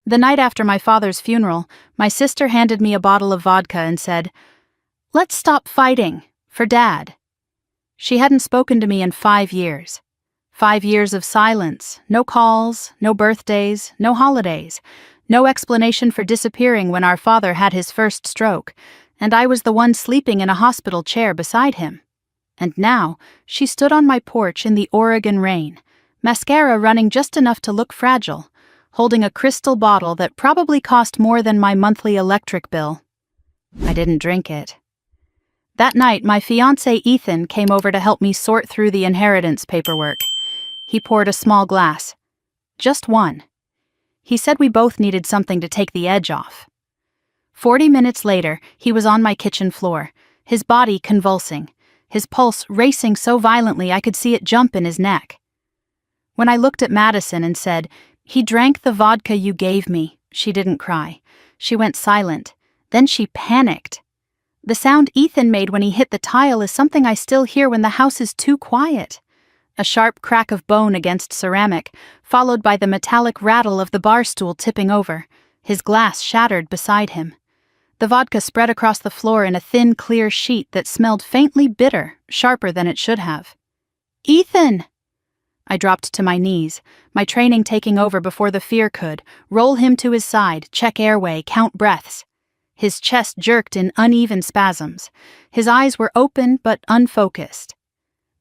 The night after my father's funeral, my sister handed me a bottle of vodka and said, "Let's stop fighting, for Dad." She hadn't spoken to me in 5 years. 5 years of silence, no calls, no birthdays, no holidays, no explanation for disappearing when our father had his first stroke, and I was the one sleeping in a hospital chair beside him. And now, she stood on my porch in the Oregon rain, mascara running just enough to look fragile, holding a crystal bottle that probably cost more than my monthly electric bill. I didn't drink it. That night, my fiancé Ethan came over to help me sort through the inheritance paperwork. He poured a small glass. Just one. He said we both needed something to take the edge off. 40 minutes later, he was on my kitchen floor, his body convulsing, his pulse racing so violently I could see it jump in his neck. When I looked at Madison and said, "He drank the vodka you gave me," she didn't cry. She went silent. Then she panicked. The sound Ethan made when he hit the tile is something I still hear when the house is too quiet. A sharp crack of bone against ceramic, followed by the metallic rattle of the bar stool tipping over, his glass shattered beside him. The vodka spread across the floor in a thin, clear sheet that smelled faintly bitter, sharper than it should have. "Ethan!" I dropped to my knees, my training taking over before the fear could, roll him to his side, check airway, count breaths. His chest jerked in uneven spasms. His eyes were open but unfocused.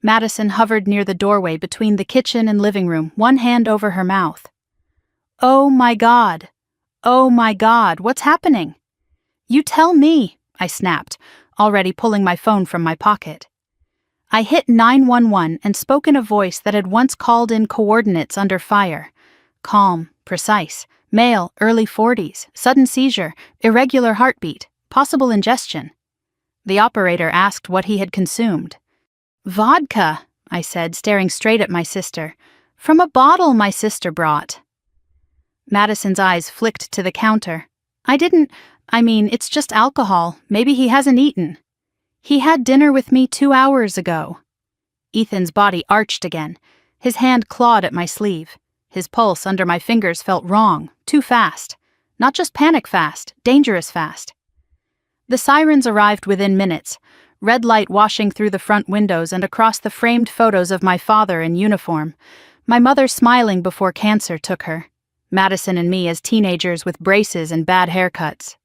Madison hovered near the doorway between the kitchen and living room, one hand over her mouth. "Oh my God! Oh my God, what's happening?" "You tell me," I snapped, already pulling my phone from my pocket. I hit 911 and spoke in a voice that had once called in coordinates under fire. Calm, precise, male, early 40s, sudden seizure, irregular heartbeat, possible ingestion. The operator asked what he had consumed. "Vodka," I said, staring straight at my sister. "From a bottle my sister brought." Madison's eyes flicked to the counter. It's just alcohol. Maybe he hasn't eaten." "He had dinner with me 2 hours ago." Ethan's body arched again. His hand clawed at my sleeve. His pulse under my fingers felt wrong, too fast. Not just panic fast, dangerous fast. The sirens arrived within minutes, red light washing through the front windows and across the framed photos of my father in uniform, my mother smiling before cancer took her, Madison and me as teenagers with braces and bad haircuts.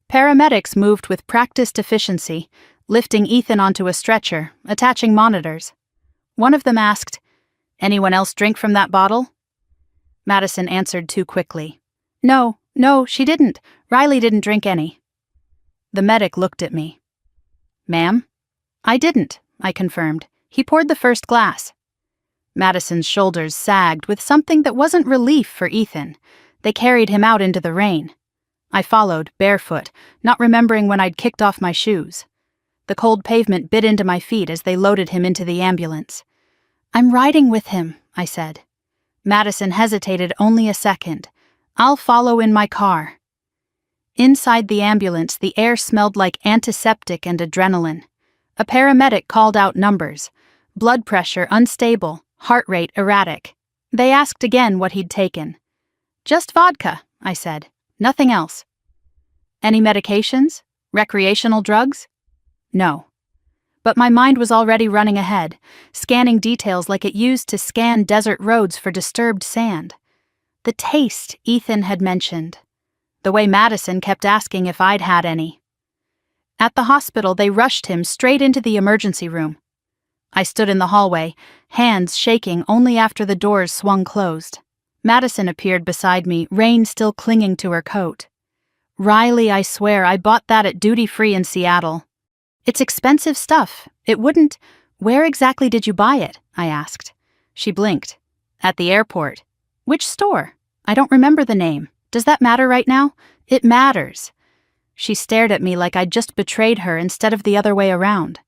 Paramedics moved with practiced efficiency, lifting Ethan onto a stretcher, attaching monitors. One of them asked, "Anyone else drink from that bottle?" Madison answered too quickly. No, she didn't. Riley didn't drink any." The medic looked at me. "Ma'am?" "I didn't," I confirmed. "He poured the first glass." Madison's shoulders sagged with something that wasn't relief for Ethan. They carried him out into the rain. I followed, barefoot, not remembering when I'd kicked off my shoes. The cold pavement bit into my feet as they loaded him into the ambulance. "I'm riding with him," I said. Madison hesitated only a second. "I'll follow in my car." Inside the ambulance, the air smelled like antiseptic and adrenaline. A paramedic called out numbers. Blood pressure unstable, heart rate erratic. They asked again what he'd taken. "Just vodka," I said. "Nothing else." "Any medications? Recreational drugs?" "No." But my mind was already running ahead, scanning details like it used to scan desert roads for disturbed sand. The taste Ethan had mentioned. The way Madison kept asking if I'd had any. At the hospital, they rushed him straight into the emergency room. I stood in the hallway, hands shaking only after the doors swung closed. Madison appeared beside me, rain still clinging to her coat. "Riley, I swear, I bought that at Duty Free in Seattle." "It's expensive stuff. It wouldn't—" "Where exactly did you buy it?" I asked. She blinked. "At the airport." "Which store?" "I don't remember the name. Does that matter right now?" "It matters." She stared at me like I'd just betrayed her instead of the other way around.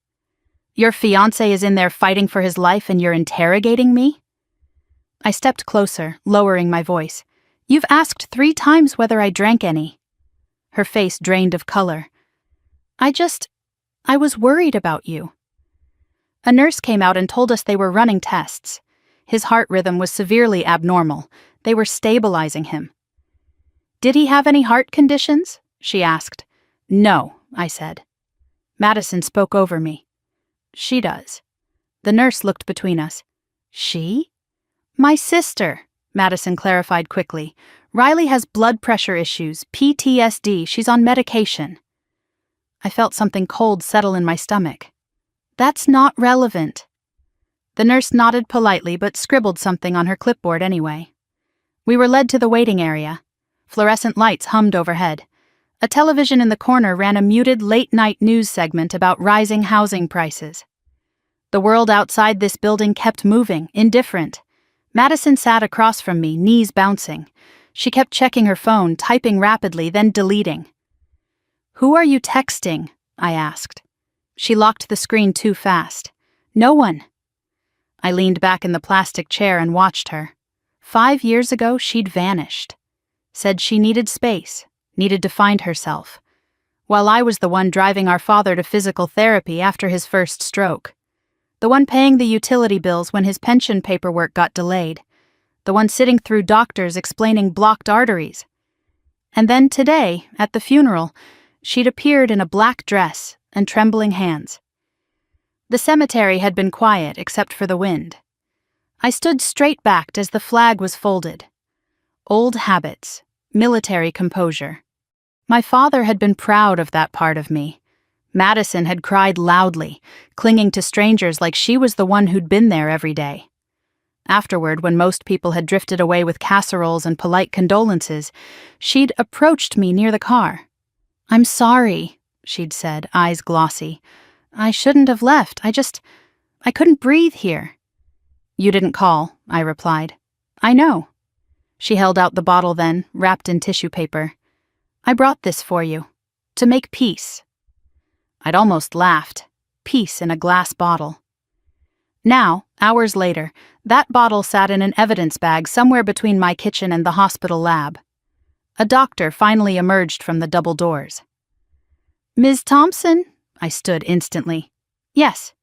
"Your fiancé is in there fighting for his life and you're interrogating me?" I stepped closer, lowering my voice. "You've asked 3 times whether I drank any." Her face drained of color. I was worried about you." A nurse came out and told us they were running tests. His heart rhythm was severely abnormal. They were stabilizing him. Did he have any heart conditions? She asked. No, I said. Madison spoke over me. She does. The nurse looked between us. She? My sister, Madison clarified quickly. Riley has blood pressure issues, PTSD, she's on medication. I felt something cold settle in my stomach. That's not relevant. The nurse nodded politely but scribbled something on her clipboard anyway. We were led to the waiting area. Fluorescent lights hummed overhead. A television in the corner ran a muted late-night news segment about rising housing prices. The world outside this building kept moving, indifferent. Madison sat across from me, knees bouncing. She kept checking her phone, typing rapidly, then deleting. Who are you texting? I asked. She locked the screen too fast. No one. I leaned back in the plastic chair and watched her. 5 years ago, she'd vanished. Said she needed space, needed to find herself. While I was the one driving our father to physical therapy after his first stroke. The one paying the utility bills when his pension paperwork got delayed. The one sitting through doctors explaining blocked arteries. And then today, at the funeral, she'd appeared in a black dress and trembling hands. The cemetery had been quiet except for the wind. I stood straight-backed as the flag was folded. Old habits, military composure. My father had been proud of that part of me. Madison had cried loudly, clinging to strangers like she was the one who'd been there every day. Afterward, when most people had drifted away with casseroles and polite condolences, she'd approached me near the car. I'm sorry, she'd said, eyes glossy. I shouldn't have left. I couldn't breathe here. You didn't call, I replied. I know. She held out the bottle then, wrapped in tissue paper. I brought this for you. To make peace. I'd almost laughed. Peace in a glass bottle. Now, hours later, that bottle sat in an evidence bag somewhere between my kitchen and the hospital lab. A doctor finally emerged from the double doors. Ms. Thompson? I stood instantly. Yes.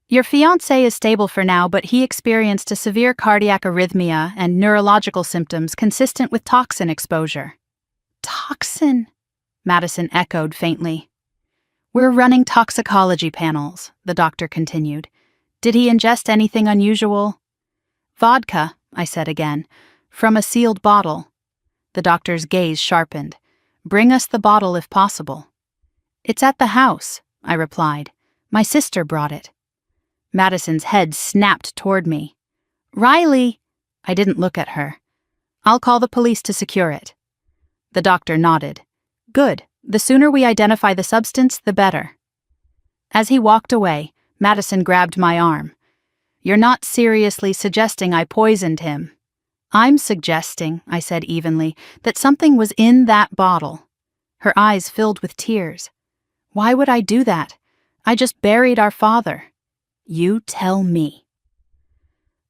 Your fiancé is stable for now, but he experienced a severe cardiac arrhythmia and neurological symptoms consistent with toxin exposure. Toxin? Madison echoed faintly. We're running toxicology panels, the doctor continued. Did he ingest anything unusual? Vodka, I said again, from a sealed bottle. The doctor's gaze sharpened. Bring us the bottle if possible. It's at the house, I replied. My sister brought it. Madison's head snapped toward me. Riley! I didn't look at her. I'll call the police to secure it. The doctor nodded. Good. The sooner we identify the substance, the better. As he walked away, Madison grabbed my arm. You're not seriously suggesting I poisoned him. I'm suggesting, I said evenly, that something was in that bottle. Her eyes filled with tears. Why would I do that? I just buried our father. You tell me.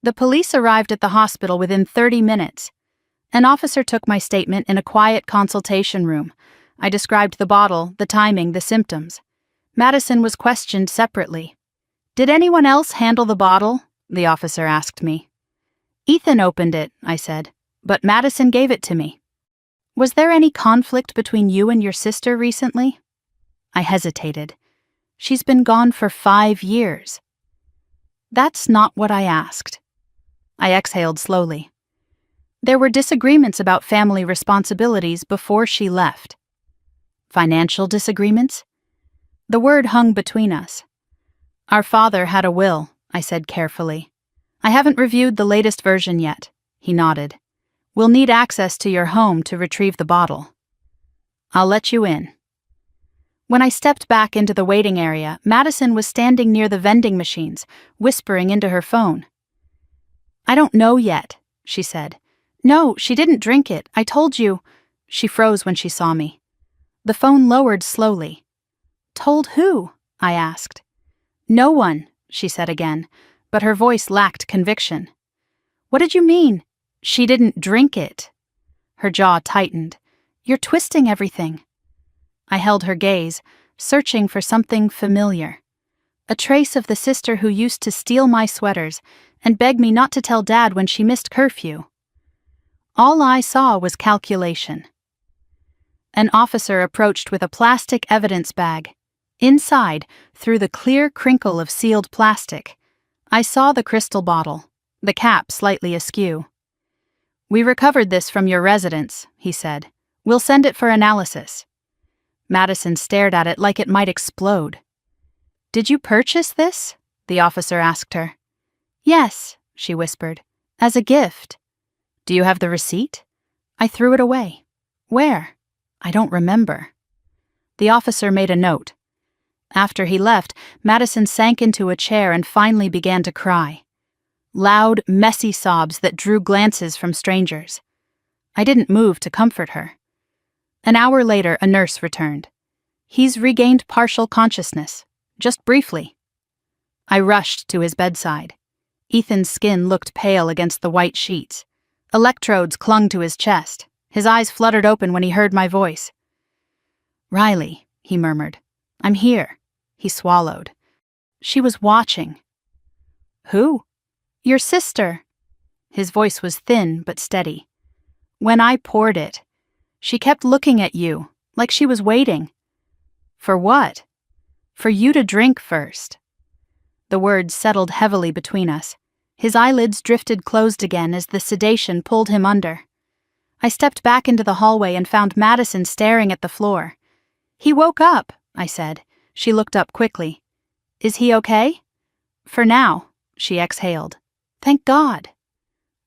The police arrived at the hospital within 30 minutes. An officer took my statement in a quiet consultation room. I described the bottle, the timing, the symptoms. Madison was questioned separately. Did anyone else handle the bottle? The officer asked me. Ethan opened it, I said, but Madison gave it to me. Was there any conflict between you and your sister recently? I hesitated. She's been gone for 5 years. That's not what I asked. I exhaled slowly. There were disagreements about family responsibilities before she left. Financial disagreements? The word hung between us. Our father had a will, I said carefully. I haven't reviewed the latest version yet, he nodded. We'll need access to your home to retrieve the bottle. I'll let you in. When I stepped back into the waiting area, Madison was standing near the vending machines, whispering into her phone. I don't know yet, she said. No, she didn't drink it. I told you. She froze when she saw me. The phone lowered slowly. Told who? I asked. No one, she said again, but her voice lacked conviction. What did you mean? She didn't drink it. Her jaw tightened. You're twisting everything. I held her gaze, searching for something familiar. A trace of the sister who used to steal my sweaters and beg me not to tell Dad when she missed curfew. All I saw was calculation. An officer approached with a plastic evidence bag. Inside, through the clear crinkle of sealed plastic, I saw the crystal bottle, the cap slightly askew. "We recovered this from your residence," he said. "We'll send it for analysis." Madison stared at it like it might explode. "Did you purchase this?" the officer asked her. "Yes," she whispered, "as a gift." "Do you have the receipt?" "I threw it away." "Where?" "I don't remember." The officer made a note. After he left, Madison sank into a chair and finally began to cry. Loud, messy sobs that drew glances from strangers. I didn't move to comfort her. An hour later, a nurse returned. "He's regained partial consciousness, just briefly." I rushed to his bedside. Ethan's skin looked pale against the white sheets. Electrodes clung to his chest. His eyes fluttered open when he heard my voice. "Riley," he murmured. "I'm here." He swallowed. "She was watching." "Who?" "Your sister." His voice was thin but steady. "When I poured it, she kept looking at you, like she was waiting." "For what?" "For you to drink first." The words settled heavily between us. His eyelids drifted closed again as the sedation pulled him under. I stepped back into the hallway and found Madison staring at the floor. "He woke up," I said. She looked up quickly. "Is he okay?" "For now," she exhaled. "Thank God."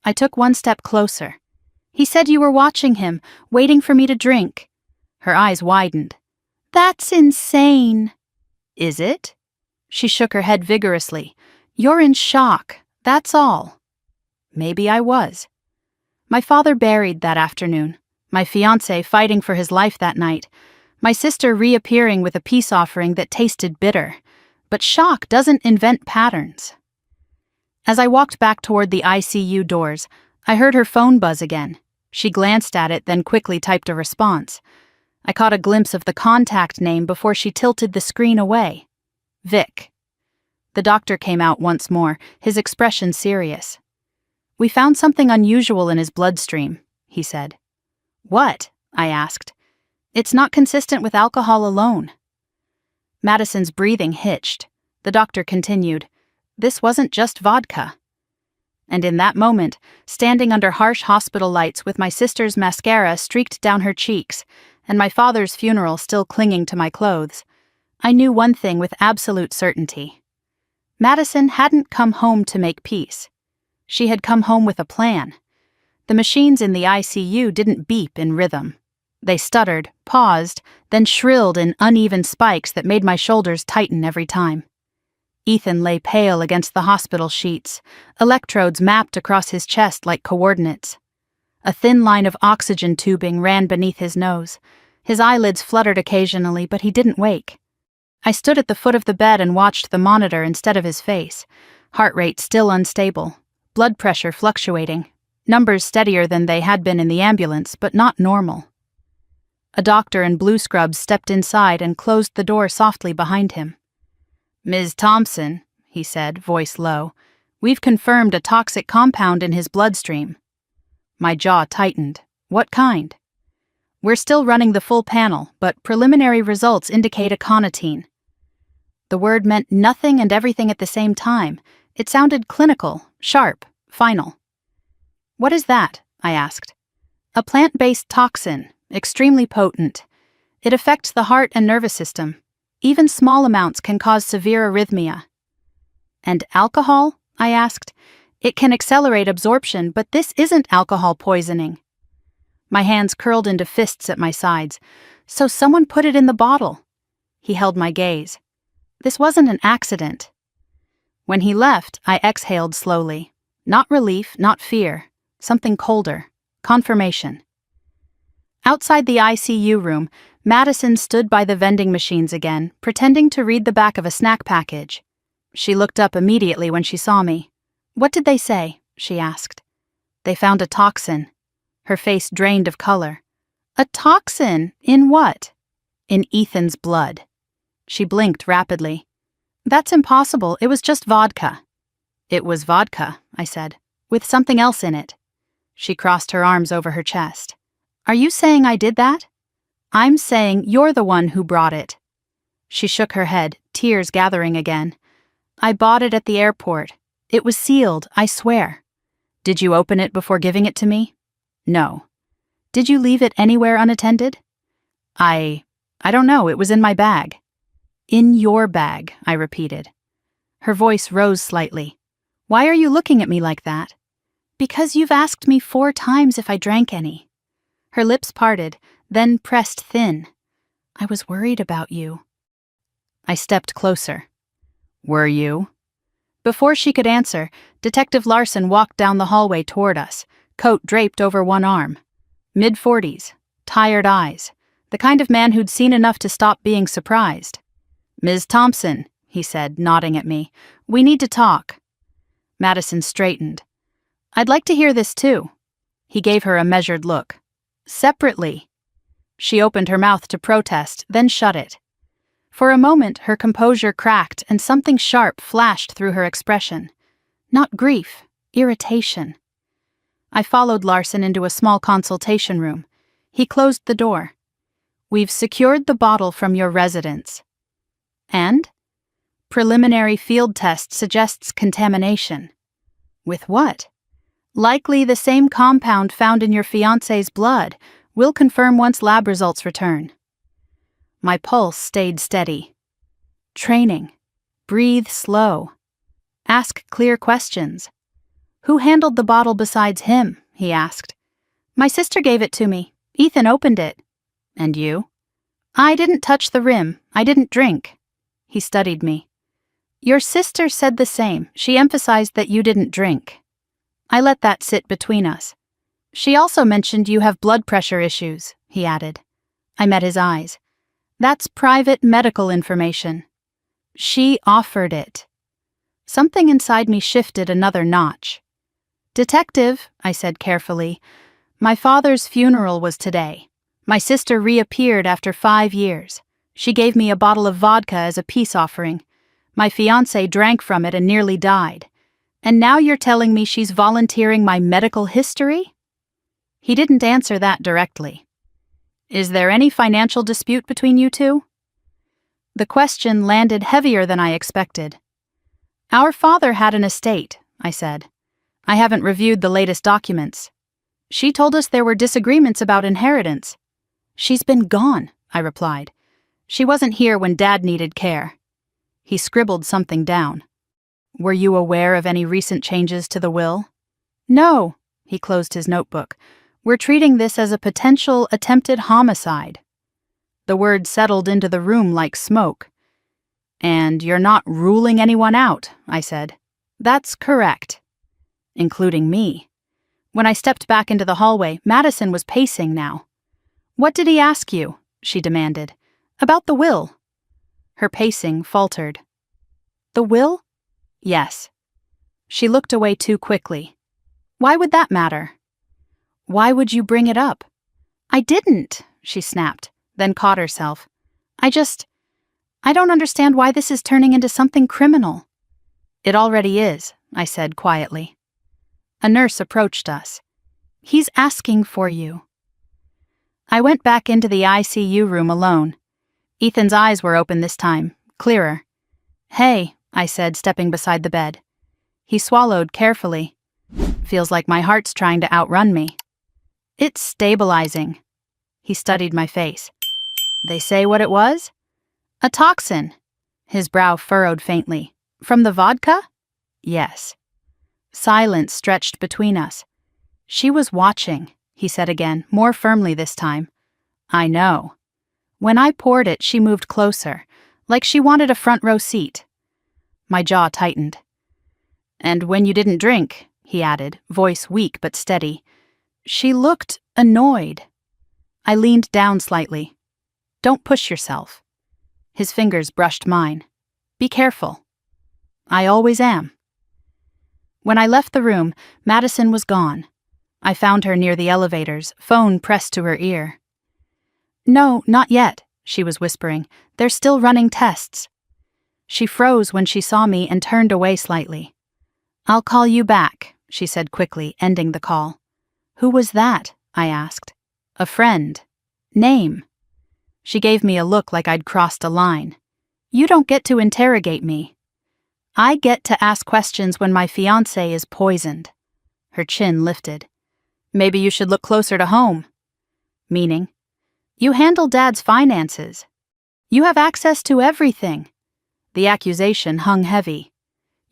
I took one step closer. "He said you were watching him, waiting for me to drink." Her eyes widened. "That's insane." "Is it?" She shook her head vigorously. "You're in shock, that's all." Maybe I was. My father buried that afternoon, my fiancé fighting for his life that night, my sister reappearing with a peace offering that tasted bitter. But shock doesn't invent patterns. As I walked back toward the ICU doors, I heard her phone buzz again. She glanced at it, then quickly typed a response. I caught a glimpse of the contact name before she tilted the screen away. Vic. The doctor came out once more, his expression serious. "We found something unusual in his bloodstream," he said. "What?" I asked. "It's not consistent with alcohol alone." Madison's breathing hitched. The doctor continued, "This wasn't just vodka." And in that moment, standing under harsh hospital lights with my sister's mascara streaked down her cheeks and my father's funeral still clinging to my clothes, I knew one thing with absolute certainty. Madison hadn't come home to make peace. She had come home with a plan. The machines in the ICU didn't beep in rhythm. They stuttered, paused, then shrilled in uneven spikes that made my shoulders tighten every time. Ethan lay pale against the hospital sheets, electrodes mapped across his chest like coordinates. A thin line of oxygen tubing ran beneath his nose. His eyelids fluttered occasionally, but he didn't wake. I stood at the foot of the bed and watched the monitor instead of his face, heart rate still unstable, blood pressure fluctuating, numbers steadier than they had been in the ambulance, but not normal. A doctor in blue scrubs stepped inside and closed the door softly behind him. "Ms. Thompson," he said, voice low, "we've confirmed a toxic compound in his bloodstream." My jaw tightened. "What kind?" "We're still running the full panel, but preliminary results indicate aconitine." The word meant nothing and everything at the same time. It sounded clinical, sharp, final. "What is that?" I asked. "A plant-based toxin, extremely potent. It affects the heart and nervous system. Even small amounts can cause severe arrhythmia." "And alcohol?" I asked. "It can accelerate absorption, but this isn't alcohol poisoning." My hands curled into fists at my sides. "So someone put it in the bottle." He held my gaze. "This wasn't an accident." When he left, I exhaled slowly. Not relief, not fear. Something colder. Confirmation. Outside the ICU room, Madison stood by the vending machines again, pretending to read the back of a snack package. She looked up immediately when she saw me. "What did they say?" she asked. "They found a toxin." Her face drained of color. "A toxin? In what?" "In Ethan's blood." She blinked rapidly. "That's impossible. It was just vodka." "It was vodka," I said, "with something else in it." She crossed her arms over her chest. "Are you saying I did that?" I'm saying you're the one who brought it. She shook her head, tears gathering again. I bought it at the airport. It was sealed, I swear. Did you open it before giving it to me? No. Did you leave it anywhere unattended? I don't know, it was in my bag. In your bag, I repeated. Her voice rose slightly. Why are you looking at me like that? Because you've asked me 4 times if I drank any. Her lips parted, then pressed thin. I was worried about you. I stepped closer. Were you? Before she could answer, Detective Larson walked down the hallway toward us, coat draped over one arm. Mid-40s, tired eyes, the kind of man who'd seen enough to stop being surprised. Ms. Thompson, he said, nodding at me, we need to talk. Madison straightened. I'd like to hear this too. He gave her a measured look. Separately. She opened her mouth to protest, then shut it. For a moment, her composure cracked and something sharp flashed through her expression. Not grief, irritation. I followed Larson into a small consultation room. He closed the door. We've secured the bottle from your residence. And? Preliminary field test suggests contamination. With what? Likely the same compound found in your fiancé's blood. We'll confirm once lab results return. My pulse stayed steady. Training. Breathe slow. Ask clear questions. Who handled the bottle besides him? He asked. My sister gave it to me. Ethan opened it. And you? I didn't touch the rim. I didn't drink. He studied me. Your sister said the same. She emphasized that you didn't drink. I let that sit between us. She also mentioned you have blood pressure issues, he added. I met his eyes. That's private medical information. She offered it. Something inside me shifted another notch. Detective, I said carefully, my father's funeral was today. My sister reappeared after 5 years. She gave me a bottle of vodka as a peace offering. My fiancé drank from it and nearly died. And now you're telling me she's volunteering my medical history? He didn't answer that directly. Is there any financial dispute between you two? The question landed heavier than I expected. Our father had an estate, I said. I haven't reviewed the latest documents. She told us there were disagreements about inheritance. She's been gone, I replied. She wasn't here when Dad needed care. He scribbled something down. Were you aware of any recent changes to the will? No, he closed his notebook. We're treating this as a potential attempted homicide. The word settled into the room like smoke. And you're not ruling anyone out, I said. That's correct. Including me. When I stepped back into the hallway, Madison was pacing now. What did he ask you? She demanded. About the will. Her pacing faltered. The will? Yes. She looked away too quickly. Why would that matter? Why would you bring it up? I didn't, she snapped, then caught herself. I don't understand why this is turning into something criminal. It already is, I said quietly. A nurse approached us. He's asking for you. I went back into the ICU room alone. Ethan's eyes were open this time, clearer. Hey, I said, stepping beside the bed. He swallowed carefully. Feels like my heart's trying to outrun me. It's stabilizing. He studied my face. They say what it was? A toxin. His brow furrowed faintly. From the vodka? Yes. Silence stretched between us. She was watching, he said again, more firmly this time. I know. When I poured it, she moved closer, like she wanted a front row seat. My jaw tightened. And when you didn't drink, he added, voice weak but steady. She looked annoyed. I leaned down slightly. Don't push yourself. His fingers brushed mine. Be careful. I always am. When I left the room, Madison was gone. I found her near the elevators, phone pressed to her ear. No, not yet, she was whispering. They're still running tests. She froze when she saw me and turned away slightly. I'll call you back, she said quickly, ending the call. Who was that? I asked. A friend. Name. She gave me a look like I'd crossed a line. You don't get to interrogate me. I get to ask questions when my fiancé is poisoned. Her chin lifted. Maybe you should look closer to home. Meaning? You handle Dad's finances. You have access to everything. The accusation hung heavy.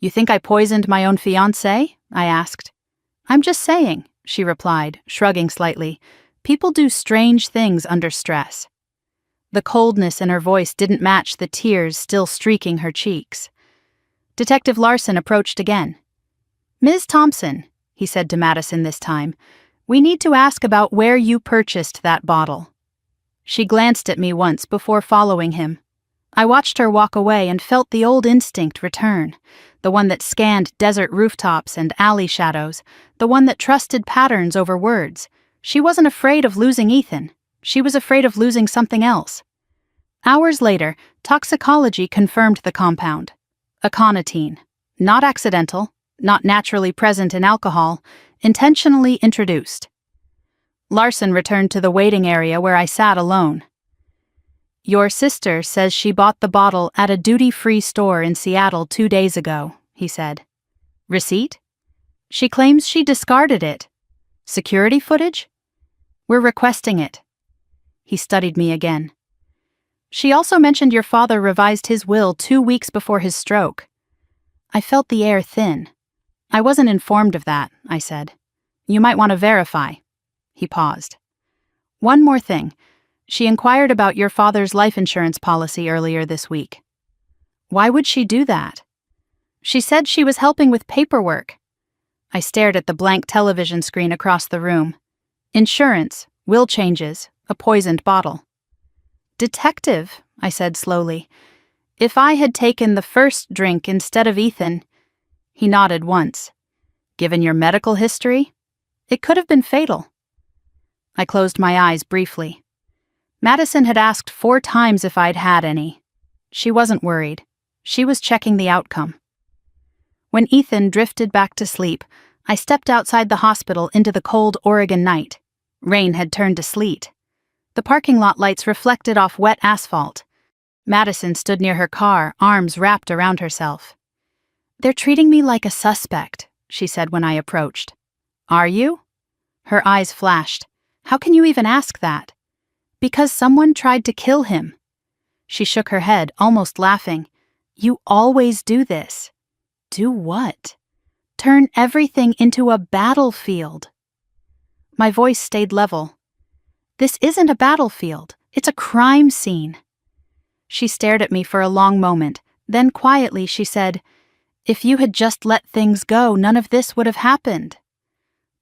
You think I poisoned my own fiancé? I asked. I'm just saying, she replied, shrugging slightly. People do strange things under stress. The coldness in her voice didn't match the tears still streaking her cheeks. Detective Larson approached again. Ms. Thompson, he said to Madison this time, we need to ask about where you purchased that bottle. She glanced at me once before following him. I watched her walk away and felt the old instinct return, the one that scanned desert rooftops and alley shadows, the one that trusted patterns over words. She wasn't afraid of losing Ethan. She was afraid of losing something else. Hours later, toxicology confirmed the compound. Aconitine. Not accidental, not naturally present in alcohol, intentionally introduced. Larson returned to the waiting area where I sat alone. Your sister says she bought the bottle at a duty-free store in Seattle 2 days ago, he said. Receipt? She claims she discarded it. Security footage? We're requesting it. He studied me again. She also mentioned your father revised his will 2 weeks before his stroke. I felt the air thin. I wasn't informed of that, I said. You might want to verify. He paused. One more thing. She inquired about your father's life insurance policy earlier this week. Why would she do that? She said she was helping with paperwork. I stared at the blank television screen across the room. Insurance, will changes, a poisoned bottle. Detective, I said slowly. If I had taken the first drink instead of Ethan... He nodded once. Given your medical history, it could have been fatal. I closed my eyes briefly. Madison had asked 4 times if I'd had any. She wasn't worried. She was checking the outcome. When Ethan drifted back to sleep, I stepped outside the hospital into the cold Oregon night. Rain had turned to sleet. The parking lot lights reflected off wet asphalt. Madison stood near her car, arms wrapped around herself. They're treating me like a suspect, she said when I approached. Are you? Her eyes flashed. How can you even ask that? Because someone tried to kill him. She shook her head, almost laughing. You always do this. Do what? Turn everything into a battlefield. My voice stayed level. This isn't a battlefield. It's a crime scene. She stared at me for a long moment. Then quietly she said, if you had just let things go, none of this would have happened.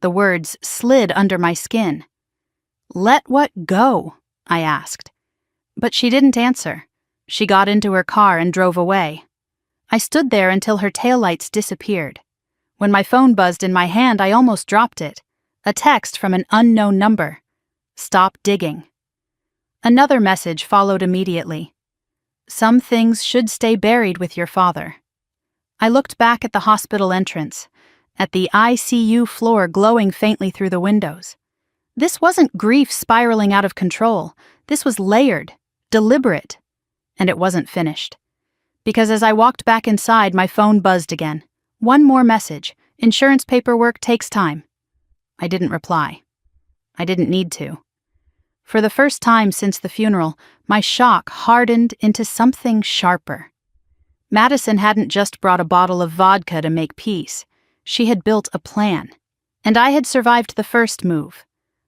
The words slid under my skin. Let what go? I asked. But she didn't answer. She got into her car and drove away. I stood there until her taillights disappeared. When my phone buzzed in my hand, I almost dropped it. A text from an unknown number. Stop digging. Another message followed immediately. Some things should stay buried with your father. I looked back at the hospital entrance, at the ICU floor glowing faintly through the windows. This wasn't grief spiraling out of control. This was layered, deliberate, and it wasn't finished. Because as I walked back inside, my phone buzzed again. One more message. Insurance paperwork takes time. I didn't reply. I didn't need to. For the first time since the funeral, my shock hardened into something sharper. Madison hadn't just brought a bottle of vodka to make peace. She had built a plan. And I had survived the first move.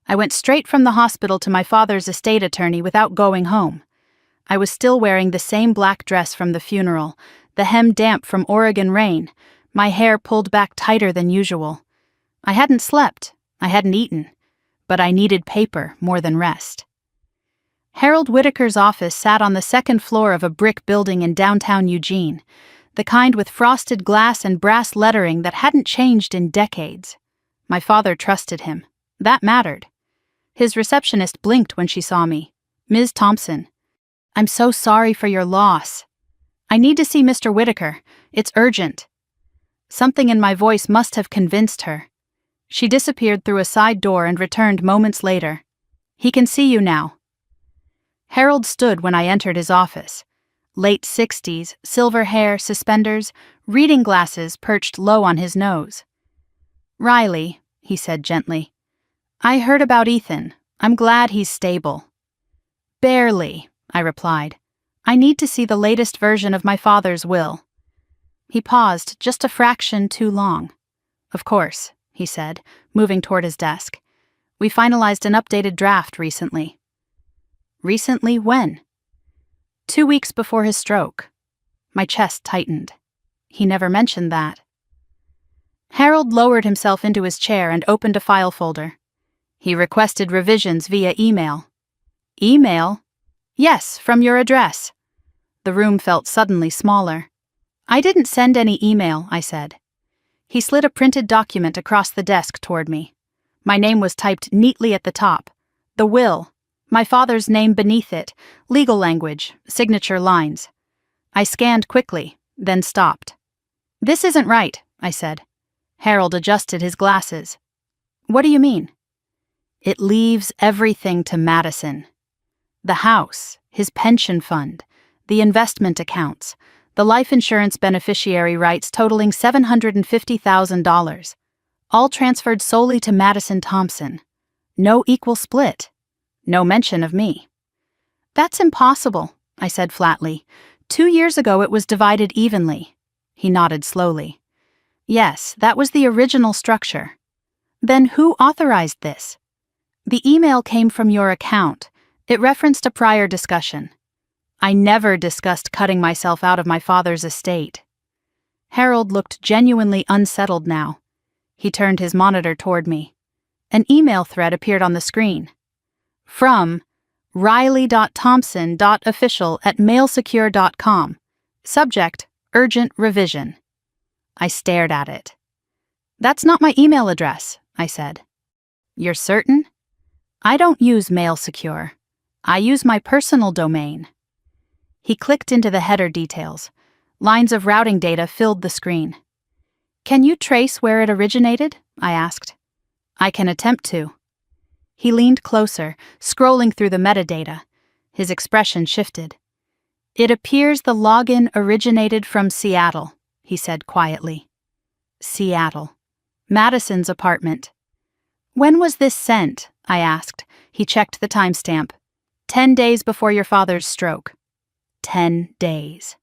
I went straight from the hospital to my father's estate attorney without going home. I was still wearing the same black dress from the funeral, the hem damp from Oregon rain, my hair pulled back tighter than usual. I hadn't slept, I hadn't eaten, but I needed paper more than rest. Harold Whitaker's office sat on the second floor of a brick building in downtown Eugene, the kind with frosted glass and brass lettering that hadn't changed in decades. My father trusted him. That mattered. His receptionist blinked when she saw me. Ms. Thompson, I'm so sorry for your loss. I need to see Mr. Whitaker. It's urgent. Something in my voice must have convinced her. She disappeared through a side door and returned moments later. He can see you now. Harold stood when I entered his office. Late 60s, silver hair, suspenders, reading glasses perched low on his nose. "Riley," he said gently, "I heard about Ethan. I'm glad he's stable." "Barely," I replied. "I need to see the latest version of my father's will." He paused just a fraction too long. "Of course," he said, moving toward his desk. "We finalized an updated draft recently." "Recently when?" 2 weeks before his stroke. My chest tightened. He never mentioned that. Harold lowered himself into his chair and opened a file folder. He requested revisions via email. "Email?" "Yes, from your address." The room felt suddenly smaller. "I didn't send any email," I said. He slid a printed document across the desk toward me. My name was typed neatly at the top. The will. My father's name beneath it, legal language, signature lines. I scanned quickly, then stopped. "This isn't right," I said. Harold adjusted his glasses. "What do you mean?" "It leaves everything to Madison. The house, his pension fund, the investment accounts, the life insurance beneficiary rights totaling $750,000, all transferred solely to Madison Thompson. No equal split. No mention of me." "That's impossible," I said flatly. 2 years ago it was divided evenly." He nodded slowly. "Yes, that was the original structure." "Then who authorized this?" "The email came from your account. It referenced a prior discussion." "I never discussed cutting myself out of my father's estate." Harold looked genuinely unsettled now. He turned his monitor toward me. An email thread appeared on the screen. From riley.thompson.official@mailsecure.com. Subject, urgent revision. I stared at it. "That's not my email address," I said. "You're certain?" "I don't use MailSecure. I use my personal domain." He clicked into the header details. Lines of routing data filled the screen. "Can you trace where it originated?" I asked. "I can attempt to." He leaned closer, scrolling through the metadata. His expression shifted. "It appears the login originated from Seattle," he said quietly. Seattle. Madison's apartment. "When was this sent?" I asked. He checked the timestamp. 10 days before your father's stroke." 10 days.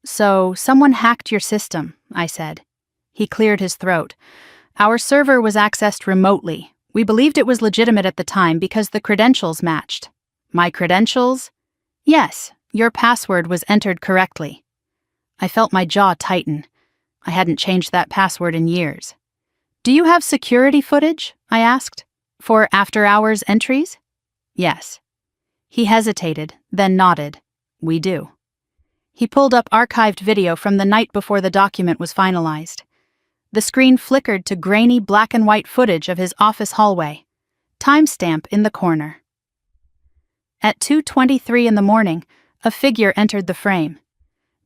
"So, someone hacked your system," I said. He cleared his throat. "Our server was accessed remotely. We believed it was legitimate at the time because the credentials matched." "My credentials?" "Yes, your password was entered correctly." I felt my jaw tighten. I hadn't changed that password in years. "Do you have security footage?" I asked. "For after-hours entries?" "Yes." He hesitated, then nodded. "We do." He pulled up archived video from the night before the document was finalized. The screen flickered to grainy black and white footage of his office hallway. Timestamp in the corner. At 2:23 in the morning, a figure entered the frame.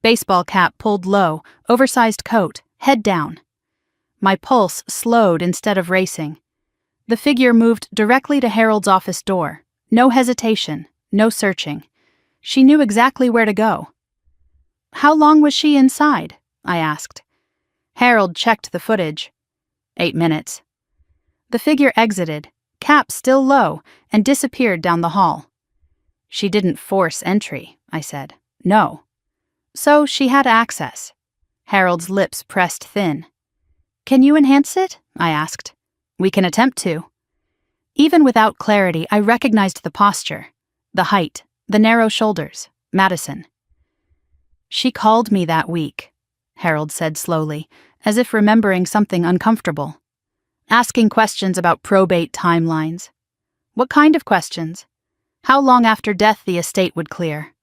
Baseball cap pulled low, oversized coat, head down. My pulse slowed instead of racing. The figure moved directly to Harold's office door. No hesitation, no searching. She knew exactly where to go. "How long was she inside?" I asked. Harold checked the footage. 8 minutes. The figure exited, cap still low, and disappeared down the hall. "She didn't force entry," I said. "No." "So she had access." Harold's lips pressed thin. "Can you enhance it?" I asked. "We can attempt to." Even without clarity, I recognized the posture, the height, the narrow shoulders. Madison. "She called me that week," Harold said slowly, as if remembering something uncomfortable. "Asking questions about probate timelines." "What kind of questions?" "How long after death the estate would clear.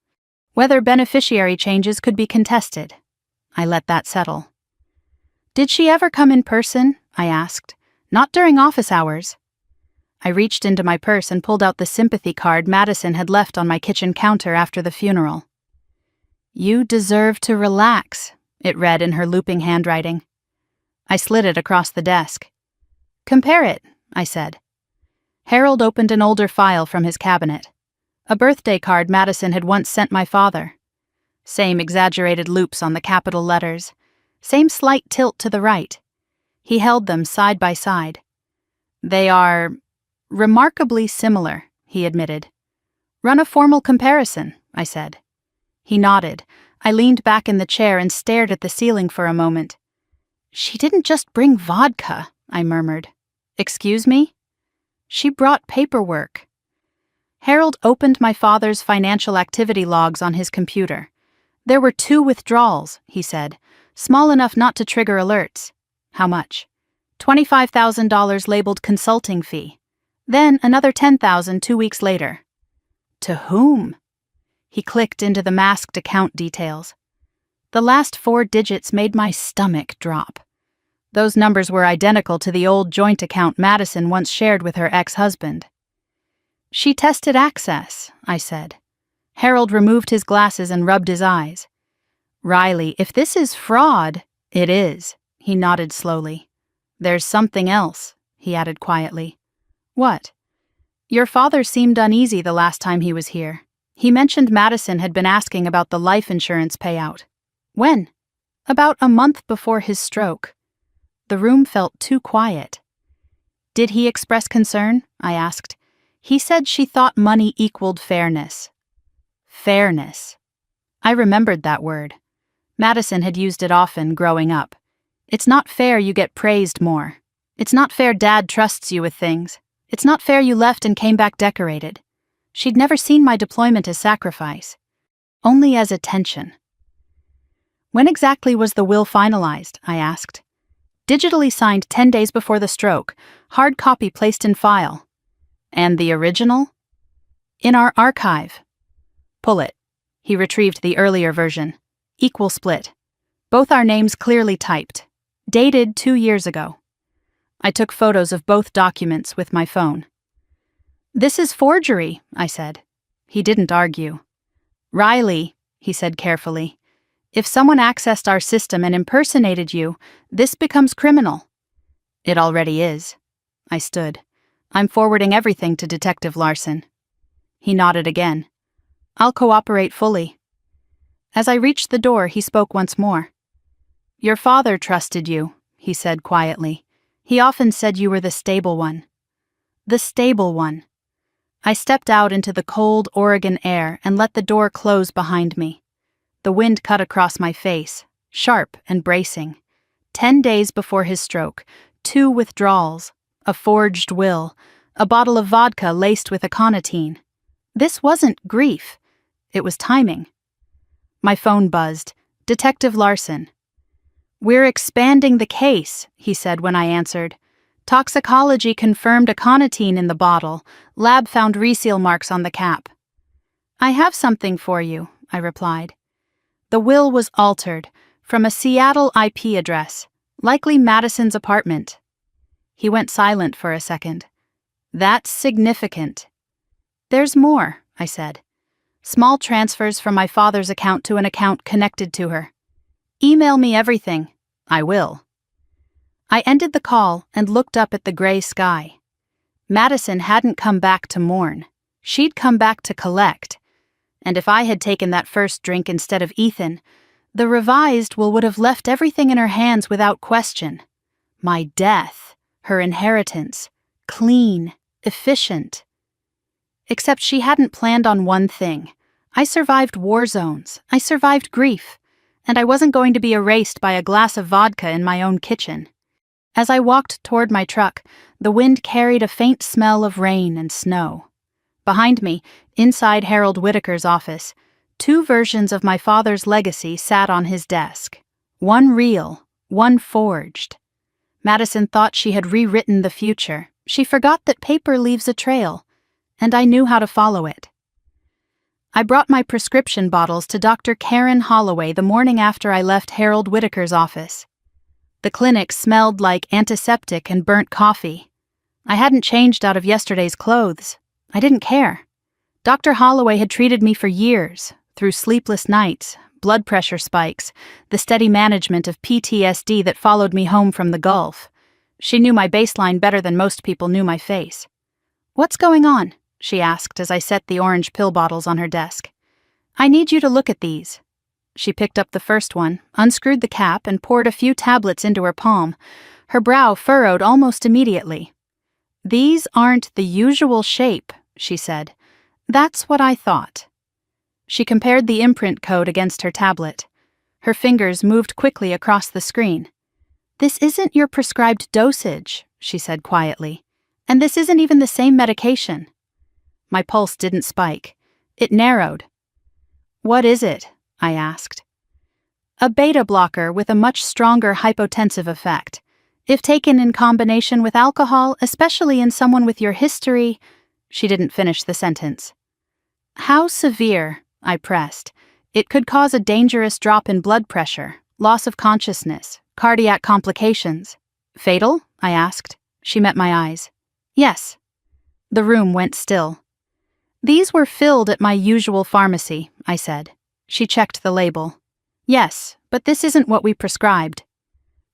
Whether beneficiary changes could be contested." I let that settle. "Did she ever come in person?" I asked. "Not during office hours." I reached into my purse and pulled out the sympathy card Madison had left on my kitchen counter after the funeral. "You deserve to relax," it read in her looping handwriting. I slid it across the desk. "Compare it," I said. Harold opened an older file from his cabinet. A birthday card Madison had once sent my father. Same exaggerated loops on the capital letters. Same slight tilt to the right. He held them side by side. They are remarkably similar, he admitted. Run a formal comparison, I said. He nodded. I leaned back in the chair and stared at the ceiling for a moment. She didn't just bring vodka, I murmured. Excuse me? She brought paperwork. Harold opened my father's financial activity logs on his computer. There were 2 withdrawals, he said, small enough not to trigger alerts. How much? $25,000 labeled consulting fee. Then another $10,000 2 weeks later. To whom? He clicked into the masked account details. The last 4 digits made my stomach drop. Those numbers were identical to the old joint account Madison once shared with her ex-husband. She tested access, I said. Harold removed his glasses and rubbed his eyes. Riley, if this is fraud, it is, he nodded slowly. There's something else, he added quietly. What? Your father seemed uneasy the last time he was here. He mentioned Madison had been asking about the life insurance payout. When? About a month before his stroke. The room felt too quiet. Did he express concern? I asked. He said she thought money equaled fairness. Fairness. I remembered that word. Madison had used it often growing up. It's not fair you get praised more. It's not fair Dad trusts you with things. It's not fair you left and came back decorated. She'd never seen my deployment as sacrifice. Only as attention. When exactly was the will finalized? I asked. Digitally signed 10 days before the stroke. Hard copy placed in file. And the original? In our archive. Pull it. He retrieved the earlier version. Equal split. Both our names clearly typed. Dated 2 years ago. I took photos of both documents with my phone. This is forgery, I said. He didn't argue. Riley, he said carefully, if someone accessed our system and impersonated you, this becomes criminal. It already is. I stood. I'm forwarding everything to Detective Larson. He nodded again. I'll cooperate fully. As I reached the door, he spoke once more. Your father trusted you, he said quietly. He often said you were the stable one. The stable one. I stepped out into the cold Oregon air and let the door close behind me. The wind cut across my face, sharp and bracing. 10 days before his stroke, 2 withdrawals, a forged will, a bottle of vodka laced with aconitine. This wasn't grief. It was timing. My phone buzzed. Detective Larson. We're expanding the case, he said when I answered. Toxicology confirmed aconitine in the bottle. Lab found reseal marks on the cap. I have something for you, I replied. The will was altered from a Seattle IP address, likely Madison's apartment. He went silent for a second. That's significant. There's more, I said. Small transfers from my father's account to an account connected to her. Email me everything. I will. I ended the call and looked up at the gray sky. Madison hadn't come back to mourn. She'd come back to collect. And if I had taken that first drink instead of Ethan, the revised will would have left everything in her hands without question. My death, her inheritance, clean, efficient. Except she hadn't planned on one thing. I survived war zones. I survived grief. And I wasn't going to be erased by a glass of vodka in my own kitchen. As I walked toward my truck, the wind carried a faint smell of rain and snow. Behind me, inside Harold Whitaker's office, 2 versions of my father's legacy sat on his desk. One real, one forged. Madison thought she had rewritten the future. She forgot that paper leaves a trail, and I knew how to follow it. I brought my prescription bottles to Dr. Karen Holloway the morning after I left Harold Whitaker's office. The clinic smelled like antiseptic and burnt coffee. I hadn't changed out of yesterday's clothes. I didn't care. Dr. Holloway had treated me for years, through sleepless nights, blood pressure spikes, the steady management of PTSD that followed me home from the Gulf. She knew my baseline better than most people knew my face. What's going on? she asked as I set the orange pill bottles on her desk. I need you to look at these. She picked up the first one, unscrewed the cap, and poured a few tablets into her palm. Her brow furrowed almost immediately. These aren't the usual shape, she said. That's what I thought. She compared the imprint code against her tablet. Her fingers moved quickly across the screen. This isn't your prescribed dosage, she said quietly. And this isn't even the same medication. My pulse didn't spike. It narrowed. What is it? I asked. A beta blocker with a much stronger hypotensive effect. If taken in combination with alcohol, especially in someone with your history... She didn't finish the sentence. How severe? I pressed. It could cause a dangerous drop in blood pressure, loss of consciousness, cardiac complications. Fatal? I asked. She met my eyes. Yes. The room went still. These were filled at my usual pharmacy, I said. She checked the label. Yes, but this isn't what we prescribed.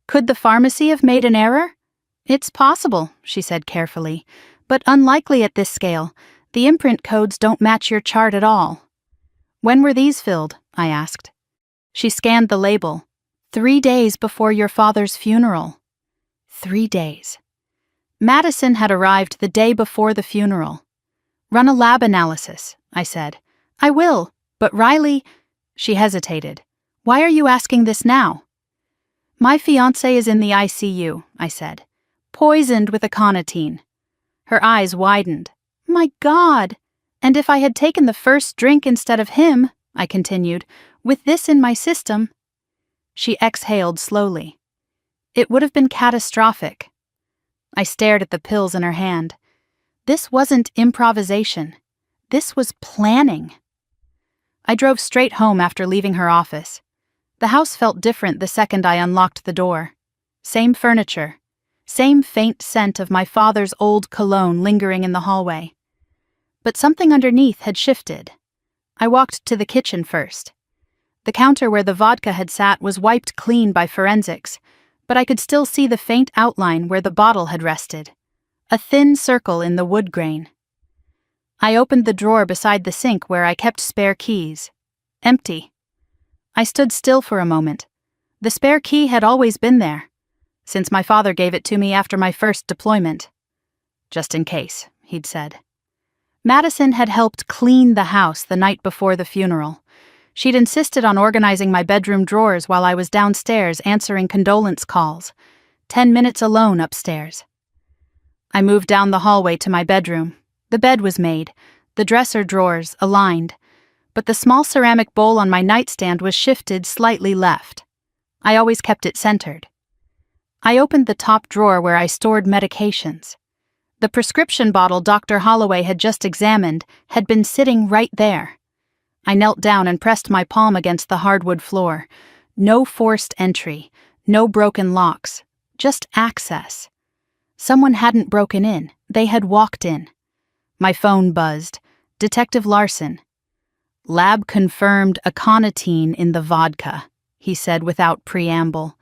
Could the pharmacy have made an error? It's possible, she said carefully, but unlikely at this scale. The imprint codes don't match your chart at all. When were these filled? I asked. She scanned the label. 3 days before your father's funeral. 3 days. Madison had arrived the day before the funeral. Run a lab analysis, I said. I will, but Riley... She hesitated. Why are you asking this now? My fiancé is in the ICU, I said. Poisoned with aconitine. Her eyes widened. My God! And if I had taken the first drink instead of him, I continued, with this in my system... She exhaled slowly. It would have been catastrophic. I stared at the pills in her hand. This wasn't improvisation. This was planning. I drove straight home after leaving her office. The house felt different the second I unlocked the door. Same furniture. Same faint scent of my father's old cologne lingering in the hallway. But something underneath had shifted. I walked to the kitchen first. The counter where the vodka had sat was wiped clean by forensics, but I could still see the faint outline where the bottle had rested. A thin circle in the wood grain. I opened the drawer beside the sink where I kept spare keys. Empty. I stood still for a moment. The spare key had always been there, since my father gave it to me after my first deployment. Just in case, he'd said. Madison had helped clean the house the night before the funeral. She'd insisted on organizing my bedroom drawers while I was downstairs answering condolence calls. 10 minutes alone upstairs. I moved down the hallway to my bedroom. The bed was made, the dresser drawers aligned, but the small ceramic bowl on my nightstand was shifted slightly left. I always kept it centered. I opened the top drawer where I stored medications. The prescription bottle Dr. Holloway had just examined had been sitting right there. I knelt down and pressed my palm against the hardwood floor. No forced entry, no broken locks, just access. Someone hadn't broken in, they had walked in. My phone buzzed. Detective Larson. Lab confirmed aconitine in the vodka, he said without preamble.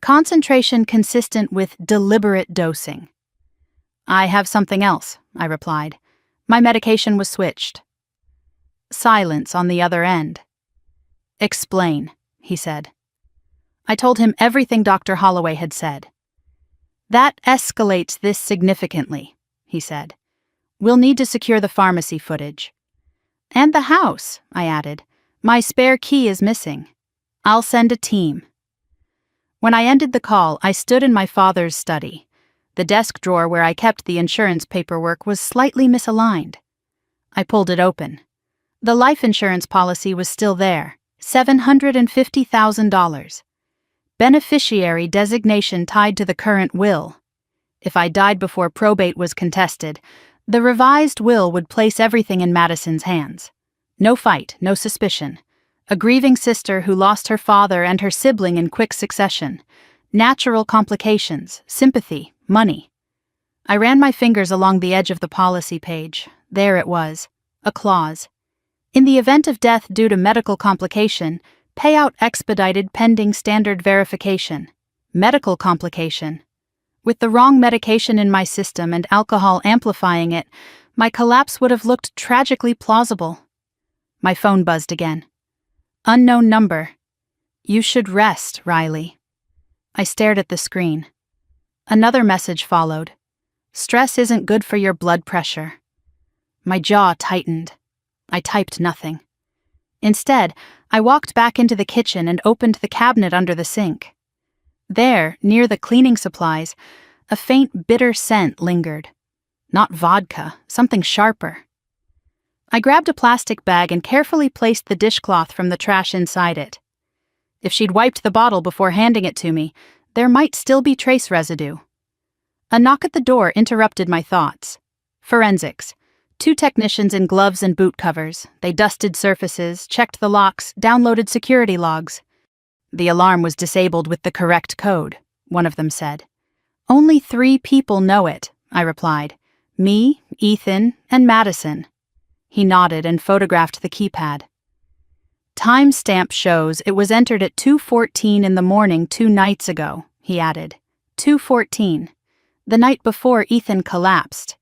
Concentration consistent with deliberate dosing. I have something else, I replied. My medication was switched. Silence on the other end. Explain, he said. I told him everything Dr. Holloway had said. That escalates this significantly, he said. We'll need to secure the pharmacy footage. And the house, I added. My spare key is missing. I'll send a team. When I ended the call, I stood in my father's study. The desk drawer where I kept the insurance paperwork was slightly misaligned. I pulled it open. The life insurance policy was still there, $750,000. Beneficiary designation tied to the current will. If I died before probate was contested, the revised will would place everything in Madison's hands. No fight, no suspicion. A grieving sister who lost her father and her sibling in quick succession. Natural complications, sympathy, money. I ran my fingers along the edge of the policy page. There it was, a clause. In the event of death due to medical complication, payout expedited pending standard verification. Medical complication. With the wrong medication in my system and alcohol amplifying it, my collapse would have looked tragically plausible. My phone buzzed again. Unknown number. You should rest, Riley. I stared at the screen. Another message followed. Stress isn't good for your blood pressure. My jaw tightened. I typed nothing. Instead, I walked back into the kitchen and opened the cabinet under the sink. There, near the cleaning supplies, a faint bitter scent lingered. Not vodka, something sharper. I grabbed a plastic bag and carefully placed the dishcloth from the trash inside it. If she'd wiped the bottle before handing it to me, there might still be trace residue. A knock at the door interrupted my thoughts. Forensics. 2 technicians in gloves and boot covers. They dusted surfaces, checked the locks, downloaded security logs. The alarm was disabled with the correct code, one of them said. Only 3 people know it, I replied. Me, Ethan, and Madison. He nodded and photographed the keypad. Timestamp shows it was entered at 2:14 in the morning 2 nights ago, he added. 2:14. The night before Ethan collapsed.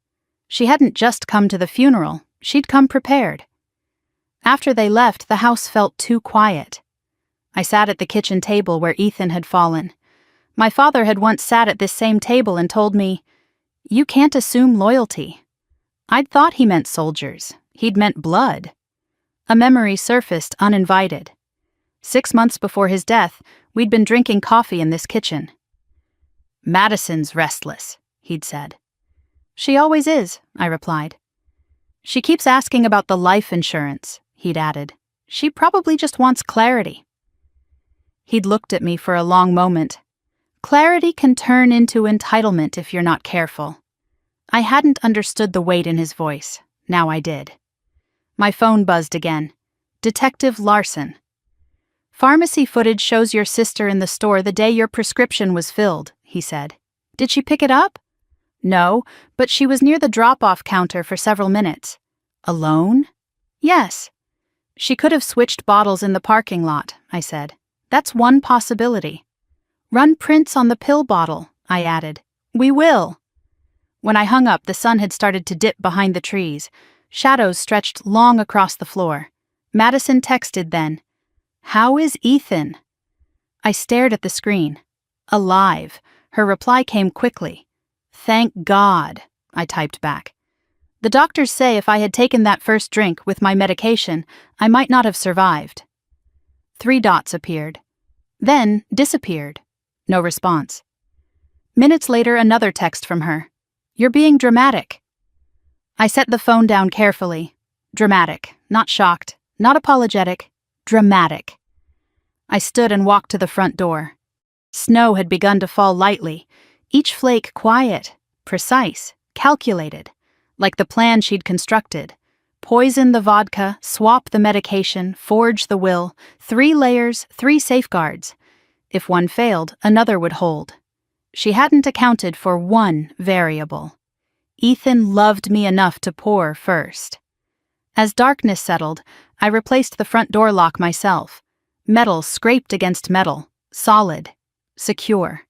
She hadn't just come to the funeral, she'd come prepared. After they left, the house felt too quiet. I sat at the kitchen table where Ethan had fallen. My father had once sat at this same table and told me, "You can't assume loyalty." I'd thought he meant soldiers. He'd meant blood. A memory surfaced uninvited. 6 months before his death, we'd been drinking coffee in this kitchen. "Madison's restless," he'd said. "She always is," I replied. "She keeps asking about the life insurance," he'd added. "She probably just wants clarity." He'd looked at me for a long moment. Clarity can turn into entitlement if you're not careful. I hadn't understood the weight in his voice. Now I did. My phone buzzed again. Detective Larson. "Pharmacy footage shows your sister in the store the day your prescription was filled," he said. "Did she pick it up?" "No, but she was near the drop-off counter for several minutes." "Alone?" "Yes." "She could have switched bottles in the parking lot," I said. "That's one possibility." "Run prints on the pill bottle," I added. "We will." When I hung up, the sun had started to dip behind the trees. Shadows stretched long across the floor. Madison texted then, "How is Ethan?" I stared at the screen. "Alive." Her reply came quickly. "Thank God," I typed back. "The doctors say if I had taken that first drink with my medication, I might not have survived." 3 dots appeared. Then disappeared. No response. Minutes later, another text from her. "You're being dramatic." I set the phone down carefully. Dramatic, not shocked, not apologetic, dramatic. I stood and walked to the front door. Snow had begun to fall lightly, each flake quiet, precise, calculated, like the plan she'd constructed. Poison the vodka, swap the medication, forge the will, 3 layers, 3 safeguards. If one failed, another would hold. She hadn't accounted for one variable. Ethan loved me enough to pour first. As darkness settled, I replaced the front door lock myself. Metal scraped against metal, solid, secure.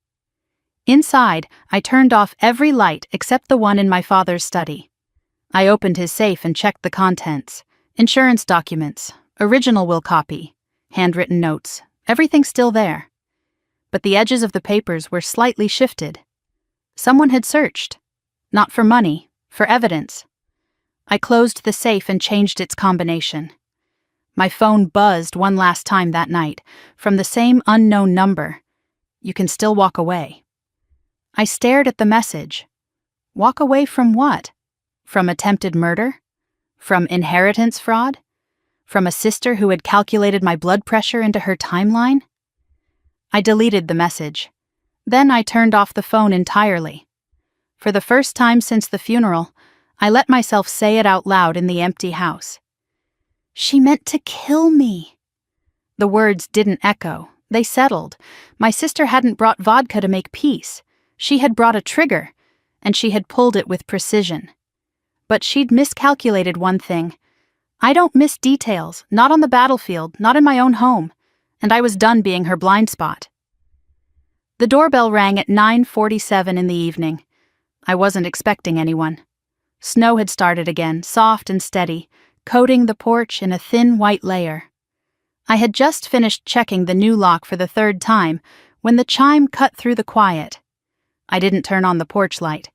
Inside, I turned off every light except the one in my father's study. I opened his safe and checked the contents. Insurance documents, original will copy, handwritten notes, everything still there. But the edges of the papers were slightly shifted. Someone had searched. Not for money, for evidence. I closed the safe and changed its combination. My phone buzzed one last time that night, from the same unknown number. "You can still walk away." I stared at the message. Walk away from what? From attempted murder? From inheritance fraud? From a sister who had calculated my blood pressure into her timeline? I deleted the message. Then I turned off the phone entirely. For the first time since the funeral, I let myself say it out loud in the empty house. "She meant to kill me." The words didn't echo. They settled. My sister hadn't brought vodka to make peace. She had brought a trigger, and she had pulled it with precision. But she'd miscalculated one thing. I don't miss details, not on the battlefield, not in my own home, and I was done being her blind spot. The doorbell rang at 9:47 in the evening. I wasn't expecting anyone. Snow had started again, soft and steady, coating the porch in a thin white layer. I had just finished checking the new lock for the third time when the chime cut through the quiet. I didn't turn on the porch light.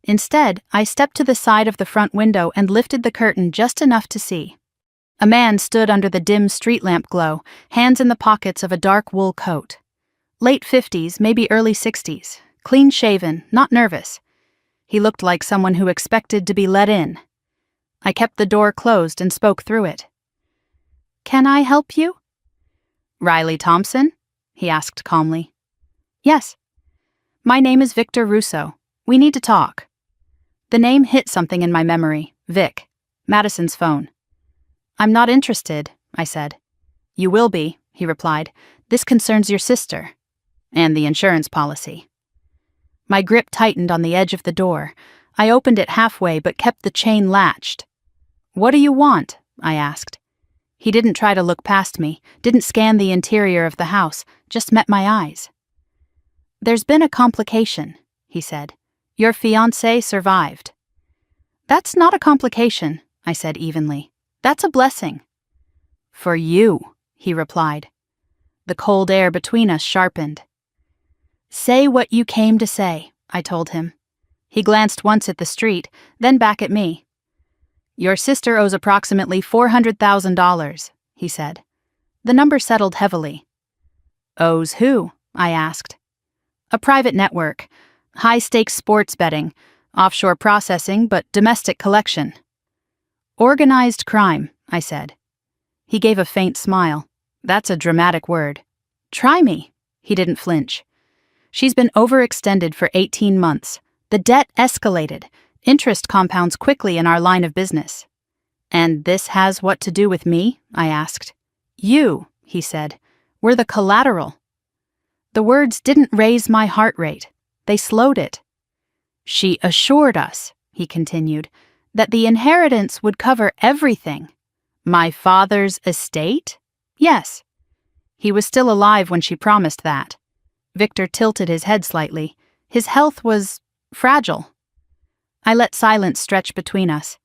Instead, I stepped to the side of the front window and lifted the curtain just enough to see. A man stood under the dim street lamp glow, hands in the pockets of a dark wool coat. Late 50s, maybe early 60s, clean-shaven, not nervous. He looked like someone who expected to be let in. I kept the door closed and spoke through it. "Can I help you?" "Riley Thompson?" he asked calmly. "Yes." "My name is Victor Russo. We need to talk." The name hit something in my memory. Vic. Madison's phone. "I'm not interested," I said. "You will be," he replied. "This concerns your sister." "And the insurance policy." My grip tightened on the edge of the door. I opened it halfway but kept the chain latched. "What do you want?" I asked. He didn't try to look past me, didn't scan the interior of the house, just met my eyes. "There's been a complication," he said. "Your fiancé survived." "That's not a complication," I said evenly. "That's a blessing." "For you," he replied. The cold air between us sharpened. "Say what you came to say," I told him. He glanced once at the street, then back at me. "Your sister owes approximately $400,000, he said. The number settled heavily. "Owes who?" I asked. "A private network. High-stakes sports betting. Offshore processing, but domestic collection." "Organized crime," I said. He gave a faint smile. "That's a dramatic word." "Try me." He didn't flinch. "She's been overextended for 18 months. The debt escalated. Interest compounds quickly in our line of business." "And this has what to do with me?" I asked. "You," he said. "We're the collateral." The words didn't raise my heart rate. They slowed it. "She assured us," he continued, "that the inheritance would cover everything." "My father's estate?" "Yes." He was still alive when she promised that. Victor tilted his head slightly. His health was fragile. I let silence stretch between us.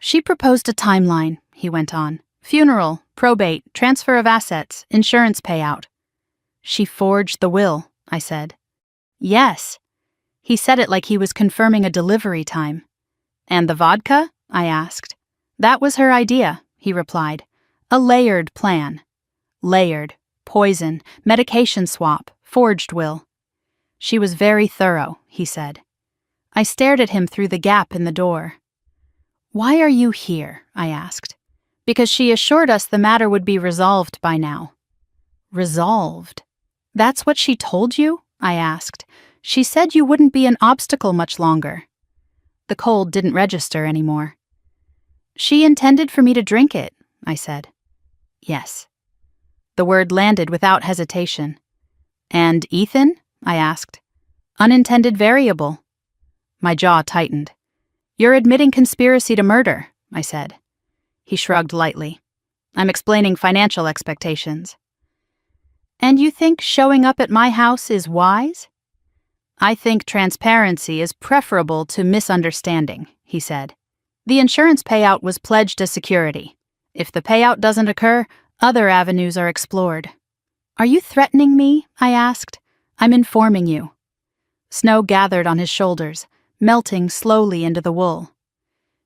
"She proposed a timeline," he went on. "Funeral, probate, transfer of assets, insurance payout." "She forged the will," I said. "Yes." He said it like he was confirming a delivery time. "And the vodka?" I asked. "That was her idea," he replied. "A layered plan." Layered, poison, medication swap, forged will. "She was very thorough," he said. I stared at him through the gap in the door. "Why are you here?" I asked. "Because she assured us the matter would be resolved by now." "Resolved? That's what she told you?" I asked. "She said you wouldn't be an obstacle much longer." The cold didn't register anymore. "She intended for me to drink it," I said. "Yes." The word landed without hesitation. "And Ethan?" I asked. "Unintended variable." My jaw tightened. "You're admitting conspiracy to murder," I said. He shrugged lightly. "I'm explaining financial expectations." "And you think showing up at my house is wise?" "I think transparency is preferable to misunderstanding," he said. "The insurance payout was pledged as security. If the payout doesn't occur, other avenues are explored." "Are you threatening me?" I asked. "I'm informing you." Snow gathered on his shoulders, melting slowly into the wool.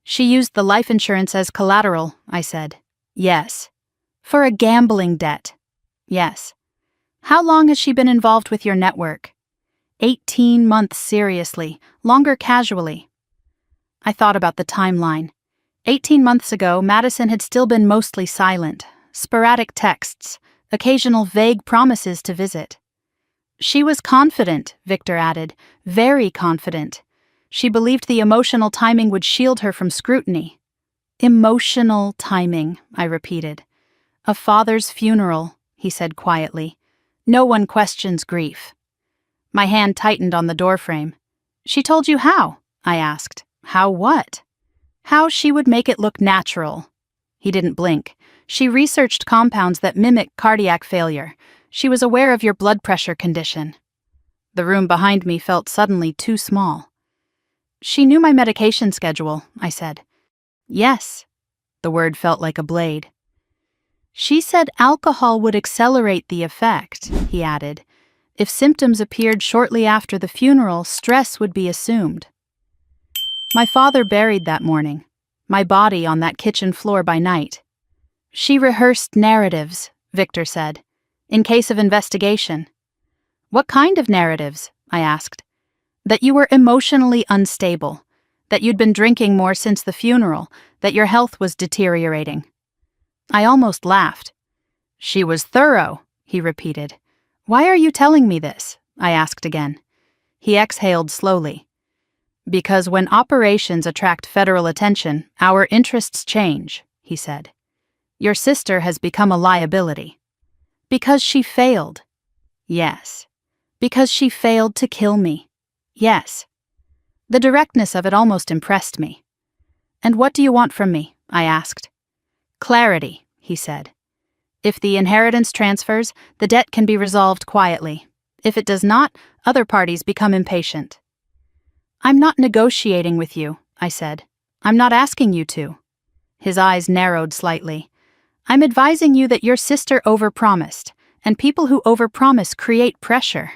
"She used the life insurance as collateral," I said. "Yes." "For a gambling debt?" "Yes." "How long has she been involved with your network?" 18 months seriously, longer casually. I thought about the timeline. 18 months ago, Madison had still been mostly silent, sporadic texts, occasional vague promises to visit. "She was confident," Victor added, "very confident. She believed the emotional timing would shield her from scrutiny." "Emotional timing," I repeated. "A father's funeral," he said quietly. "No one questions grief." My hand tightened on the doorframe. "She told you how?" I asked. "How what?" "How she would make it look natural." He didn't blink. "She researched compounds that mimic cardiac failure. She was aware of your blood pressure condition." The room behind me felt suddenly too small. She knew my medication schedule, I said. Yes. The word felt like a blade. She said alcohol would accelerate the effect, he added. If symptoms appeared shortly after the funeral, stress would be assumed. My father buried that morning, my body on that kitchen floor by night. She rehearsed narratives, Victor said, in case of investigation. What kind of narratives? I asked. That you were emotionally unstable, that you'd been drinking more since the funeral, that your health was deteriorating. I almost laughed. She was thorough, he repeated. Why are you telling me this? I asked again. He exhaled slowly. Because when operations attract federal attention, our interests change, he said. Your sister has become a liability. Because she failed. Yes. Because she failed to kill me. Yes. The directness of it almost impressed me. And what do you want from me? I asked. Clarity, he said. If the inheritance transfers, the debt can be resolved quietly. If it does not, other parties become impatient. I'm not negotiating with you, I said. I'm not asking you to. His eyes narrowed slightly. I'm advising you that your sister overpromised, and people who overpromise create pressure.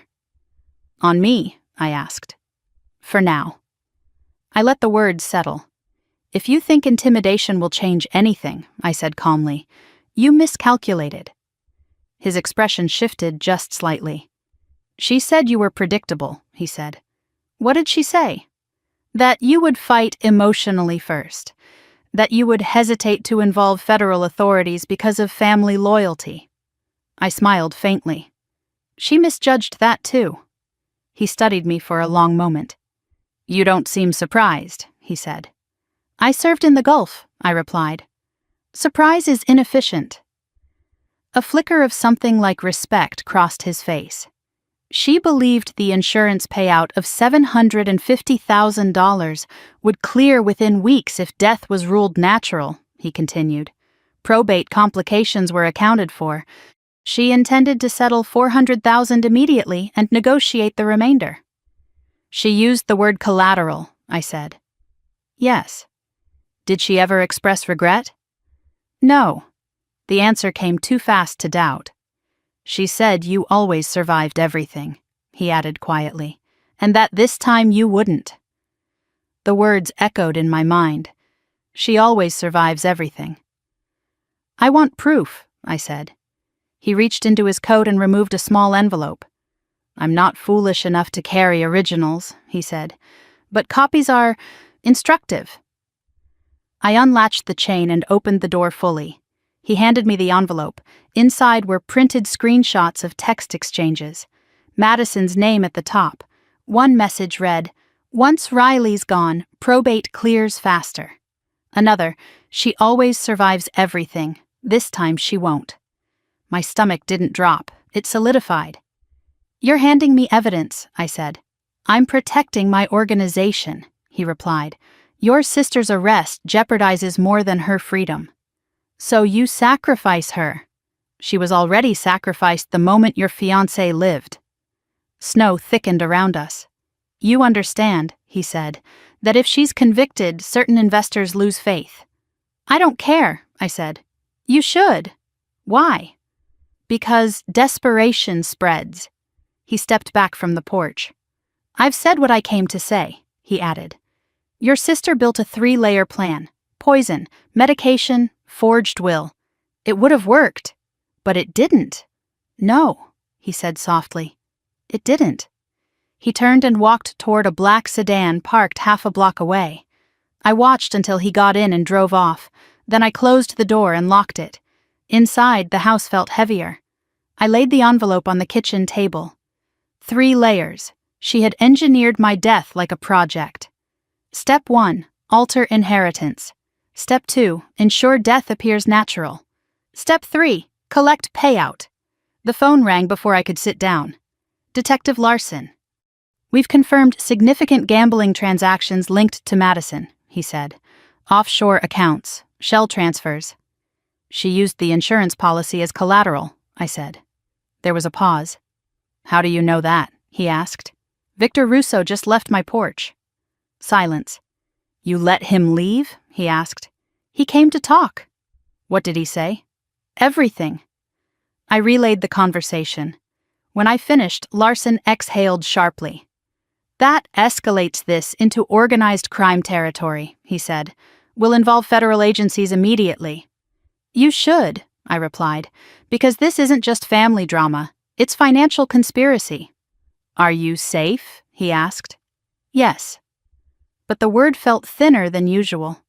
On me, I asked. For now. I let the words settle. If you think intimidation will change anything, I said calmly, you miscalculated. His expression shifted just slightly. She said you were predictable, he said. What did she say? That you would fight emotionally first. That you would hesitate to involve federal authorities because of family loyalty. I smiled faintly. She misjudged that too. He studied me for a long moment. You don't seem surprised, he said. I served in the Gulf, I replied. Surprise is inefficient. A flicker of something like respect crossed his face. She believed the insurance payout of $750,000 would clear within weeks if death was ruled natural, he continued. Probate complications were accounted for. She intended to settle $400,000 immediately and negotiate the remainder. She used the word collateral, I said. Yes. Did she ever express regret? No. The answer came too fast to doubt. She said you always survived everything, he added quietly, and that this time you wouldn't. The words echoed in my mind. She always survives everything. I want proof, I said. He reached into his coat and removed a small envelope. I'm not foolish enough to carry originals, he said, but copies are instructive. I unlatched the chain and opened the door fully. He handed me the envelope. Inside were printed screenshots of text exchanges. Madison's name at the top. One message read, "Once Riley's gone, probate clears faster." Another, "She always survives everything. This time she won't." My stomach didn't drop. It solidified. You're handing me evidence, I said. I'm protecting my organization, he replied. Your sister's arrest jeopardizes more than her freedom. So you sacrifice her. She was already sacrificed the moment your fiancé lived. Snow thickened around us. You understand, he said, that if she's convicted, certain investors lose faith. I don't care, I said. You should. Why? Because desperation spreads. He stepped back from the porch. I've said what I came to say, he added. Your sister built a 3-layer plan. Poison, medication, forged will. It would have worked. But it didn't. No, he said softly. It didn't. He turned and walked toward a black sedan parked half a block away. I watched until he got in and drove off. Then I closed the door and locked it. Inside, the house felt heavier. I laid the envelope on the kitchen table. 3 layers. She had engineered my death like a project. Step 1, alter inheritance. Step 2, ensure death appears natural. Step 3, collect payout. The phone rang before I could sit down. Detective Larson. We've confirmed significant gambling transactions linked to Madison, he said. Offshore accounts, shell transfers. She used the insurance policy as collateral, I said. There was a pause. How do you know that? He asked. Victor Russo just left my porch. Silence. You let him leave? He asked. He came to talk. What did he say? Everything. I relayed the conversation. When I finished, Larson exhaled sharply. That escalates this into organized crime territory, he said. We'll involve federal agencies immediately. You should, I replied, because this isn't just family drama, it's financial conspiracy. Are you safe? He asked. Yes. But the word felt thinner than usual.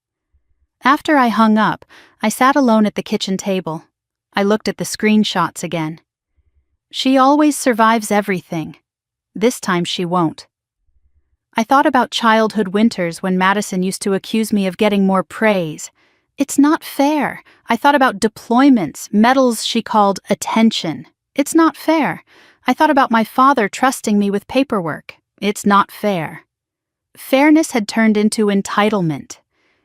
After I hung up, I sat alone at the kitchen table. I looked at the screenshots again. She always survives everything. This time she won't. I thought about childhood winters when Madison used to accuse me of getting more praise. It's not fair. I thought about deployments, medals she called attention. It's not fair. I thought about my father trusting me with paperwork. It's not fair. Fairness had turned into entitlement.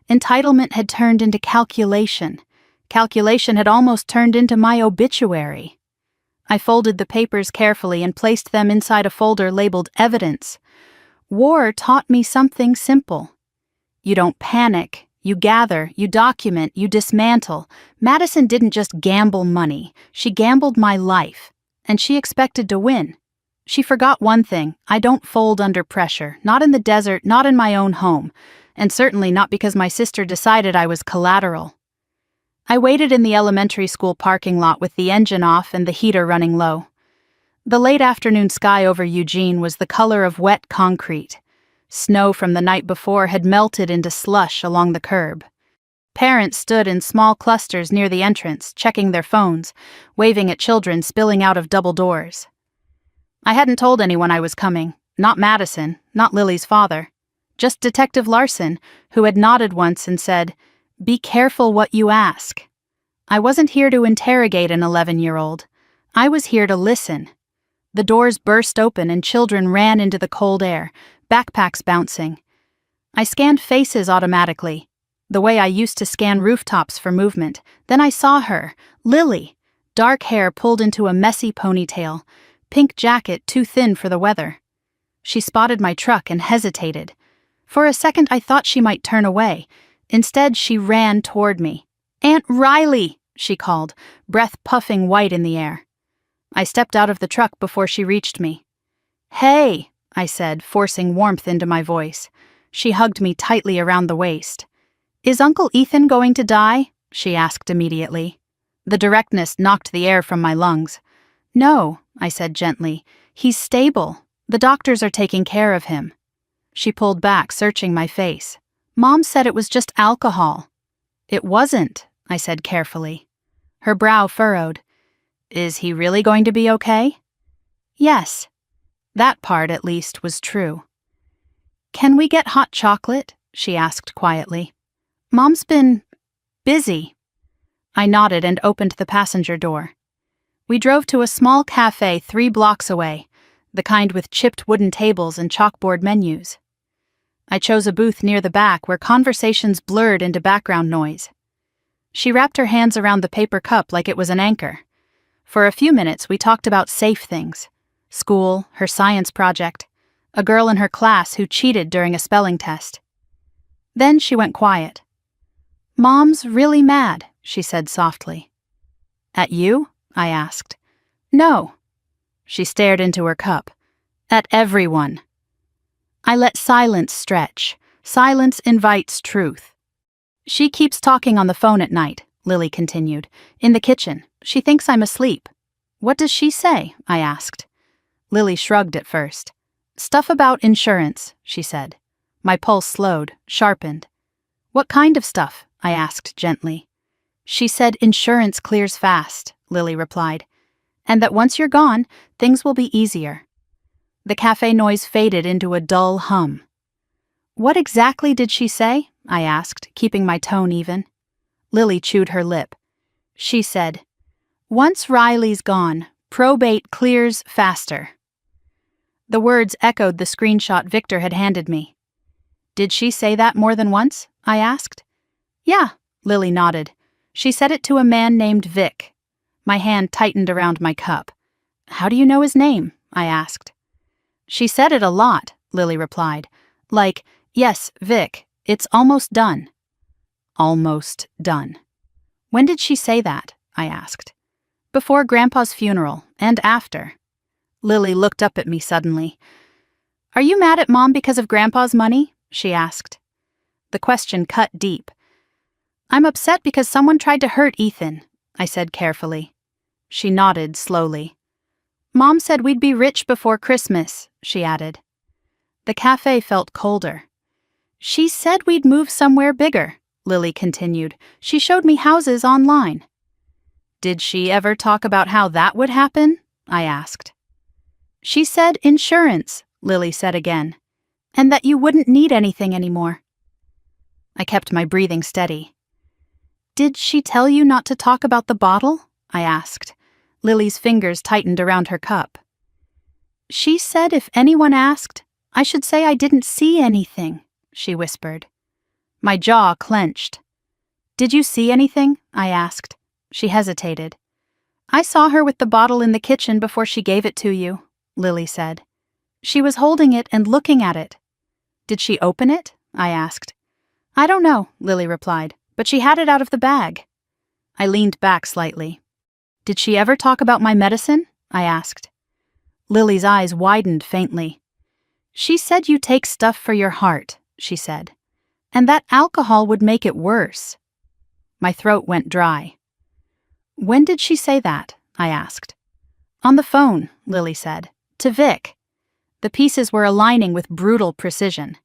Entitlement had turned into calculation. Calculation had almost turned into my obituary. I folded the papers carefully and placed them inside a folder labeled Evidence. War taught me something simple. You don't panic. You gather, you document, you dismantle. Madison didn't just gamble money. She gambled my life. And she expected to win. She forgot one thing. I don't fold under pressure. Not in the desert, not in my own home. And certainly not because my sister decided I was collateral. I waited in the elementary school parking lot with the engine off and the heater running low. The late afternoon sky over Eugene was the color of wet concrete. Snow from the night before had melted into slush along the curb. Parents stood in small clusters near the entrance, checking their phones, waving at children spilling out of double doors. I hadn't told anyone I was coming, not Madison, not Lily's father, just Detective Larson, who had nodded once and said, "Be careful what you ask." I wasn't here to interrogate an 11-year-old. I was here to listen. The doors burst open and children ran into the cold air, backpacks bouncing. I scanned faces automatically, the way I used to scan rooftops for movement. Then I saw her, Lily, dark hair pulled into a messy ponytail, pink jacket too thin for the weather. She spotted my truck and hesitated. For a second I thought she might turn away. Instead, she ran toward me. "Aunt Riley!" she called, breath puffing white in the air. I stepped out of the truck before she reached me. "Hey," I said, forcing warmth into my voice. She hugged me tightly around the waist. "Is Uncle Ethan going to die?" she asked immediately. The directness knocked the air from my lungs. "No," I said gently. "He's stable. The doctors are taking care of him." She pulled back, searching my face. "Mom said it was just alcohol." "It wasn't," I said carefully. Her brow furrowed. "Is he really going to be okay?" "Yes." That part, at least, was true. "Can we get hot chocolate?" she asked quietly. "Mom's been busy." I nodded and opened the passenger door. We drove to a small cafe 3 blocks away, the kind with chipped wooden tables and chalkboard menus. I chose a booth near the back where conversations blurred into background noise. She wrapped her hands around the paper cup like it was an anchor. For a few minutes, we talked about safe things. School, her science project, a girl in her class who cheated during a spelling test. Then she went quiet. "Mom's really mad," she said softly. "At you?" I asked. "No." She stared into her cup. "At everyone." I let silence stretch. Silence invites truth. "She keeps talking on the phone at night," Lily continued. "In the kitchen. She thinks I'm asleep." "What does she say?" I asked. Lily shrugged at first. "Stuff about insurance," she said. My pulse slowed, sharpened. "What kind of stuff?" I asked gently. "She said insurance clears fast," Lily replied. "And that once you're gone, things will be easier." The cafe noise faded into a dull hum. "What exactly did she say?" I asked, keeping my tone even. Lily chewed her lip. She said, "Once Riley's gone, probate clears faster." The words echoed the screenshot Victor had handed me. "Did she say that more than once?" I asked. "Yeah," Lily nodded. "She said it to a man named Vic." My hand tightened around my cup. "How do you know his name?" I asked. "She said it a lot," Lily replied. "Like, Yes, Vic, it's almost done. Almost done. When did she say that? I asked. Before Grandpa's funeral, and after. Lily looked up at me suddenly. Are you mad at Mom because of Grandpa's money? She asked. The question cut deep. I'm upset because someone tried to hurt Ethan, I said carefully. She nodded slowly. Mom said we'd be rich before Christmas, she added. The cafe felt colder. She said we'd move somewhere bigger, Lily continued. She showed me houses online. Did she ever talk about how that would happen? I asked. She said insurance, Lily said again, and that you wouldn't need anything anymore. I kept my breathing steady. Did she tell you not to talk about the bottle? I asked. Lily's fingers tightened around her cup. She said if anyone asked, I should say I didn't see anything, she whispered. My jaw clenched. Did you see anything? I asked. She hesitated. I saw her with the bottle in the kitchen before she gave it to you, Lily said. She was holding it and looking at it. Did she open it? I asked. I don't know, Lily replied, but she had it out of the bag. I leaned back slightly. Did she ever talk about my medicine? I asked. Lily's eyes widened faintly. She said you take stuff for your heart, she said, and that alcohol would make it worse. My throat went dry. When did she say that? I asked. On the phone, Lily said, to Vic. The pieces were aligning with brutal precision.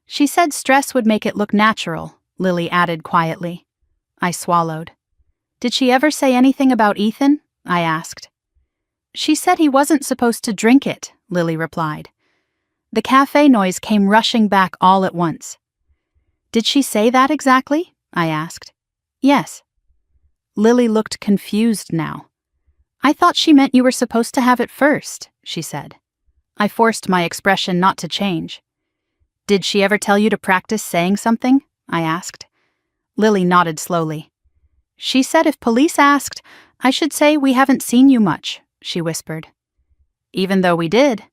She said stress would make it look natural, Lily added quietly. I swallowed. Did she ever say anything about Ethan? I asked. She said he wasn't supposed to drink it, Lily replied. The cafe noise came rushing back all at once. Did she say that exactly? I asked. Yes. Lily looked confused now. I thought she meant you were supposed to have it first, she said. I forced my expression not to change. Did she ever tell you to practice saying something? I asked. Lily nodded slowly. She said if police asked, I should say we haven't seen you much, she whispered. Even though we did.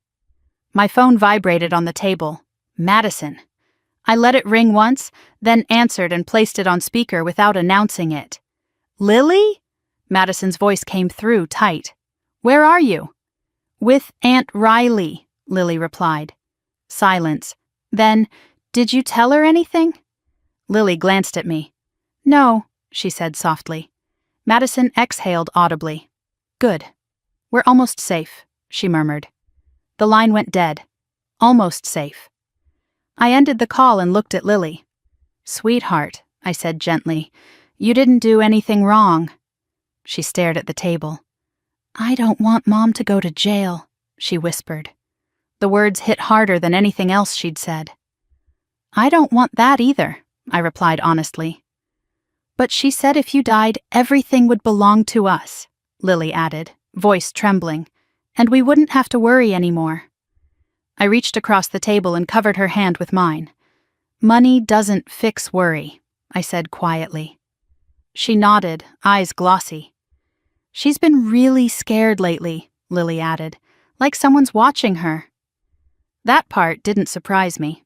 My phone vibrated on the table. Madison. I let it ring once, then answered and placed it on speaker without announcing it. Lily? Madison's voice came through tight. Where are you? With Aunt Riley, Lily replied. Silence. Then, did you tell her anything? Lily glanced at me. No, she said softly. Madison exhaled audibly. Good. We're almost safe, she murmured. The line went dead. Almost safe. I ended the call and looked at Lily. Sweetheart, I said gently, you didn't do anything wrong. She stared at the table. I don't want Mom to go to jail, she whispered. The words hit harder than anything else she'd said. I don't want that either, I replied honestly. But she said if you died, everything would belong to us, Lily added, voice trembling, and we wouldn't have to worry anymore. I reached across the table and covered her hand with mine. Money doesn't fix worry, I said quietly. She nodded, eyes glossy. She's been really scared lately, Lily added, like someone's watching her. That part didn't surprise me.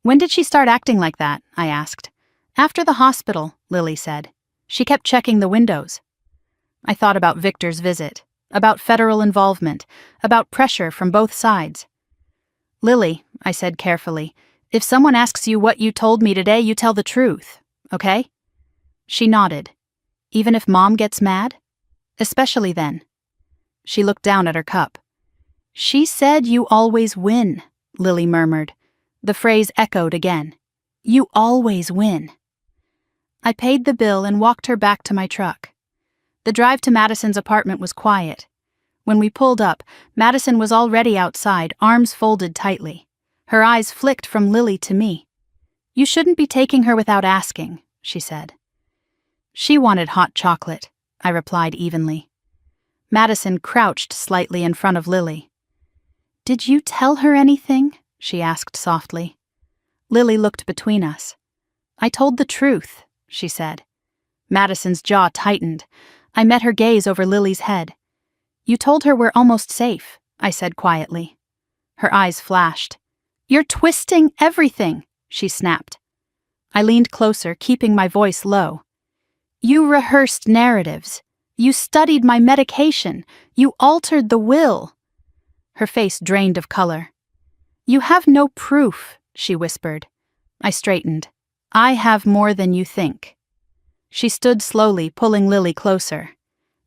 When did she start acting like that? I asked. After the hospital, Lily said. She kept checking the windows. I thought about Victor's visit, about federal involvement, about pressure from both sides. Lily, I said carefully, if someone asks you what you told me today, you tell the truth, okay? She nodded. Even if Mom gets mad? Especially then. She looked down at her cup. She said you always win, Lily murmured. The phrase echoed again. You always win. I paid the bill and walked her back to my truck. The drive to Madison's apartment was quiet. When we pulled up, Madison was already outside, arms folded tightly. Her eyes flicked from Lily to me. You shouldn't be taking her without asking, she said. She wanted hot chocolate, I replied evenly. Madison crouched slightly in front of Lily. Did you tell her anything? She asked softly. Lily looked between us. I told the truth, she said. Madison's jaw tightened. I met her gaze over Lily's head. You told her we're almost safe, I said quietly. Her eyes flashed. You're twisting everything, she snapped. I leaned closer, keeping my voice low. You rehearsed narratives. You studied my medication. You altered the will. Her face drained of color. You have no proof, she whispered. I straightened. I have more than you think. She stood slowly, pulling Lily closer.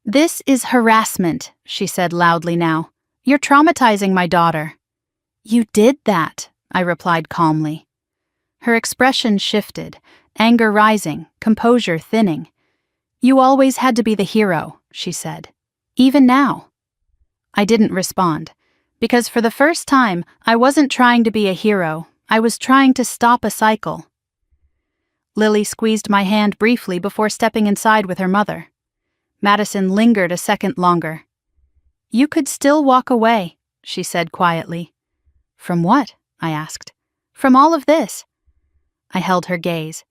This is harassment, she said loudly now. You're traumatizing my daughter. You did that, I replied calmly. Her expression shifted, anger rising, composure thinning. You always had to be the hero, she said. Even now. I didn't respond, because for the first time, I wasn't trying to be a hero. I was trying to stop a cycle. Lily squeezed my hand briefly before stepping inside with her mother. Madison lingered a second longer. You could still walk away, she said quietly. From what? I asked. From all of this. I held her gaze.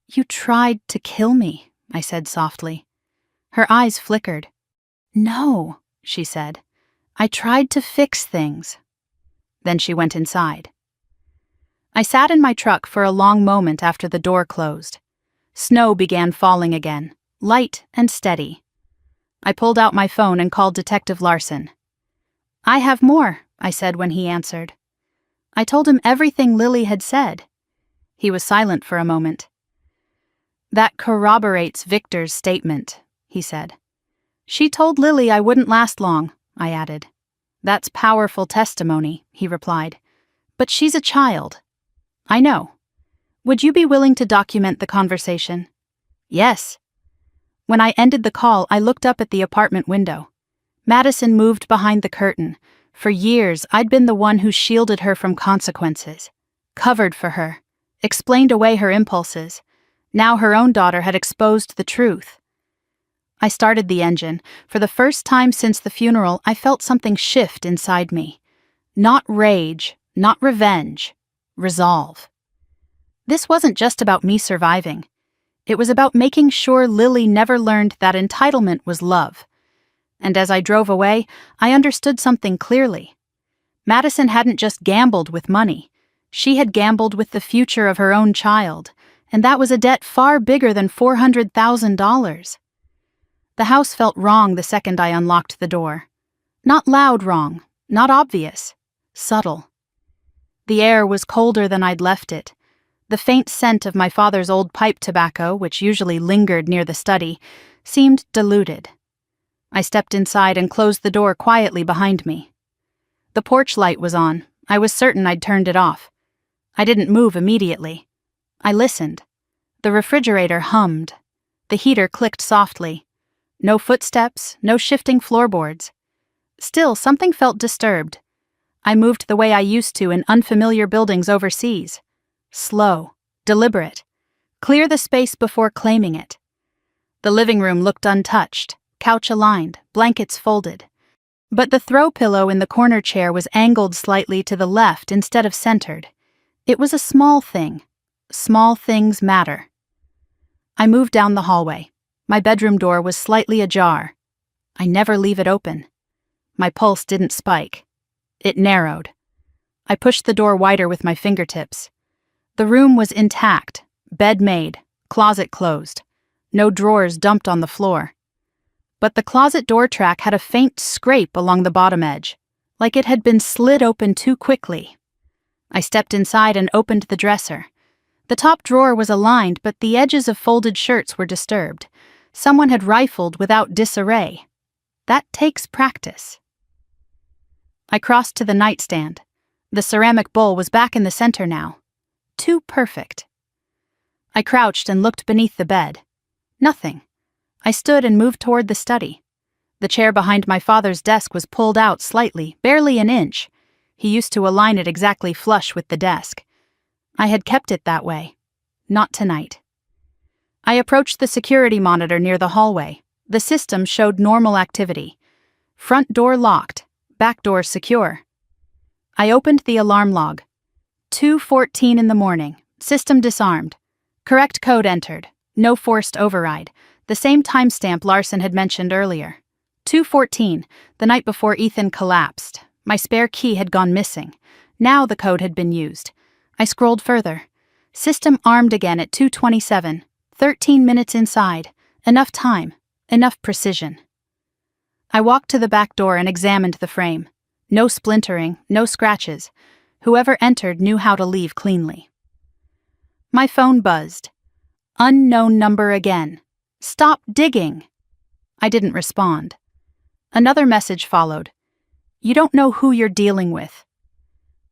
You tried to kill me, I said softly. Her eyes flickered. No, she said. I tried to fix things. Then she went inside. I sat in my truck for a long moment after the door closed. Snow began falling again, light and steady. I pulled out my phone and called Detective Larson. I have more, I said when he answered. I told him everything Lily had said. He was silent for a moment. That corroborates Victor's statement, he said. She told Lily I wouldn't last long, I added. That's powerful testimony, he replied. But she's a child. I know. Would you be willing to document the conversation? Yes. When I ended the call, I looked up at the apartment window. Madison moved behind the curtain. For years, I'd been the one who shielded her from consequences, covered for her, explained away her impulses. Now her own daughter had exposed the truth. I started the engine. For the first time since the funeral, I felt something shift inside me. Not rage, not revenge. Resolve. This wasn't just about me surviving. It was about making sure Lily never learned that entitlement was love. And as I drove away, I understood something clearly. Madison hadn't just gambled with money. She had gambled with the future of her own child, and that was a debt far bigger than $400,000. The house felt wrong the second I unlocked the door. Not loud wrong, not obvious, subtle. The air was colder than I'd left it. The faint scent of my father's old pipe tobacco, which usually lingered near the study, seemed diluted. I stepped inside and closed the door quietly behind me. The porch light was on. I was certain I'd turned it off. I didn't move immediately. I listened. The refrigerator hummed. The heater clicked softly. No footsteps, no shifting floorboards. Still, something felt disturbed. I moved the way I used to in unfamiliar buildings overseas. Slow, deliberate. Clear the space before claiming it. The living room looked untouched, couch aligned, blankets folded. But the throw pillow in the corner chair was angled slightly to the left instead of centered. It was a small thing. Small things matter. I moved down the hallway. My bedroom door was slightly ajar. I never leave it open. My pulse didn't spike. It narrowed. I pushed the door wider with my fingertips. The room was intact, bed made, closet closed. No drawers dumped on the floor. But the closet door track had a faint scrape along the bottom edge, like it had been slid open too quickly. I stepped inside and opened the dresser. The top drawer was aligned, but the edges of folded shirts were disturbed. Someone had rifled without disarray. That takes practice. I crossed to the nightstand. The ceramic bowl was back in the center now. Too perfect. I crouched and looked beneath the bed. Nothing. I stood and moved toward the study. The chair behind my father's desk was pulled out slightly, barely an inch. He used to align it exactly flush with the desk. I had kept it that way. Not tonight. I approached the security monitor near the hallway. The system showed normal activity. Front door locked. Back door secure. I opened the alarm log. 2:14 in the morning. System disarmed. Correct code entered. No forced override. The same timestamp Larson had mentioned earlier. 2:14, the night before Ethan collapsed. My spare key had gone missing. Now the code had been used. I scrolled further. System armed again at 2:27, 13 minutes inside. Enough time, enough precision. I walked to the back door and examined the frame. No splintering, no scratches. Whoever entered knew how to leave cleanly. My phone buzzed. Unknown number again. Stop digging! I didn't respond. Another message followed. You don't know who you're dealing with.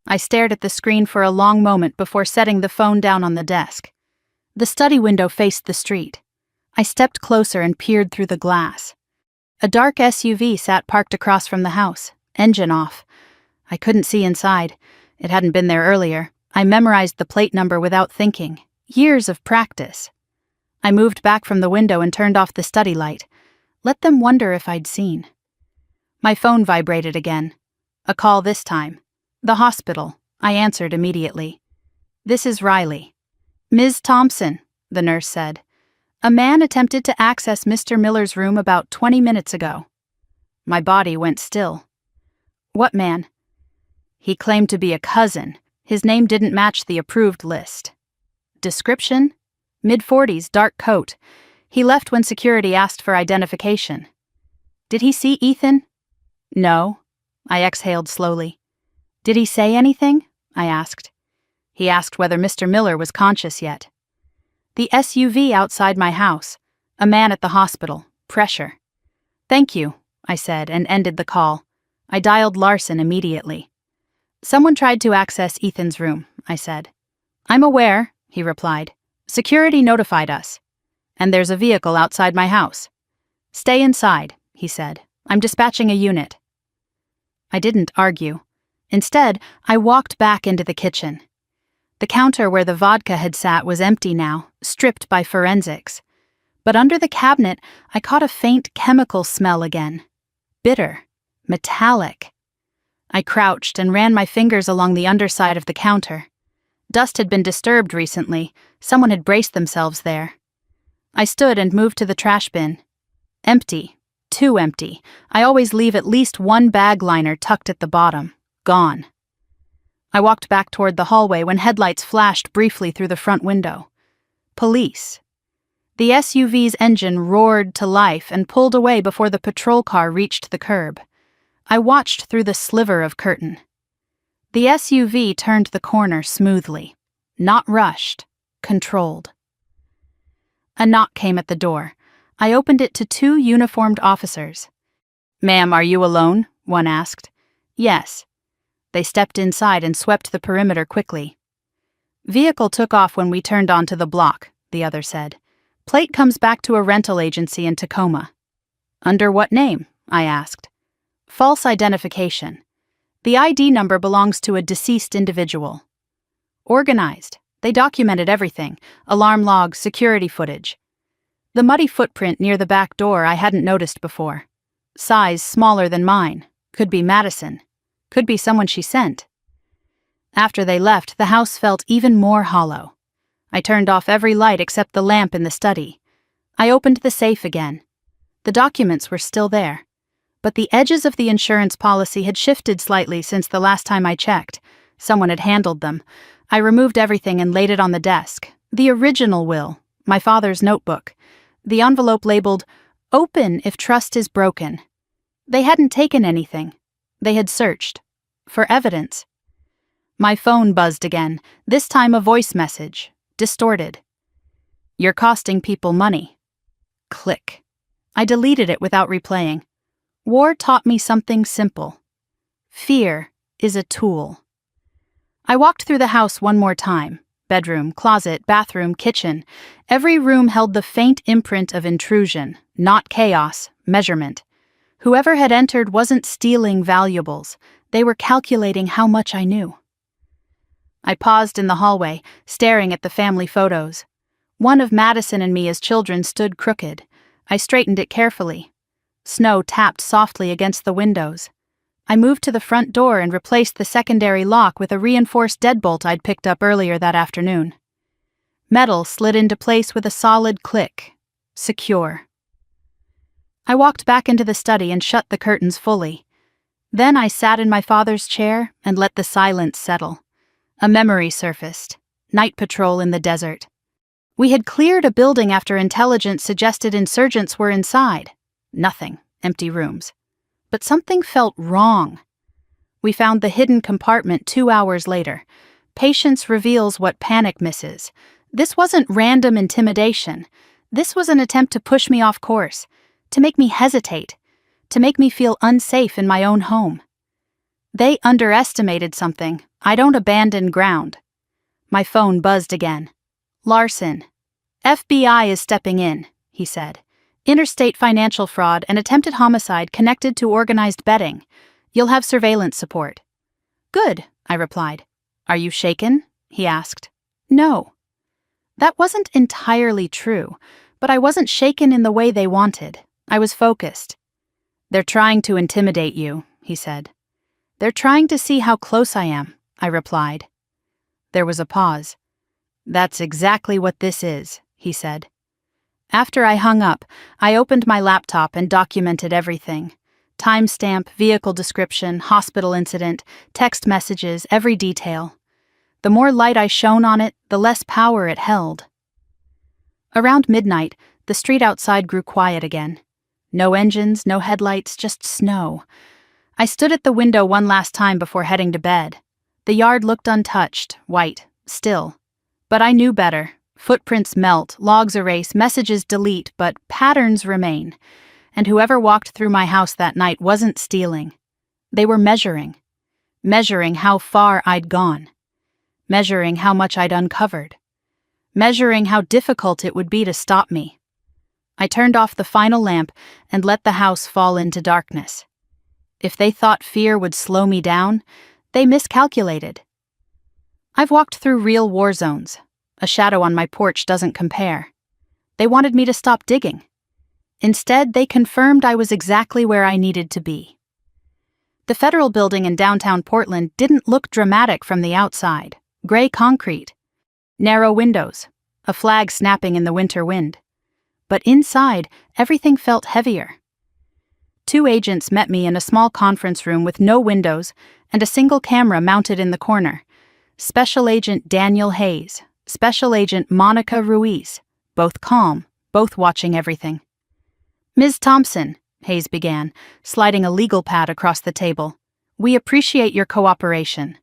I stared at the screen for a long moment before setting the phone down on the desk. The study window faced the street. I stepped closer and peered through the glass. A dark SUV sat parked across from the house, engine off. I couldn't see inside. It hadn't been there earlier. I memorized the plate number without thinking. Years of practice. I moved back from the window and turned off the study light. Let them wonder if I'd seen. My phone vibrated again. A call this time. The hospital. I answered immediately. This is Riley. Ms. Thompson, the nurse said. A man attempted to access Mr. Miller's room about 20 minutes ago. My body went still. What man? He claimed to be a cousin. His name didn't match the approved list. Description? Mid-40s, dark coat. He left when security asked for identification. Did he see Ethan? No. I exhaled slowly. Did he say anything? I asked. He asked whether Mr. Miller was conscious yet. The SUV outside my house. A man at the hospital. Pressure. Thank you, I said and ended the call. I dialed Larson immediately. Someone tried to access Ethan's room, I said. I'm aware, he replied. Security notified us. And there's a vehicle outside my house. Stay inside, he said. I'm dispatching a unit. I didn't argue. Instead, I walked back into the kitchen. The counter where the vodka had sat was empty now, stripped by forensics. But under the cabinet, I caught a faint chemical smell again. Bitter. Metallic. I crouched and ran my fingers along the underside of the counter. Dust had been disturbed recently. Someone had braced themselves there. I stood and moved to the trash bin. Empty. Too empty. I always leave at least one bag liner tucked at the bottom. Gone. I walked back toward the hallway when headlights flashed briefly through the front window. Police. The SUV's engine roared to life and pulled away before the patrol car reached the curb. I watched through the sliver of curtain. The SUV turned the corner smoothly. Not rushed. Controlled. A knock came at the door. I opened it to two uniformed officers. Ma'am, are you alone? One asked. Yes. They stepped inside and swept the perimeter quickly. Vehicle took off when we turned onto the block, the other said. Plate comes back to a rental agency in Tacoma. Under what name? I asked. False identification. The ID number belongs to a deceased individual. Organized. They documented everything. Alarm logs, security footage. The muddy footprint near the back door I hadn't noticed before. Size smaller than mine. Could be Madison. Could be someone she sent. After they left, the house felt even more hollow. I turned off every light except the lamp in the study. I opened the safe again. The documents were still there. But the edges of the insurance policy had shifted slightly since the last time I checked. Someone had handled them. I removed everything and laid it on the desk. The original will, my father's notebook. The envelope labeled, "Open if trust is broken." They hadn't taken anything. They had searched. For evidence. My phone buzzed again, this time a voice message. Distorted. You're costing people money. Click. I deleted it without replaying. War taught me something simple. Fear is a tool. I walked through the house one more time. Bedroom, closet, bathroom, kitchen. Every room held the faint imprint of intrusion, not chaos, measurement. Whoever had entered wasn't stealing valuables. They were calculating how much I knew. I paused in the hallway, staring at the family photos. One of Madison and me as children stood crooked. I straightened it carefully. Snow tapped softly against the windows. I moved to the front door and replaced the secondary lock with a reinforced deadbolt I'd picked up earlier that afternoon. Metal slid into place with a solid click. Secure. I walked back into the study and shut the curtains fully. Then I sat in my father's chair and let the silence settle. A memory surfaced. Night patrol in the desert. We had cleared a building after intelligence suggested insurgents were inside. Nothing, empty rooms. But something felt wrong. We found the hidden compartment 2 hours later. Patience reveals what panic misses. This wasn't random intimidation. This was an attempt to push me off course, to make me hesitate, to make me feel unsafe in my own home. They underestimated something. I don't abandon ground. My phone buzzed again. Larson. FBI is stepping in, he said. Interstate financial fraud and attempted homicide connected to organized betting. You'll have surveillance support. Good, I replied. Are you shaken? He asked. No. That wasn't entirely true, but I wasn't shaken in the way they wanted. I was focused. They're trying to intimidate you, he said. They're trying to see how close I am, I replied. There was a pause. That's exactly what this is, he said. After I hung up, I opened my laptop and documented everything. Timestamp, vehicle description, hospital incident, text messages, every detail. The more light I shone on it, the less power it held. Around midnight, the street outside grew quiet again. No engines, no headlights, just snow. I stood at the window one last time before heading to bed. The yard looked untouched, white, still. But I knew better. Footprints melt, logs erase, messages delete, but patterns remain. And whoever walked through my house that night wasn't stealing. They were measuring. Measuring how far I'd gone. Measuring how much I'd uncovered. Measuring how difficult it would be to stop me. I turned off the final lamp and let the house fall into darkness. If they thought fear would slow me down, they miscalculated. I've walked through real war zones. A shadow on my porch doesn't compare. They wanted me to stop digging. Instead, they confirmed I was exactly where I needed to be. The federal building in downtown Portland didn't look dramatic from the outside. Gray concrete. Narrow windows. A flag snapping in the winter wind. But inside, everything felt heavier. 2 agents met me in a small conference room with no windows and a single camera mounted in the corner. Special Agent Daniel Hayes, Special Agent Monica Ruiz, both calm, both watching everything. Ms. Thompson, Hayes began, sliding a legal pad across the table. We appreciate your cooperation.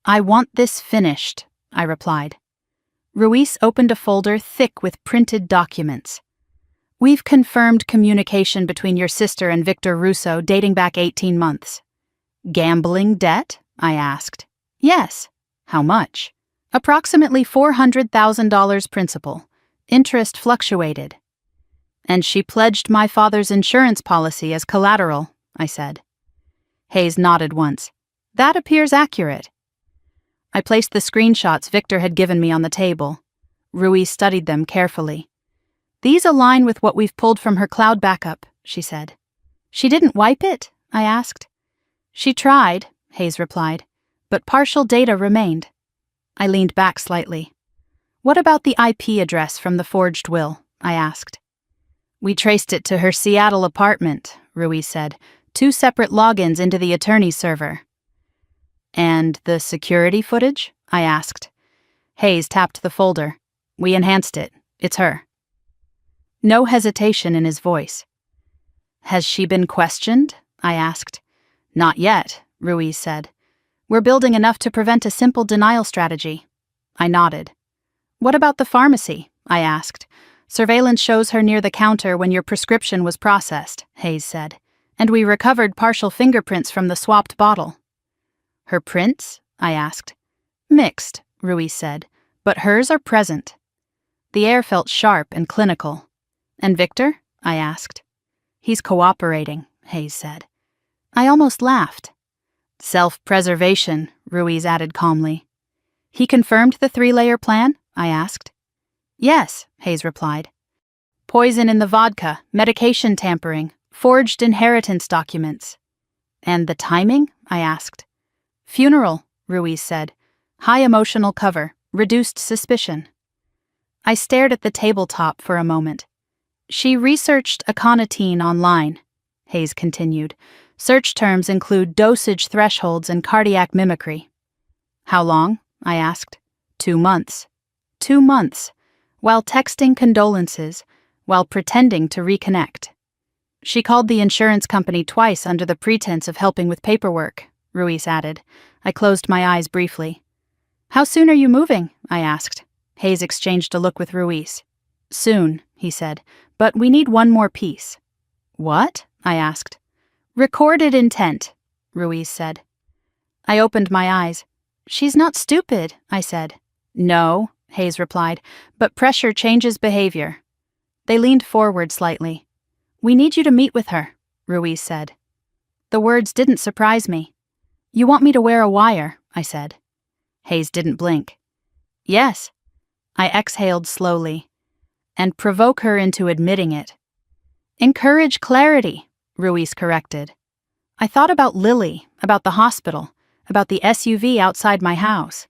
I want this finished, I replied. Ruiz opened a folder thick with printed documents. We've confirmed communication between your sister and Victor Russo dating back 18 months. Gambling debt? I asked. Yes. How much? Approximately $400,000 principal. Interest fluctuated. And she pledged my father's insurance policy as collateral, I said. Hayes nodded once. That appears accurate. I placed the screenshots Victor had given me on the table. Ruiz studied them carefully. These align with what we've pulled from her cloud backup, she said. She didn't wipe it? I asked. She tried, Hayes replied, but partial data remained. I leaned back slightly. What about the IP address from the forged will? I asked. We traced it to her Seattle apartment, Ruiz said. 2 separate logins into the attorney's server. And the security footage? I asked. Hayes tapped the folder. We enhanced it. It's her. No hesitation in his voice. Has she been questioned? I asked. Not yet, Ruiz said. We're building enough to prevent a simple denial strategy. I nodded. What about the pharmacy? I asked. Surveillance shows her near the counter when your prescription was processed, Hayes said. And we recovered partial fingerprints from the swapped bottle. Her prints? I asked. Mixed, Ruiz said, but hers are present. The air felt sharp and clinical. And Victor? I asked. He's cooperating, Hayes said. I almost laughed. Self-preservation, Ruiz added calmly. He confirmed the 3-layer plan? I asked. Yes, Hayes replied. Poison in the vodka, medication tampering, forged inheritance documents. And the timing? I asked. Funeral, Ruiz said. High emotional cover, reduced suspicion. I stared at the tabletop for a moment. She researched aconitine online, Hayes continued. Search terms include dosage thresholds and cardiac mimicry. How long? I asked. 2 months. 2 months. While texting condolences, while pretending to reconnect. She called the insurance company twice under the pretense of helping with paperwork, Ruiz added. I closed my eyes briefly. How soon are you moving? I asked. Hayes exchanged a look with Ruiz. Soon, he said, but we need one more piece. What? I asked. Recorded intent, Ruiz said. I opened my eyes. She's not stupid, I said. No, Hayes replied, but pressure changes behavior. They leaned forward slightly. We need you to meet with her, Ruiz said. The words didn't surprise me. You want me to wear a wire, I said. Hayes didn't blink. Yes. I exhaled slowly. And provoke her into admitting it. Encourage clarity, Ruiz corrected. I thought about Lily, about the hospital, about the SUV outside my house.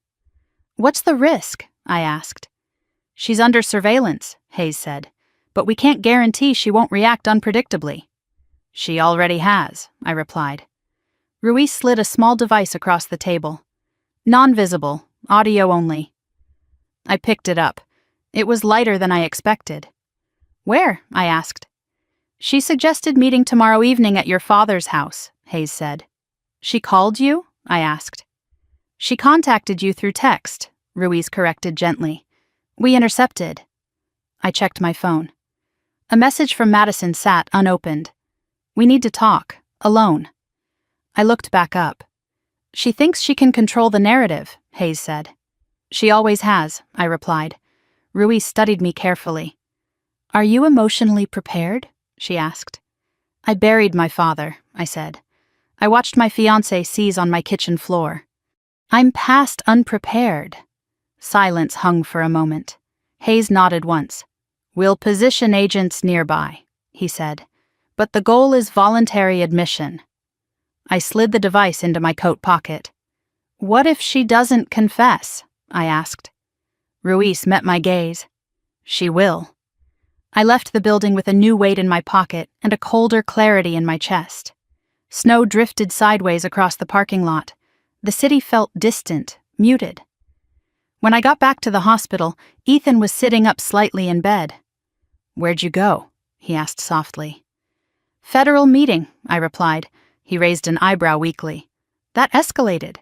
What's the risk? I asked. She's under surveillance, Hayes said, but we can't guarantee she won't react unpredictably. She already has, I replied. Ruiz slid a small device across the table. Non-visible, audio only. I picked it up. It was lighter than I expected. Where? I asked. She suggested meeting tomorrow evening at your father's house, Hayes said. She called you? I asked. She contacted you through text, Ruiz corrected gently. We intercepted. I checked my phone. A message from Madison sat unopened. We need to talk, alone. I looked back up. She thinks she can control the narrative, Hayes said. She always has, I replied. Ruiz studied me carefully. Are you emotionally prepared? She asked. I buried my father, I said. I watched my fiancé seize on my kitchen floor. I'm past unprepared. Silence hung for a moment. Hayes nodded once. We'll position agents nearby, he said. But the goal is voluntary admission. I slid the device into my coat pocket. What if she doesn't confess? I asked. Ruiz met my gaze. She will. I left the building with a new weight in my pocket and a colder clarity in my chest. Snow drifted sideways across the parking lot. The city felt distant, muted. When I got back to the hospital, Ethan was sitting up slightly in bed. Where'd you go? He asked softly. Federal meeting, I replied. He raised an eyebrow weakly. That escalated.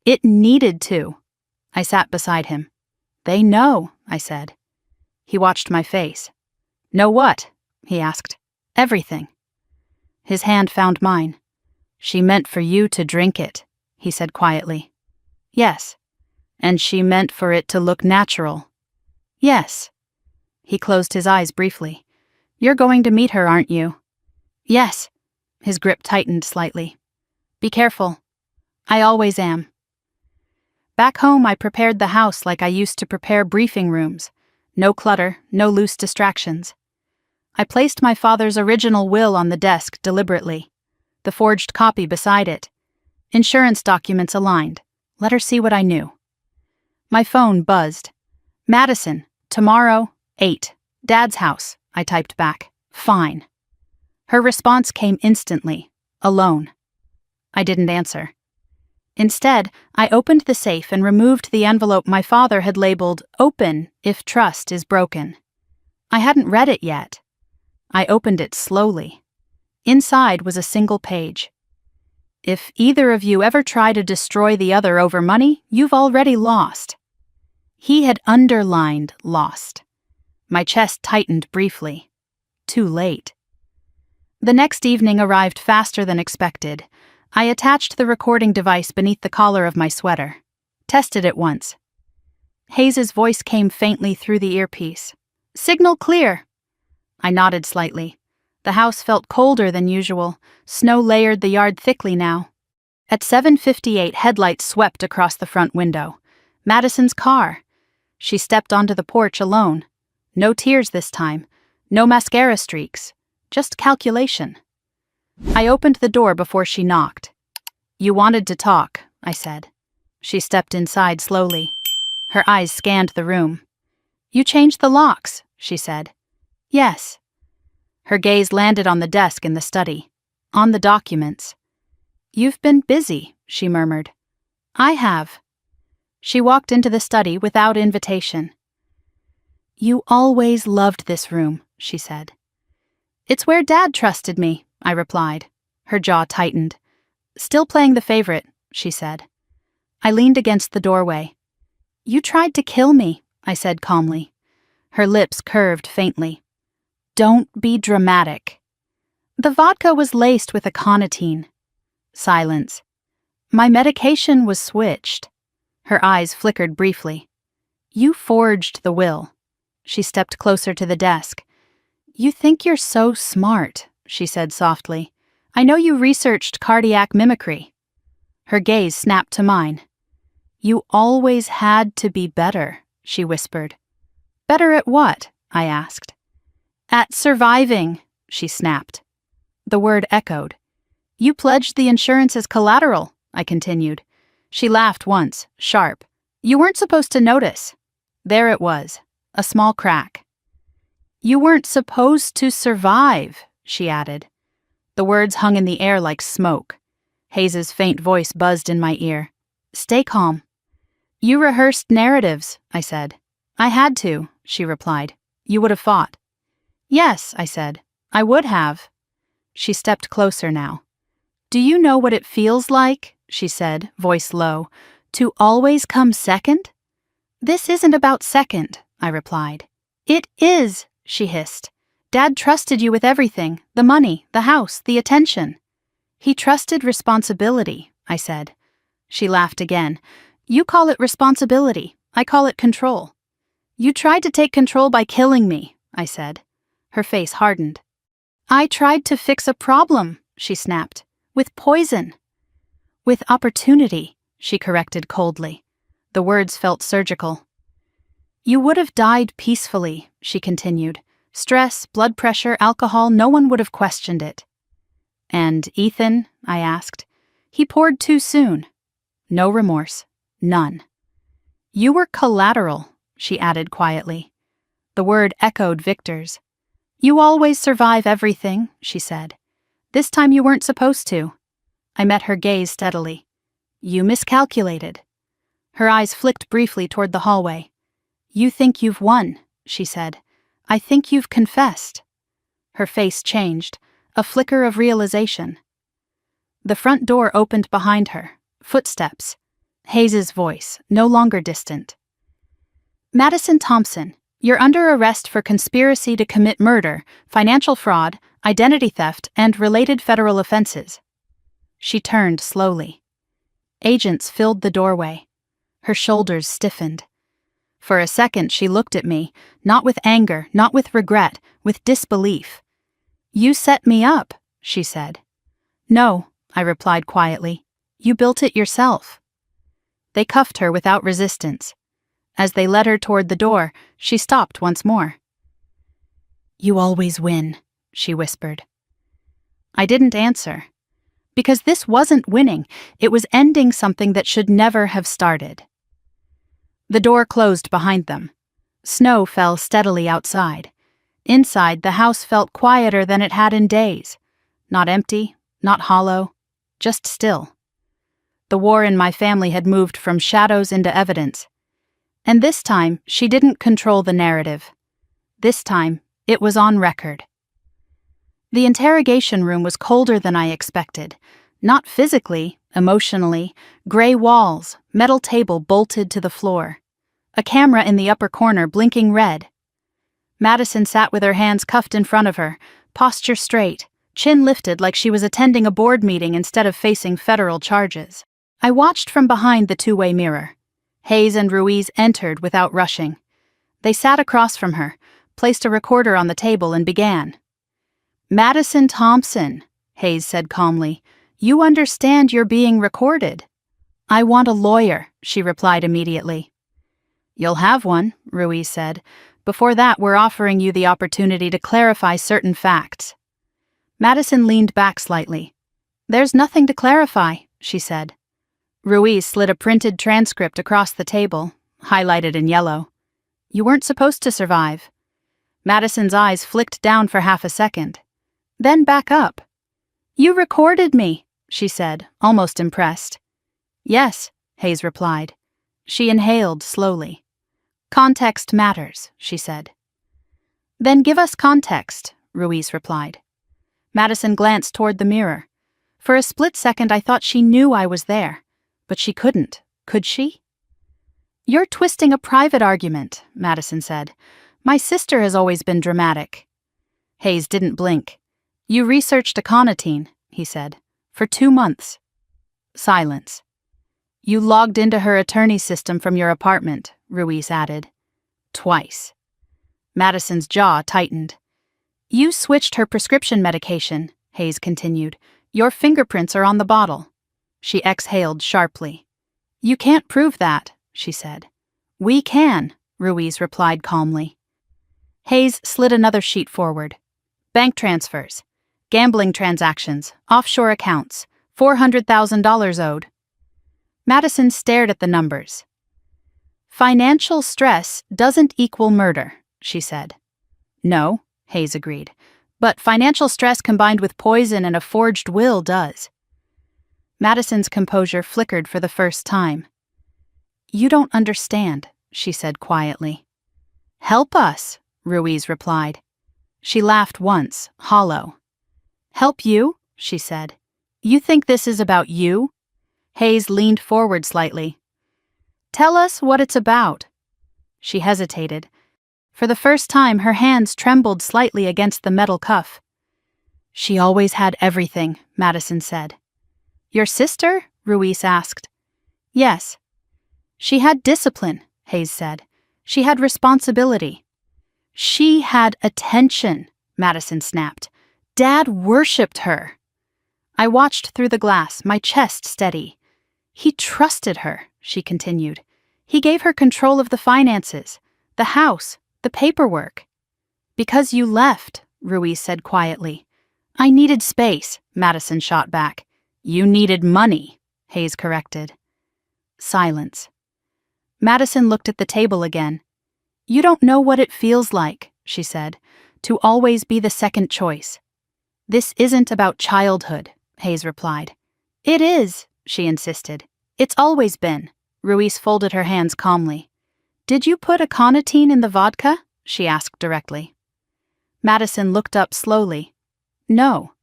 It needed to. I sat beside him. They know, I said. He watched my face. Know what? He asked. Everything. His hand found mine. She meant for you to drink it, he said quietly. Yes. And she meant for it to look natural. Yes. He closed his eyes briefly. You're going to meet her, aren't you? Yes. His grip tightened slightly. Be careful. I always am. Back home, I prepared the house like I used to prepare briefing rooms. No clutter, no loose distractions. I placed my father's original will on the desk deliberately. The forged copy beside it. Insurance documents aligned. Let her see what I knew. My phone buzzed. Madison, tomorrow, 8. Dad's house, I typed back. Fine. Her response came instantly. Alone. I didn't answer. Instead, I opened the safe and removed the envelope my father had labeled "Open if trust is broken." I hadn't read it yet. I opened it slowly. Inside was a single page. If either of you ever try to destroy the other over money, you've already lost. He had underlined lost. My chest tightened briefly. Too late. The next evening arrived faster than expected. I attached the recording device beneath the collar of my sweater. Tested it once. Hayes's voice came faintly through the earpiece. Signal clear. I nodded slightly. The house felt colder than usual. Snow layered the yard thickly now. At 7:58, headlights swept across the front window. Madison's car. She stepped onto the porch alone. No tears this time. No mascara streaks. Just calculation. I opened the door before she knocked. You wanted to talk, I said. She stepped inside slowly. Her eyes scanned the room. You changed the locks, she said. Yes. Her gaze landed on the desk in the study. On the documents. You've been busy, she murmured. I have. She walked into the study without invitation. "You always loved this room," she said. "It's where Dad trusted me," I replied. Her jaw tightened. "Still playing the favorite," she said. I leaned against the doorway. "You tried to kill me," I said calmly. Her lips curved faintly. "Don't be dramatic." "The vodka was laced with aconitine." Silence. "My medication was switched." Her eyes flickered briefly. "You forged the will." She stepped closer to the desk. "You think you're so smart," she said softly. "I know you researched cardiac mimicry." Her gaze snapped to mine. "You always had to be better," she whispered. "Better at what?" I asked. "At surviving," she snapped. The word echoed. "You pledged the insurance as collateral," I continued. She laughed once, sharp. "You weren't supposed to notice." There it was, a small crack. "You weren't supposed to survive," she added. The words hung in the air like smoke. Hayes's faint voice buzzed in my ear. "Stay calm." "You rehearsed narratives," I said. "I had to," she replied. "You would have fought." "Yes," I said. "I would have." She stepped closer now. "Do you know what it feels like," she said, voice low, "to always come second?" "This isn't about second," I replied. "It is," she hissed. "Dad trusted you with everything, the money, the house, the attention." "He trusted responsibility," I said. She laughed again. "You call it responsibility. I call it control." "You tried to take control by killing me," I said. Her face hardened. "I tried to fix a problem," she snapped. "With poison." "With opportunity," she corrected coldly. The words felt surgical. "You would have died peacefully," she continued. "Stress, blood pressure, alcohol, no one would have questioned it." "And Ethan?" I asked. "He poured too soon." No remorse. None. "You were collateral," she added quietly. The word echoed Victor's. "You always survive everything," she said. "This time you weren't supposed to." I met her gaze steadily. "You miscalculated." Her eyes flicked briefly toward the hallway. "You think you've won," she said. "I think you've confessed." Her face changed, a flicker of realization. The front door opened behind her. Footsteps. Hayes's voice, no longer distant. "Madison Thompson, you're under arrest for conspiracy to commit murder, financial fraud, identity theft, and related federal offenses." She turned slowly. Agents filled the doorway. Her shoulders stiffened. For a second she looked at me, not with anger, not with regret, with disbelief. "You set me up," she said. "No," I replied quietly. "You built it yourself." They cuffed her without resistance. As they led her toward the door, she stopped once more. "You always win," she whispered. I didn't answer. Because this wasn't winning, it was ending something that should never have started. The door closed behind them. Snow fell steadily outside. Inside, the house felt quieter than it had in days. Not empty, not hollow, just still. The war in my family had moved from shadows into evidence. And this time, she didn't control the narrative. This time, it was on record. The interrogation room was colder than I expected. Not physically, emotionally. Gray walls, metal table bolted to the floor. A camera in the upper corner blinking red. Madison sat with her hands cuffed in front of her, posture straight, chin lifted like she was attending a board meeting instead of facing federal charges. I watched from behind the two-way mirror. Hayes and Ruiz entered without rushing. They sat across from her, placed a recorder on the table, and began. "Madison Thompson," Hayes said calmly, "you understand you're being recorded." "I want a lawyer," she replied immediately. "You'll have one," Ruiz said. "Before that, we're offering you the opportunity to clarify certain facts." Madison leaned back slightly. "There's nothing to clarify," she said. Ruiz slid a printed transcript across the table, highlighted in yellow. "You weren't supposed to survive." Madison's eyes flicked down for half a second. Then back up. "You recorded me," she said, almost impressed. "Yes," Hayes replied. She inhaled slowly. Context matters, she said. Then give us context, Ruiz replied. Madison glanced toward the mirror. For a split second I thought she knew I was there, but she couldn't, could she? You're twisting a private argument, Madison said. My sister has always been dramatic. Hayes didn't blink. You researched aconitine, he said, for 2 months. Silence. You logged into her attorney system from your apartment, Ruiz added. Twice. Madison's jaw tightened. You switched her prescription medication, Hayes continued. Your fingerprints are on the bottle. She exhaled sharply. You can't prove that, she said. We can, Ruiz replied calmly. Hayes slid another sheet forward. Bank transfers, gambling transactions, offshore accounts, $400,000 owed. Madison stared at the numbers. Financial stress doesn't equal murder, she said. No, Hayes agreed, but financial stress combined with poison and a forged will does. Madison's composure flickered for the first time. You don't understand, she said quietly. Help us, Ruiz replied. She laughed once, hollow. Help you? She said. You think this is about you? Hayes leaned forward slightly. Tell us what it's about. She hesitated. For the first time, her hands trembled slightly against the metal cuff. She always had everything, Madison said. Your sister? Ruiz asked. Yes. She had discipline, Hayes said. She had responsibility. She had attention, Madison snapped. Dad worshipped her. I watched through the glass, my chest steady. He trusted her, she continued. He gave her control of the finances, the house, the paperwork. Because you left, Ruiz said quietly. I needed space, Madison shot back. You needed money, Hayes corrected. Silence. Madison looked at the table again. You don't know what it feels like, she said, to always be the second choice. This isn't about childhood, Hayes replied. It is, she insisted. It's always been. Ruiz folded her hands calmly. Did you put aconitine in the vodka? She asked directly. Madison looked up slowly. No.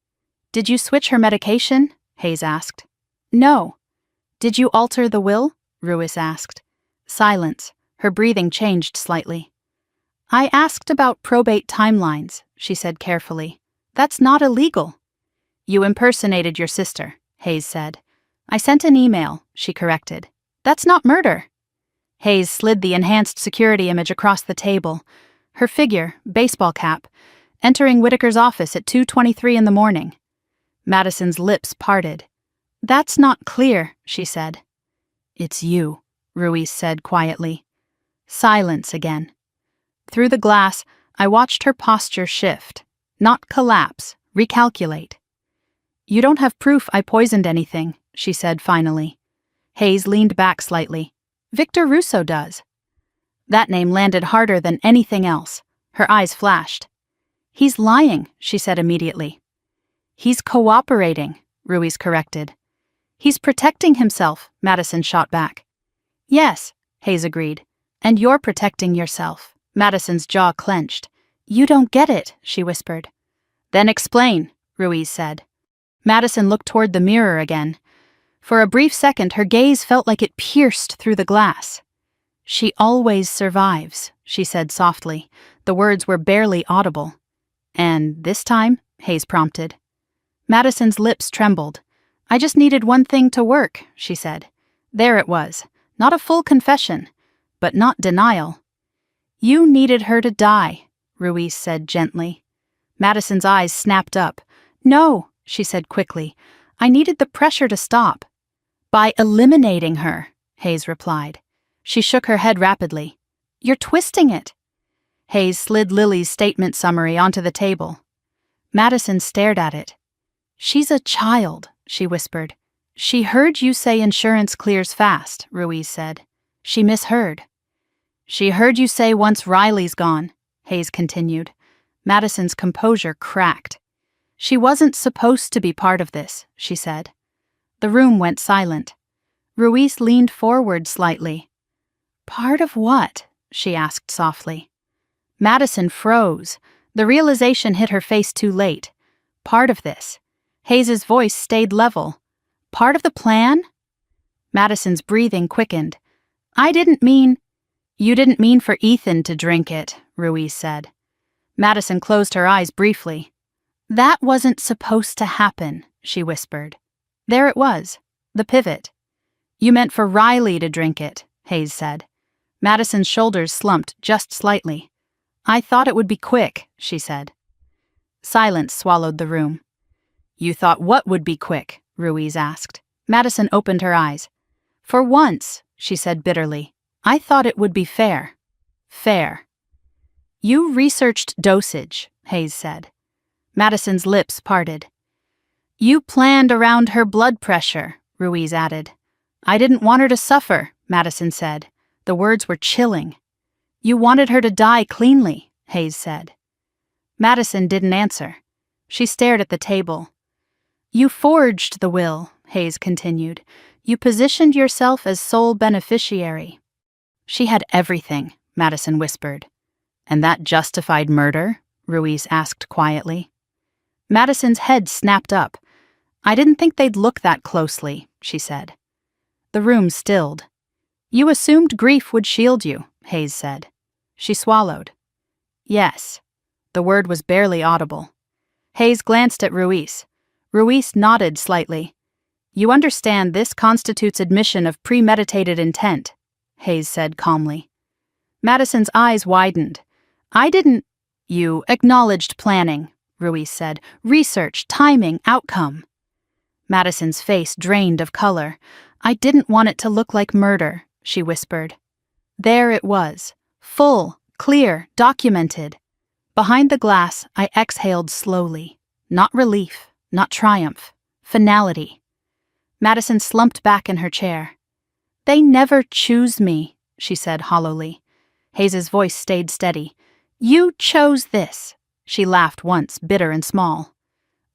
Did you switch her medication? Hayes asked. No. Did you alter the will? Ruiz asked. Silence. Her breathing changed slightly. I asked about probate timelines, she said carefully. That's not illegal. You impersonated your sister, Hayes said. I sent an email, she corrected. That's not murder. Hayes slid the enhanced security image across the table. Her figure, baseball cap, entering Whitaker's office at 2:23 in the morning. Madison's lips parted. That's not clear, she said. It's you, Ruiz said quietly. Silence again. Through the glass, I watched her posture shift, not collapse, recalculate. You don't have proof I poisoned anything, she said finally. Hayes leaned back slightly. Victor Russo does. That name landed harder than anything else. Her eyes flashed. He's lying, she said immediately. He's cooperating, Ruiz corrected. He's protecting himself, Madison shot back. Yes, Hayes agreed. And you're protecting yourself. Madison's jaw clenched. You don't get it, she whispered. Then explain, Ruiz said. Madison looked toward the mirror again. For a brief second, her gaze felt like it pierced through the glass. She always survives, she said softly. The words were barely audible. And this time, Hayes prompted. Madison's lips trembled. I just needed one thing to work, she said. There it was. Not a full confession, but not denial. You needed her to die, Ruiz said gently. Madison's eyes snapped up. No, she said quickly. I needed the pressure to stop. By eliminating her, Hayes replied. She shook her head rapidly. You're twisting it. Hayes slid Lily's statement summary onto the table. Madison stared at it. She's a child, she whispered. She heard you say insurance clears fast, Ruiz said. She misheard. She heard you say once Riley's gone, Hayes continued. Madison's composure cracked. She wasn't supposed to be part of this, she said. The room went silent. Ruiz leaned forward slightly. Part of what? She asked softly. Madison froze. The realization hit her face too late. Part of this. Hayes's voice stayed level. Part of the plan? Madison's breathing quickened. I didn't mean... You didn't mean for Ethan to drink it, Ruiz said. Madison closed her eyes briefly. That wasn't supposed to happen, she whispered. There it was, the pivot. You meant for Riley to drink it, Hayes said. Madison's shoulders slumped just slightly. I thought it would be quick, she said. Silence swallowed the room. You thought what would be quick? Ruiz asked. Madison opened her eyes. For once, she said bitterly, I thought it would be fair. Fair. You researched dosage, Hayes said. Madison's lips parted. You planned around her blood pressure, Ruiz added. I didn't want her to suffer, Madison said. The words were chilling. You wanted her to die cleanly, Hayes said. Madison didn't answer. She stared at the table. You forged the will, Hayes continued. You positioned yourself as sole beneficiary. She had everything, Madison whispered. And that justified murder? Ruiz asked quietly. Madison's head snapped up. I didn't think they'd look that closely, she said. The room stilled. You assumed grief would shield you, Hayes said. She swallowed. Yes. The word was barely audible. Hayes glanced at Ruiz. Ruiz nodded slightly. You understand this constitutes admission of premeditated intent, Hayes said calmly. Madison's eyes widened. I didn't... You acknowledged planning, Ruiz said. Research, timing, outcome. Madison's face drained of color. I didn't want it to look like murder, she whispered. There it was. Full, clear, documented. Behind the glass, I exhaled slowly. Not relief, not triumph. Finality. Madison slumped back in her chair. They never choose me, she said hollowly. Hayes's voice stayed steady. You chose this. She laughed once, bitter and small.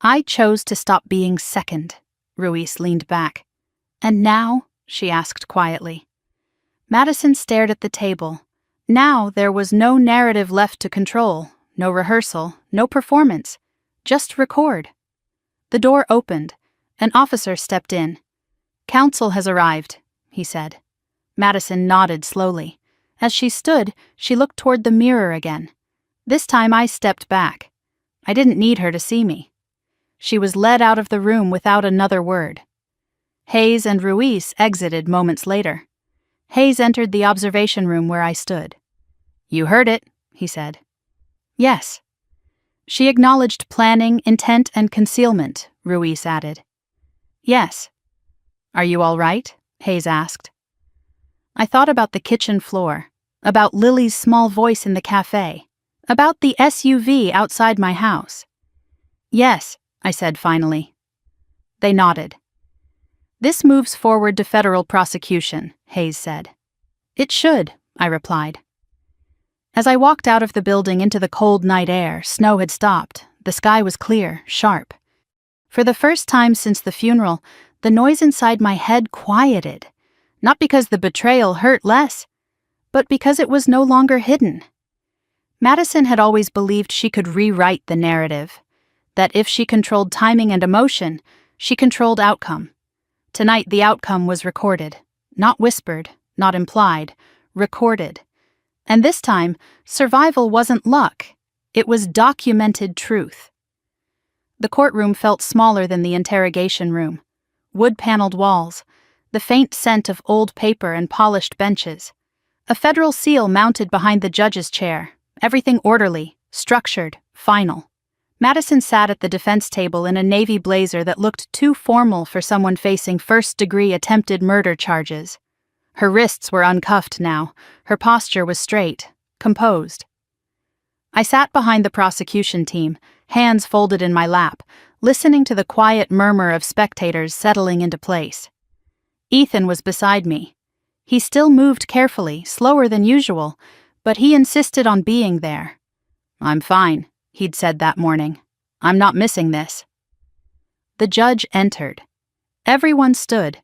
I chose to stop being second. Ruiz leaned back. And now? She asked quietly. Madison stared at the table. Now there was no narrative left to control, no rehearsal, no performance. Just record. The door opened. An officer stepped in. Counsel has arrived, he said. Madison nodded slowly. As she stood, she looked toward the mirror again. This time I stepped back. I didn't need her to see me. She was led out of the room without another word. Hayes and Ruiz exited moments later. Hayes entered the observation room where I stood. You heard it, he said. Yes. She acknowledged planning, intent, and concealment, Ruiz added. Yes. Are you all right? Hayes asked. I thought about the kitchen floor, about Lily's small voice in the cafe, about the SUV outside my house. Yes, I said finally. They nodded. This moves forward to federal prosecution, Hayes said. It should, I replied. As I walked out of the building into the cold night air, snow had stopped. The sky was clear, sharp. For the first time since the funeral, the noise inside my head quieted. Not because the betrayal hurt less, but because it was no longer hidden. Madison had always believed she could rewrite the narrative, that if she controlled timing and emotion, she controlled outcome. Tonight the outcome was recorded, not whispered, not implied, recorded. And this time, survival wasn't luck, it was documented truth. The courtroom felt smaller than the interrogation room. Wood-paneled walls, the faint scent of old paper and polished benches. A federal seal mounted behind the judge's chair, everything orderly, structured, final. Madison sat at the defense table in a navy blazer that looked too formal for someone facing first-degree attempted murder charges. Her wrists were uncuffed now, her posture was straight, composed. I sat behind the prosecution team, hands folded in my lap, listening to the quiet murmur of spectators settling into place. Ethan was beside me. He still moved carefully, slower than usual, but he insisted on being there. I'm fine, he'd said that morning. I'm not missing this. The judge entered. Everyone stood.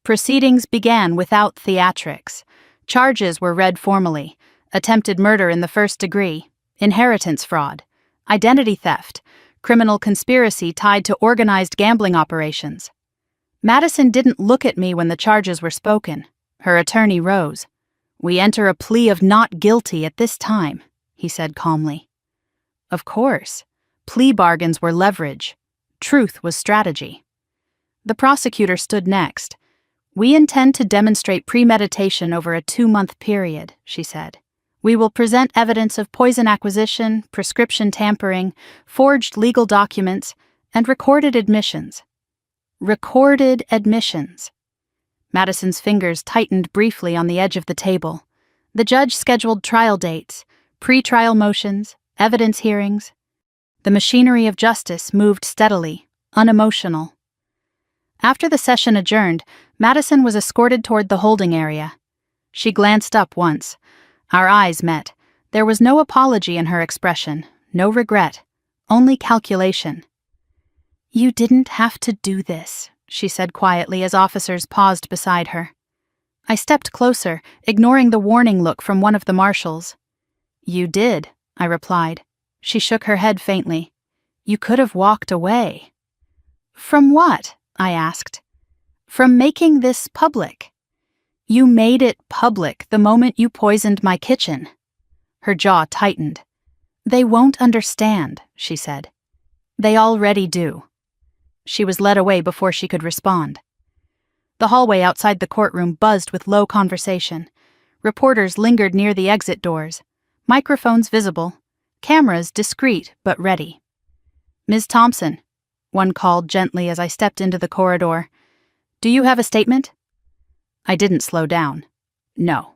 Proceedings began without theatrics. Charges were read formally: attempted murder in the first degree, inheritance fraud, identity theft, criminal conspiracy tied to organized gambling operations. Madison didn't look at me when the charges were spoken. Her attorney rose. "We enter a plea of not guilty at this time," he said calmly. Of course. Plea bargains were leverage. Truth was strategy. The prosecutor stood next. "We intend to demonstrate premeditation over a 2-month period," she said. "We will present evidence of poison acquisition, prescription tampering, forged legal documents, and recorded admissions." Recorded admissions. Madison's fingers tightened briefly on the edge of the table. The judge scheduled trial dates, pre-trial motions, evidence hearings. The machinery of justice moved steadily, unemotional. After the session adjourned, Madison was escorted toward the holding area. She glanced up once. Our eyes met. There was no apology in her expression, no regret, only calculation. "You didn't have to do this," she said quietly as officers paused beside her. I stepped closer, ignoring the warning look from one of the marshals. "You did," I replied. She shook her head faintly. "You could have walked away." "From what?" I asked. "From making this public. You made it public the moment you poisoned my kitchen." Her jaw tightened. "They won't understand," she said. "They already do." She was led away before she could respond. The hallway outside the courtroom buzzed with low conversation. Reporters lingered near the exit doors, microphones visible, cameras discreet but ready. "Ms. Thompson," one called gently as I stepped into the corridor, "do you have a statement?" I didn't slow down. "No."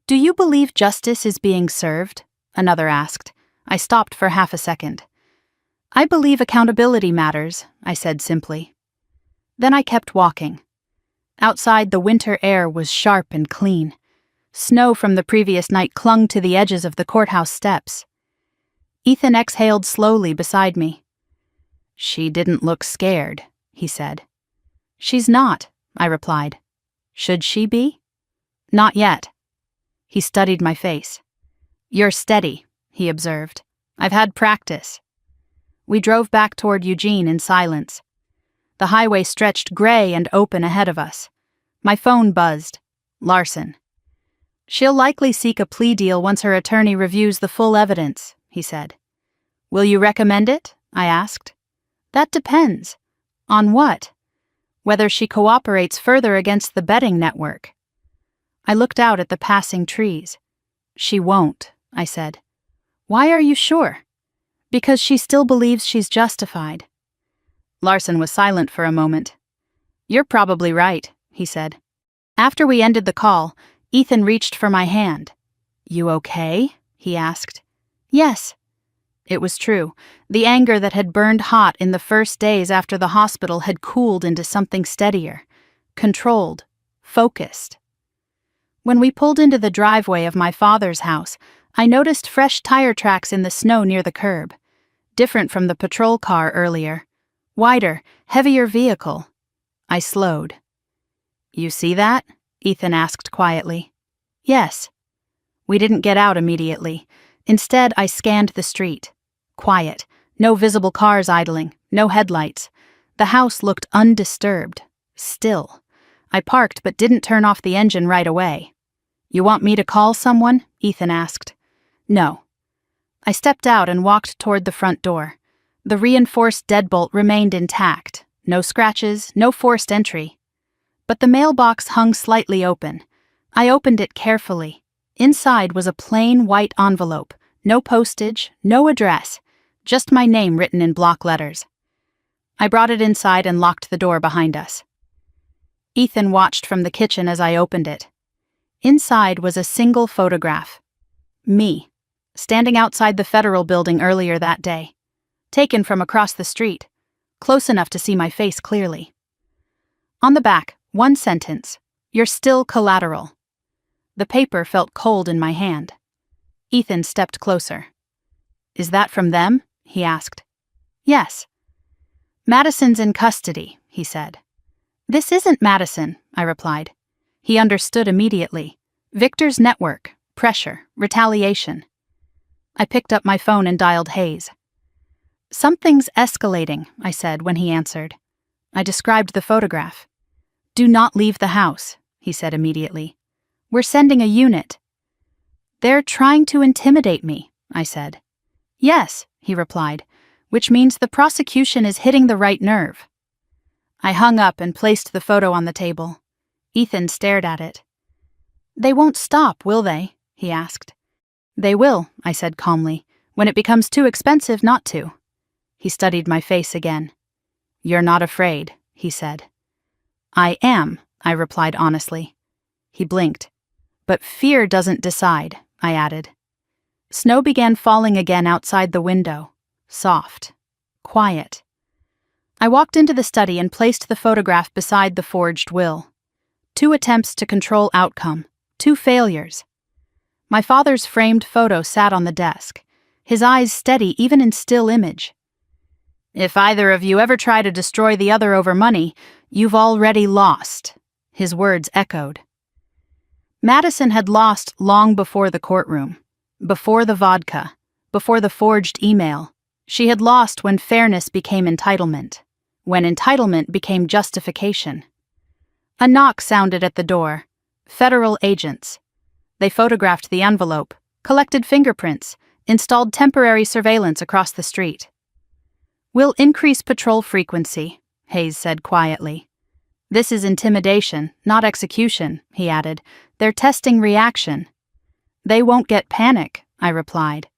"Do you believe justice is being served?" another asked. I stopped for half a second. "I believe accountability matters," I said simply. Then I kept walking. Outside, the winter air was sharp and clean. Snow from the previous night clung to the edges of the courthouse steps. Ethan exhaled slowly beside me. "She didn't look scared," he said. "She's not," I replied. "Should she be?" "Not yet." He studied my face. "You're steady," he observed. "I've had practice." We drove back toward Eugene in silence. The highway stretched gray and open ahead of us. My phone buzzed. Larson. "She'll likely seek a plea deal once her attorney reviews the full evidence," he said. "Will you recommend it?" I asked. "That depends." "On what?" "Whether she cooperates further against the betting network." I looked out at the passing trees. "She won't," I said. "Why are you sure?" "Because she still believes she's justified." Larson was silent for a moment. "You're probably right," he said. After we ended the call, Ethan reached for my hand. "You okay?" he asked. "Yes." It was true. The anger that had burned hot in the first days after the hospital had cooled into something steadier, controlled, focused. When we pulled into the driveway of my father's house, I noticed fresh tire tracks in the snow near the curb, different from the patrol car earlier. Wider, heavier vehicle. I slowed. "You see that?" Ethan asked quietly. "Yes." We didn't get out immediately. Instead, I scanned the street. Quiet. No visible cars idling. No headlights. The house looked undisturbed. Still. I parked but didn't turn off the engine right away. "You want me to call someone?" Ethan asked. "No." I stepped out and walked toward the front door. The reinforced deadbolt remained intact. No scratches, no forced entry. But the mailbox hung slightly open. I opened it carefully. Inside was a plain white envelope. No postage, no address. Just my name written in block letters. I brought it inside and locked the door behind us. Ethan watched from the kitchen as I opened it. Inside was a single photograph. Me, standing outside the federal building earlier that day. Taken from across the street, close enough to see my face clearly. On the back, one sentence: "You're still collateral." The paper felt cold in my hand. Ethan stepped closer. "Is that from them?" he asked. "Yes." "Madison's in custody," he said. "This isn't Madison," I replied. He understood immediately. Victor's network, pressure, retaliation. I picked up my phone and dialed Hayes. "Something's escalating," I said when he answered. I described the photograph. "Do not leave the house," he said immediately. "We're sending a unit." "They're trying to intimidate me," I said. "Yes," he replied, "which means the prosecution is hitting the right nerve." I hung up and placed the photo on the table. Ethan stared at it. "They won't stop, will they?" he asked. "They will," I said calmly, "when it becomes too expensive not to." He studied my face again. "You're not afraid," he said. "I am," I replied honestly. He blinked. "But fear doesn't decide," I added. Snow began falling again outside the window. Soft. Quiet. I walked into the study and placed the photograph beside the forged will. 2 attempts to control outcome. 2 failures. My father's framed photo sat on the desk, his eyes steady even in still image. "If either of you ever try to destroy the other over money, you've already lost," his words echoed. Madison had lost long before the courtroom, before the vodka, before the forged email. She had lost when fairness became entitlement, when entitlement became justification. A knock sounded at the door. Federal agents. They photographed the envelope, collected fingerprints, installed temporary surveillance across the street. "We'll increase patrol frequency," Hayes said quietly. "This is intimidation, not execution," he added. "They're testing reaction." "They won't get panic," I replied.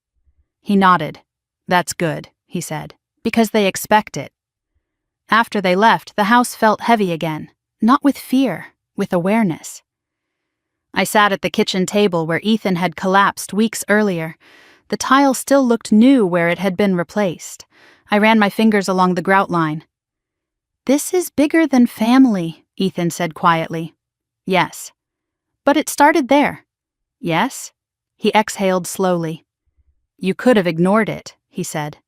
He nodded. "That's good," he said, "because they expect it." After they left, the house felt heavy again, not with fear, with awareness. I sat at the kitchen table where Ethan had collapsed weeks earlier. The tile still looked new where it had been replaced. I ran my fingers along the grout line. "This is bigger than family," Ethan said quietly. "Yes." "But it started there." "Yes?" He exhaled slowly. "You could have ignored it," he said.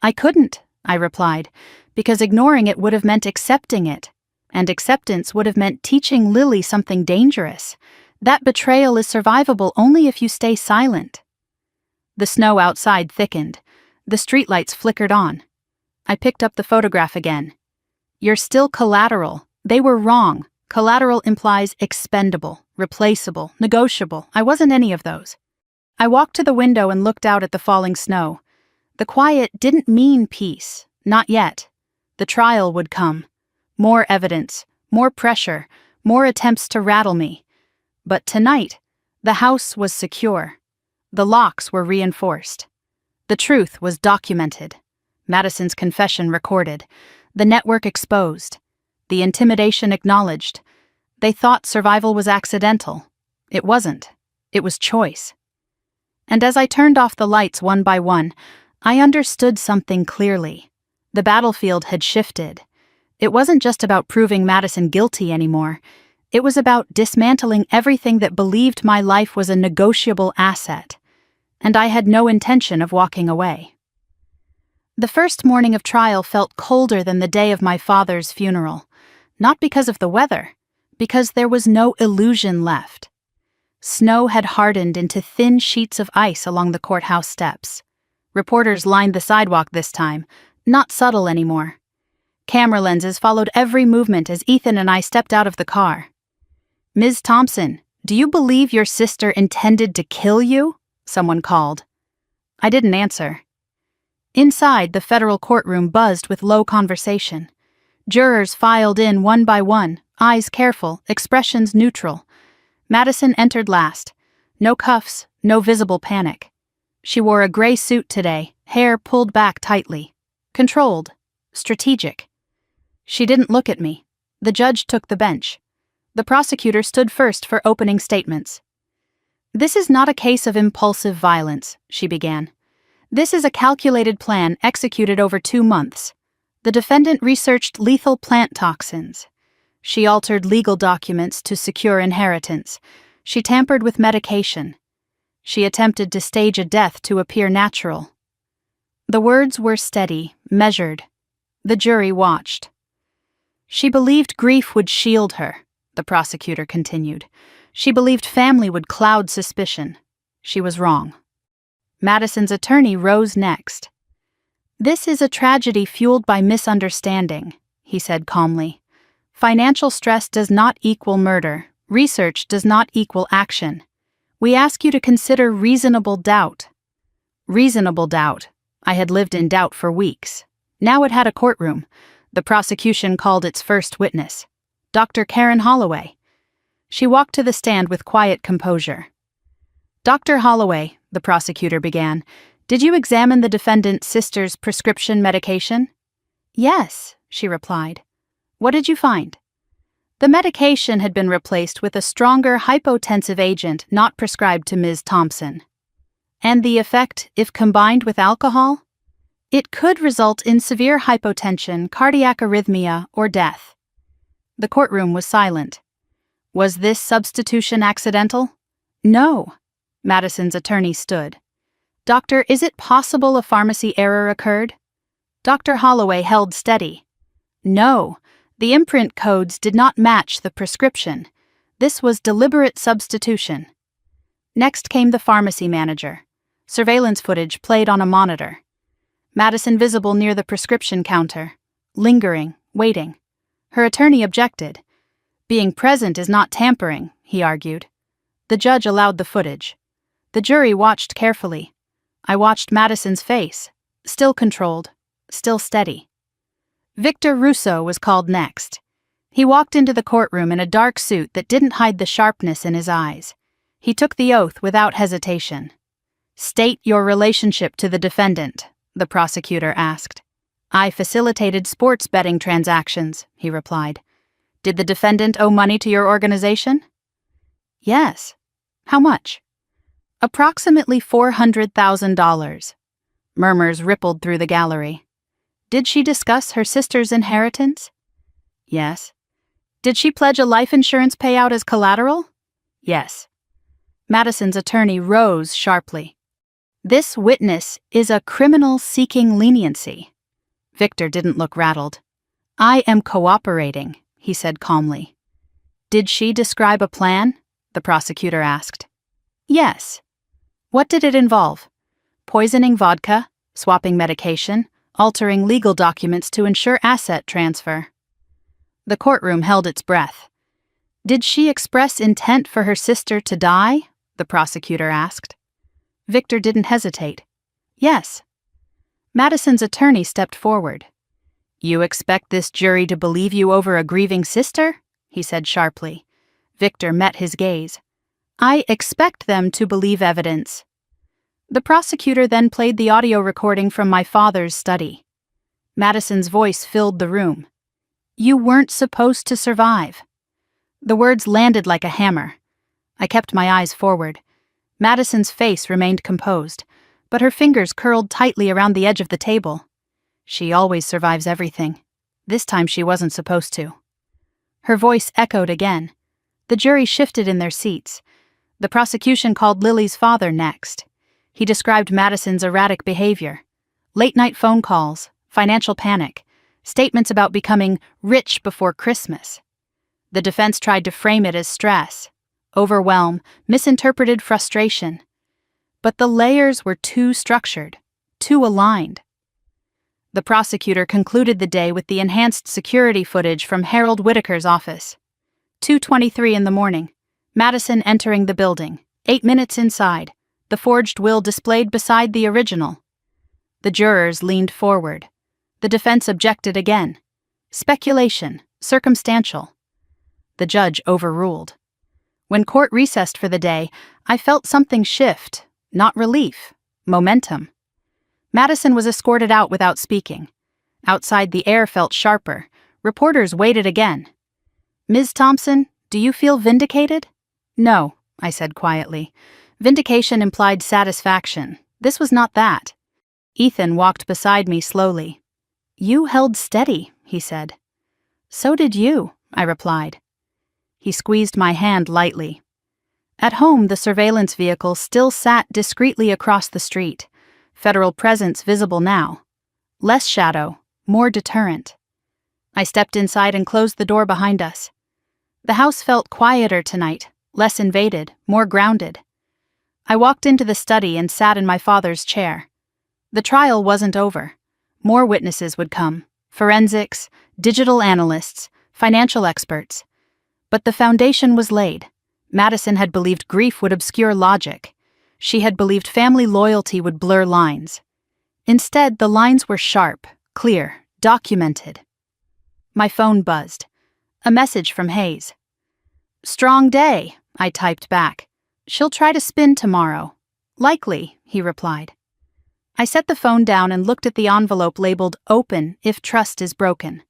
"I couldn't," I replied, "because ignoring it would have meant accepting it, and acceptance would have meant teaching Lily something dangerous. That betrayal is survivable only if you stay silent." The snow outside thickened. The streetlights flickered on. I picked up the photograph again. "You're still collateral. They were wrong. Collateral implies expendable, replaceable, negotiable. I wasn't any of those." I walked to the window and looked out at the falling snow. The quiet didn't mean peace. Not yet. The trial would come. More evidence, more pressure, more attempts to rattle me. But tonight, the house was secure. The locks were reinforced. The truth was documented. Madison's confession recorded. The network exposed. The intimidation acknowledged. They thought survival was accidental. It wasn't. It was choice. And as I turned off the lights one by one, I understood something clearly. The battlefield had shifted. It wasn't just about proving Madison guilty anymore. It was about dismantling everything that believed my life was a negotiable asset. And I had no intention of walking away. The first morning of trial felt colder than the day of my father's funeral. Not because of the weather, because there was no illusion left. Snow had hardened into thin sheets of ice along the courthouse steps. Reporters lined the sidewalk this time, not subtle anymore. Camera lenses followed every movement as Ethan and I stepped out of the car. "Ms. Thompson, do you believe your sister intended to kill you?" someone called. I didn't answer. Inside, the federal courtroom buzzed with low conversation. Jurors filed in one by one, eyes careful, expressions neutral. Madison entered last. No cuffs, no visible panic. She wore a gray suit today, hair pulled back tightly. Controlled. Strategic. She didn't look at me. The judge took the bench. The prosecutor stood first for opening statements. "This is not a case of impulsive violence," she began. "This is a calculated plan executed over 2 months. The defendant researched lethal plant toxins. She altered legal documents to secure inheritance. She tampered with medication. She attempted to stage a death to appear natural." The words were steady, measured. The jury watched. "She believed grief would shield her," the prosecutor continued. She believed family would cloud suspicion. She was wrong. Madison's attorney rose next. "This is a tragedy fueled by misunderstanding," he said calmly. "Financial stress does not equal murder. Research does not equal action. We ask you to consider reasonable doubt." Reasonable doubt. I had lived in doubt for weeks. Now it had a courtroom. The prosecution called its first witness, Dr. Karen Holloway. She walked to the stand with quiet composure. "Dr. Holloway," the prosecutor began, "did you examine the defendant's sister's prescription medication?" "Yes," she replied. "What did you find?" "The medication had been replaced with a stronger hypotensive agent not prescribed to Ms. Thompson." "And the effect, if combined with alcohol?" "It could result in severe hypotension, cardiac arrhythmia, or death." The courtroom was silent. "Was this substitution accidental?" "No." Madison's attorney stood. "Doctor, is it possible a pharmacy error occurred?" Dr. Holloway held steady. "No. The imprint codes did not match the prescription. This was deliberate substitution." Next came the pharmacy manager. Surveillance footage played on a monitor. Madison visible near the prescription counter, lingering, waiting. Her attorney objected. "Being present is not tampering," he argued. The judge allowed the footage. The jury watched carefully. I watched Madison's face, still controlled, still steady. Victor Russo was called next. He walked into the courtroom in a dark suit that didn't hide the sharpness in his eyes. He took the oath without hesitation. "State your relationship to the defendant," the prosecutor asked. "I facilitated sports betting transactions," he replied. "Did the defendant owe money to your organization?" "Yes." "How much?" "Approximately $400,000. Murmurs rippled through the gallery. "Did she discuss her sister's inheritance?" "Yes." "Did she pledge a life insurance payout as collateral?" "Yes." Madison's attorney rose sharply. "This witness is a criminal seeking leniency." Victor didn't look rattled. "I am cooperating," he said calmly. "Did she describe a plan?" the prosecutor asked. "Yes." "What did it involve?" "Poisoning vodka, swapping medication, altering legal documents to ensure asset transfer." The courtroom held its breath. "Did she express intent for her sister to die?" the prosecutor asked. Victor didn't hesitate. "Yes." Madison's attorney stepped forward. "You expect this jury to believe you over a grieving sister?" he said sharply. Victor met his gaze. "I expect them to believe evidence." The prosecutor then played the audio recording from my father's study. Madison's voice filled the room. "You weren't supposed to survive." The words landed like a hammer. I kept my eyes forward. Madison's face remained composed, but her fingers curled tightly around the edge of the table. She always survives everything. This time she wasn't supposed to. Her voice echoed again. The jury shifted in their seats. The prosecution called Lily's father next. He described Madison's erratic behavior. Late-night phone calls, financial panic, statements about becoming rich before Christmas. The defense tried to frame it as stress, overwhelm, misinterpreted frustration. But the layers were too structured, too aligned. The prosecutor concluded the day with the enhanced security footage from Harold Whitaker's office. 2:23 in the morning. Madison entering the building, 8 minutes inside, the forged will displayed beside the original. The jurors leaned forward. The defense objected again. Speculation, circumstantial. The judge overruled. When court recessed for the day, I felt something shift, not relief, momentum. Madison was escorted out without speaking. Outside, the air felt sharper. Reporters waited again. "Ms. Thompson, do you feel vindicated?" "No," I said quietly. Vindication implied satisfaction. This was not that. Ethan walked beside me slowly. "You held steady," he said. "So did you," I replied. He squeezed my hand lightly. At home, the surveillance vehicle still sat discreetly across the street. Federal presence visible now. Less shadow, more deterrent. I stepped inside and closed the door behind us. The house felt quieter tonight, less invaded, more grounded. I walked into the study and sat in my father's chair. The trial wasn't over. More witnesses would come: forensics, digital analysts, financial experts. But the foundation was laid. Madison had believed grief would obscure logic. She had believed family loyalty would blur lines. Instead, the lines were sharp, clear, documented. My phone buzzed. A message from Hayes. "Strong day," I typed back. "She'll try to spin tomorrow." "Likely," he replied. I set the phone down and looked at the envelope labeled "Open if trust is broken."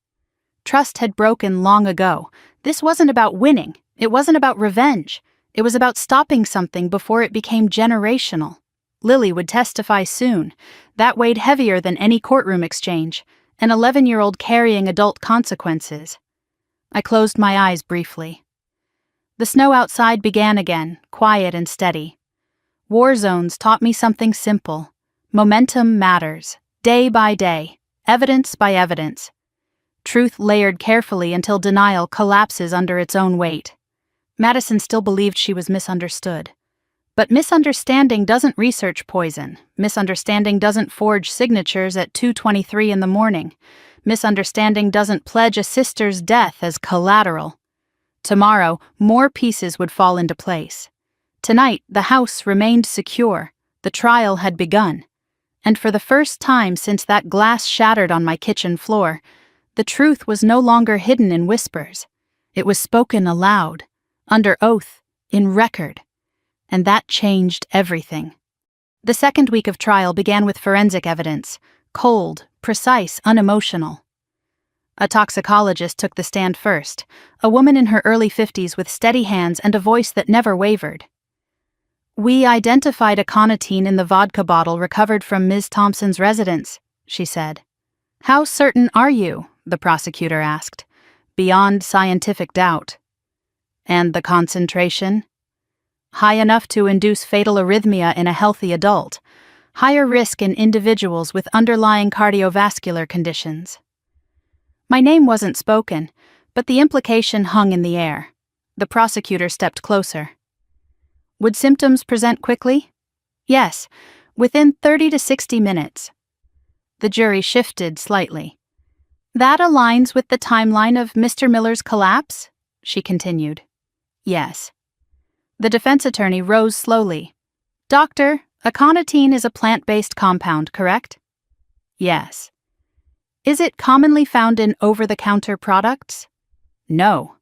Trust had broken long ago. This wasn't about winning. It wasn't about revenge. It was about stopping something before it became generational. Lily would testify soon. That weighed heavier than any courtroom exchange, an 11-year-old carrying adult consequences. I closed my eyes briefly. The snow outside began again, quiet and steady. War zones taught me something simple. Momentum matters, day by day, evidence by evidence. Truth layered carefully until denial collapses under its own weight. Madison still believed she was misunderstood. But misunderstanding doesn't research poison. Misunderstanding doesn't forge signatures at 2:23 in the morning. Misunderstanding doesn't pledge a sister's death as collateral. Tomorrow, more pieces would fall into place. Tonight, the house remained secure. The trial had begun. And for the first time since that glass shattered on my kitchen floor, the truth was no longer hidden in whispers. It was spoken aloud, under oath, in record. And that changed everything. The second week of trial began with forensic evidence, cold, precise, unemotional. A toxicologist took the stand first, a woman in her early 50s with steady hands and a voice that never wavered. "We identified aconitine in the vodka bottle recovered from Ms. Thompson's residence," she said. "How certain are you?" the prosecutor asked. "Beyond scientific doubt." "And the concentration?" "High enough to induce fatal arrhythmia in a healthy adult, higher risk in individuals with underlying cardiovascular conditions." My name wasn't spoken, but the implication hung in the air. The prosecutor stepped closer. "Would symptoms present quickly?" "Yes, within 30 to 60 minutes." The jury shifted slightly. "That aligns with the timeline of Mr. Miller's collapse?" she continued. "Yes." The defense attorney rose slowly. "Doctor, aconitine is a plant-based compound, correct?" "Yes." "Is it commonly found in over-the-counter products?" "No."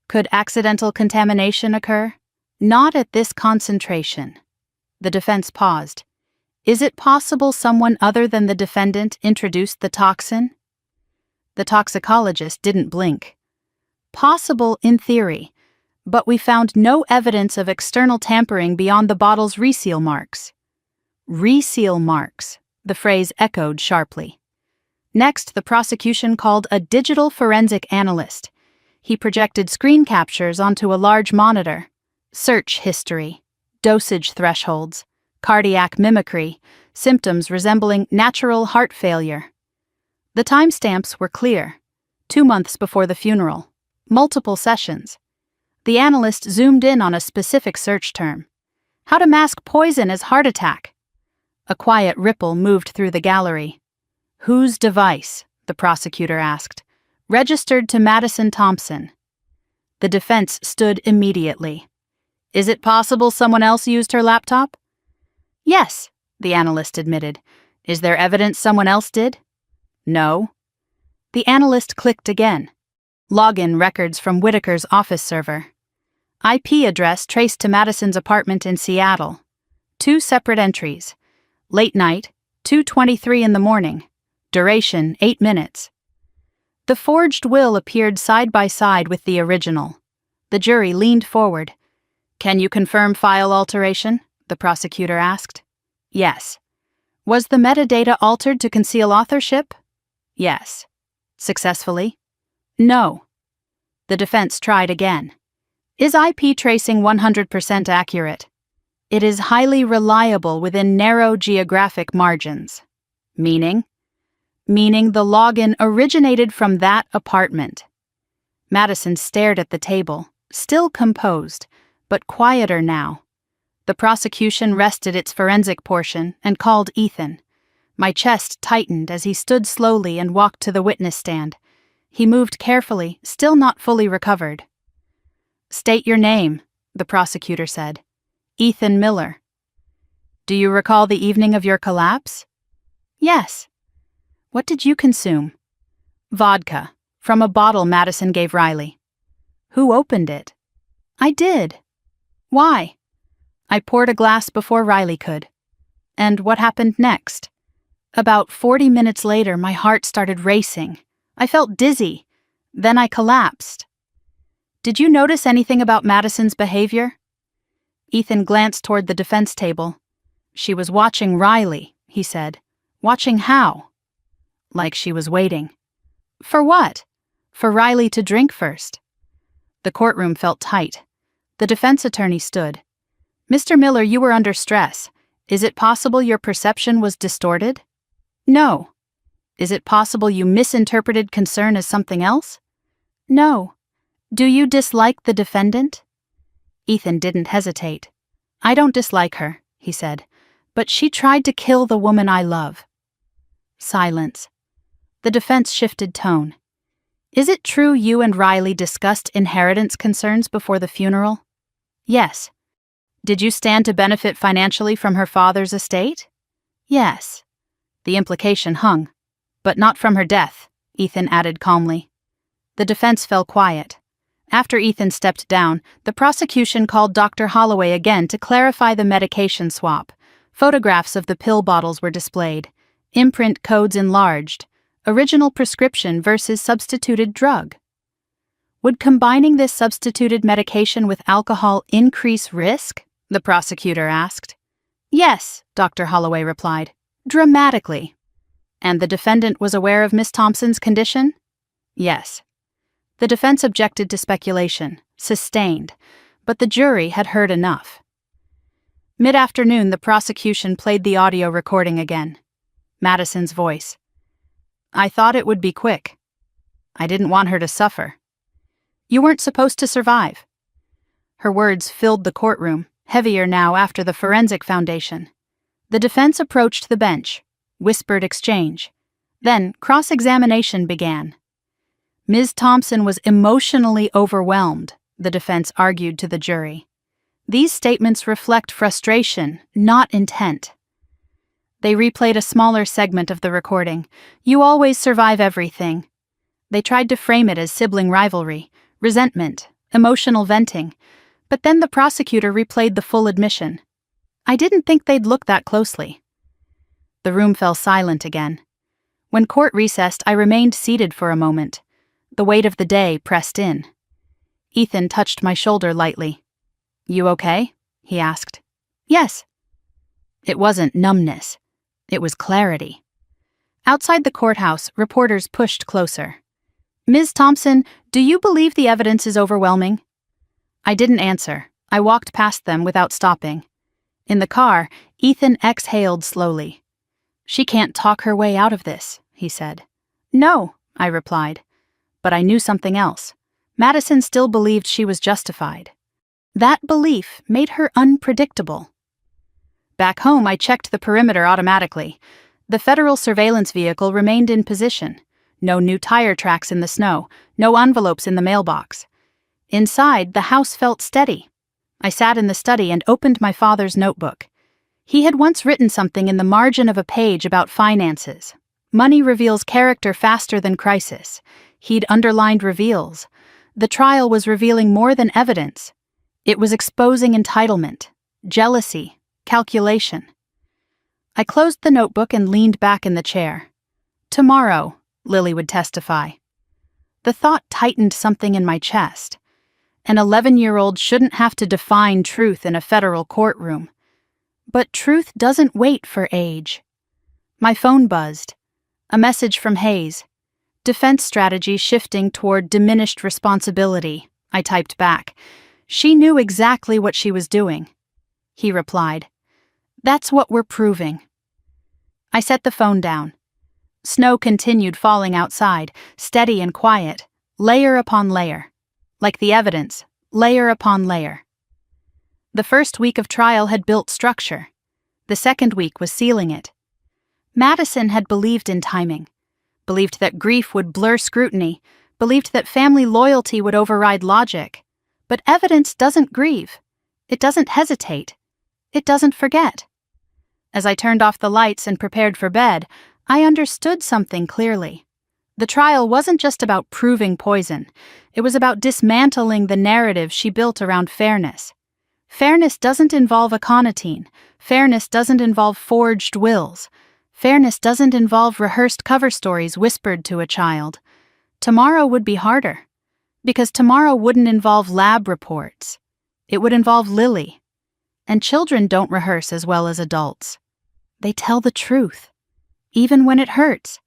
"Could accidental contamination occur?" "Not at this concentration." The defense paused. "Is it possible someone other than the defendant introduced the toxin?" The toxicologist didn't blink. "Possible in theory, but we found no evidence of external tampering beyond the bottle's reseal marks." "Reseal marks," the phrase echoed sharply. Next, the prosecution called a digital forensic analyst. He projected screen captures onto a large monitor. Search history, dosage thresholds, cardiac mimicry, symptoms resembling natural heart failure. The timestamps were clear. 2 months before the funeral. Multiple sessions. The analyst zoomed in on a specific search term. "How to mask poison as heart attack." A quiet ripple moved through the gallery. "Whose device?" the prosecutor asked. "Registered to Madison Thompson." The defense stood immediately. "Is it possible someone else used her laptop?" "Yes," the analyst admitted. "Is there evidence someone else did?" "No." The analyst clicked again. Login records from Whitaker's office server. IP address traced to Madison's apartment in Seattle. 2 separate entries. Late night, 2:23 in the morning. Duration, 8 minutes. The forged will appeared side by side with the original. The jury leaned forward. "Can you confirm file alteration?" the prosecutor asked. "Yes." "Was the metadata altered to conceal authorship?" "Yes." "Successfully?" "No." The defense tried again. "Is IP tracing 100% accurate?" "It is highly reliable within narrow geographic margins." "Meaning?" "Meaning the login originated from that apartment." Madison stared at the table, still composed, but quieter now. The prosecution rested its forensic portion and called Ethan. My chest tightened as he stood slowly and walked to the witness stand. He moved carefully, still not fully recovered. "State your name," the prosecutor said. "Ethan Miller." "Do you recall the evening of your collapse?" "Yes." "What did you consume?" "Vodka, from a bottle Madison gave Riley." "Who opened it?" "I did." "Why?" "I poured a glass before Riley could." "And what happened next?" "About 40 minutes later, my heart started racing. I felt dizzy. Then I collapsed." "Did you notice anything about Madison's behavior?" Ethan glanced toward the defense table. "She was watching Riley," he said. "Watching how?" "Like she was waiting." "For what?" "For Riley to drink first." The courtroom felt tight. The defense attorney stood. "Mr. Miller, you were under stress. Is it possible your perception was distorted?" "No." "Is it possible you misinterpreted concern as something else?" "No." "Do you dislike the defendant?" Ethan didn't hesitate. "I don't dislike her," he said, "but she tried to kill the woman I love." Silence. The defense shifted tone. "Is it true you and Riley discussed inheritance concerns before the funeral?" "Yes." "Did you stand to benefit financially from her father's estate?" "Yes." The implication hung. "But not from her death," Ethan added calmly. The defense fell quiet. After Ethan stepped down, the prosecution called Dr. Holloway again to clarify the medication swap. Photographs of the pill bottles were displayed. Imprint codes enlarged. Original prescription versus substituted drug. "Would combining this substituted medication with alcohol increase risk?" the prosecutor asked. "Yes," Dr. Holloway replied. "Dramatically." "And the defendant was aware of Miss Thompson's condition?" "Yes." The defense objected to speculation, sustained, but the jury had heard enough. Mid-afternoon, the prosecution played the audio recording again. Madison's voice. "I thought it would be quick. I didn't want her to suffer. You weren't supposed to survive." Her words filled the courtroom, heavier now after the forensic foundation. The defense approached the bench. Whispered exchange. Then cross-examination began. Ms. Thompson was emotionally overwhelmed, the defense argued to the jury. These statements reflect frustration, not intent. They replayed a smaller segment of the recording. "You always survive everything." They tried to frame it as sibling rivalry, resentment, emotional venting, but then the prosecutor replayed the full admission. "I didn't think they'd look that closely." The room fell silent again. When court recessed, I remained seated for a moment. The weight of the day pressed in. Ethan touched my shoulder lightly. "You okay?" he asked. "Yes." It wasn't numbness. It was clarity. Outside the courthouse, reporters pushed closer. "Ms. Thompson, do you believe the evidence is overwhelming?" I didn't answer. I walked past them without stopping. In the car, Ethan exhaled slowly. "She can't talk her way out of this," he said. "No," I replied. But I knew something else. Madison still believed she was justified. That belief made her unpredictable. Back home, I checked the perimeter automatically. The federal surveillance vehicle remained in position. No new tire tracks in the snow, no envelopes in the mailbox. Inside, the house felt steady. I sat in the study and opened my father's notebook. He had once written something in the margin of a page about finances. Money reveals character faster than crisis. He'd underlined reveals. The trial was revealing more than evidence. It was exposing entitlement, jealousy, calculation. I closed the notebook and leaned back in the chair. "Tomorrow," Lily would testify. The thought tightened something in my chest. An 11-year-old shouldn't have to define truth in a federal courtroom. But truth doesn't wait for age. My phone buzzed. A message from Hayes. "Defense strategy shifting toward diminished responsibility," I typed back. "She knew exactly what she was doing." He replied, "That's what we're proving." I set the phone down. Snow continued falling outside, steady and quiet, layer upon layer. Like the evidence, layer upon layer. The first week of trial had built structure. The second week was sealing it. Madison had believed in timing, believed that grief would blur scrutiny, believed that family loyalty would override logic. But evidence doesn't grieve. It doesn't hesitate. It doesn't forget. As I turned off the lights and prepared for bed, I understood something clearly. The trial wasn't just about proving poison. It was about dismantling the narrative she built around fairness. Fairness doesn't involve aconitine. Fairness doesn't involve forged wills. Fairness doesn't involve rehearsed cover stories whispered to a child. Tomorrow would be harder, because tomorrow wouldn't involve lab reports. It would involve Lily. And children don't rehearse as well as adults. They tell the truth, even when it hurts.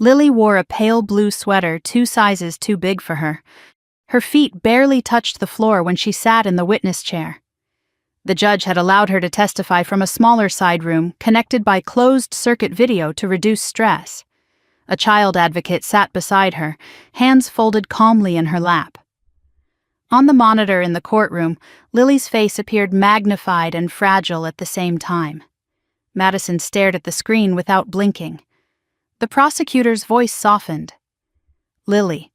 Lily wore a pale blue sweater 2 sizes too big for her. Her feet barely touched the floor when she sat in the witness chair. The judge had allowed her to testify from a smaller side room connected by closed-circuit video to reduce stress. A child advocate sat beside her, hands folded calmly in her lap. On the monitor in the courtroom, Lily's face appeared magnified and fragile at the same time. Madison stared at the screen without blinking. The prosecutor's voice softened. "Lily,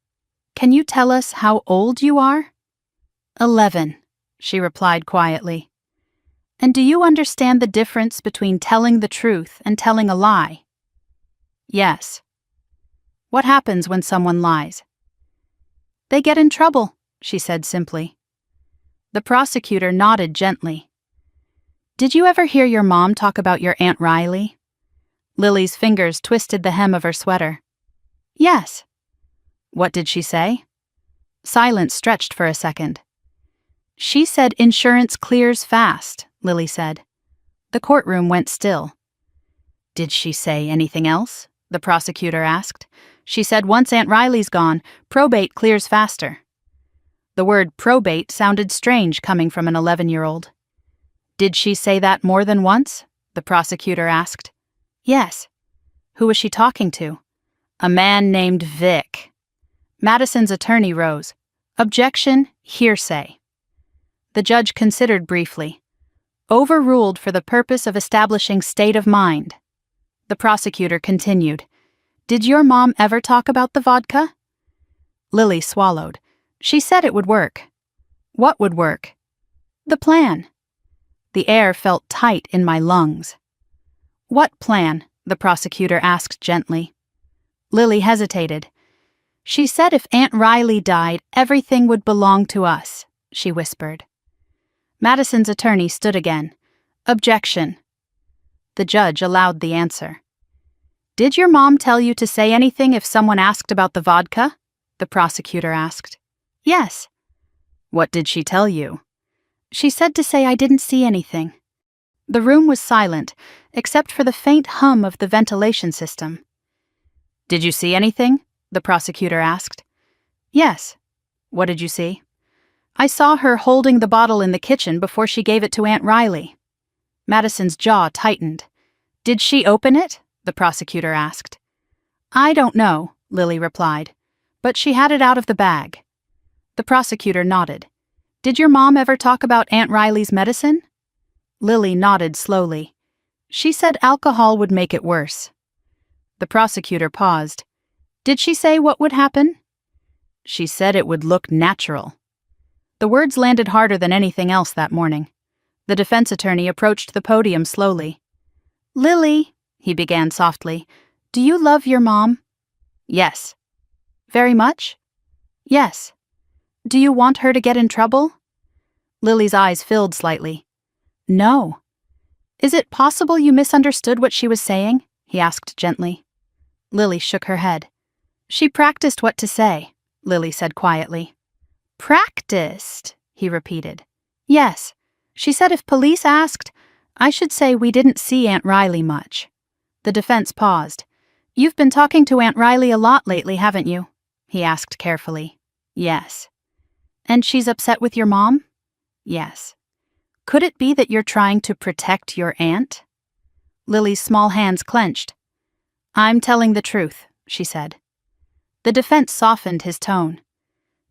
can you tell us how old you are?" 11, she replied quietly. "And do you understand the difference between telling the truth and telling a lie?" "Yes." "What happens when someone lies?" "They get in trouble," she said simply. The prosecutor nodded gently. "Did you ever hear your mom talk about your Aunt Riley?" Lily's fingers twisted the hem of her sweater. "Yes." "What did she say?" Silence stretched for a second. "She said insurance clears fast," Lily said. The courtroom went still. "Did she say anything else?" the prosecutor asked. "She said once Aunt Riley's gone, probate clears faster." The word probate sounded strange coming from an 11-year-old. "Did she say that more than once?" the prosecutor asked. "Yes." "Who was she talking to?" "A man named Vic." Madison's attorney rose. "Objection, hearsay." The judge considered briefly. "Overruled for the purpose of establishing state of mind." The prosecutor continued. "Did your mom ever talk about the vodka?" Lily swallowed. "She said it would work." "What would work?" "The plan." The air felt tight in my lungs. "What plan?" the prosecutor asked gently. Lily hesitated. "She said if Aunt Riley died, everything would belong to us," she whispered. Madison's attorney stood again. "Objection." The judge allowed the answer. "Did your mom tell you to say anything if someone asked about the vodka?" the prosecutor asked. "Yes." "What did she tell you?" "She said to say I didn't see anything." The room was silent, except for the faint hum of the ventilation system. "Did you see anything?" the prosecutor asked. "Yes." "What did you see?" "I saw her holding the bottle in the kitchen before she gave it to Aunt Riley." Madison's jaw tightened. "Did she open it?" the prosecutor asked. "I don't know," Lily replied, "but she had it out of the bag." The prosecutor nodded. "Did your mom ever talk about Aunt Riley's medicine?" Lily nodded slowly. "She said alcohol would make it worse." The prosecutor paused. "Did she say what would happen?" "She said it would look natural." The words landed harder than anything else that morning. The defense attorney approached the podium slowly. "Lily," he began softly, "do you love your mom?" "Yes." "Very much?" "Yes." "Do you want her to get in trouble?" Lily's eyes filled slightly. "No." "Is it possible you misunderstood what she was saying?" he asked gently. Lily shook her head. "She practiced what to say," Lily said quietly. "Practiced?" he repeated. "Yes. She said if police asked, I should say we didn't see Aunt Riley much." The defense paused. "You've been talking to Aunt Riley a lot lately, haven't you?" he asked carefully. "Yes." "And she's upset with your mom?" "Yes." "Could it be that you're trying to protect your aunt?" Lily's small hands clenched. "I'm telling the truth," she said. The defense softened his tone.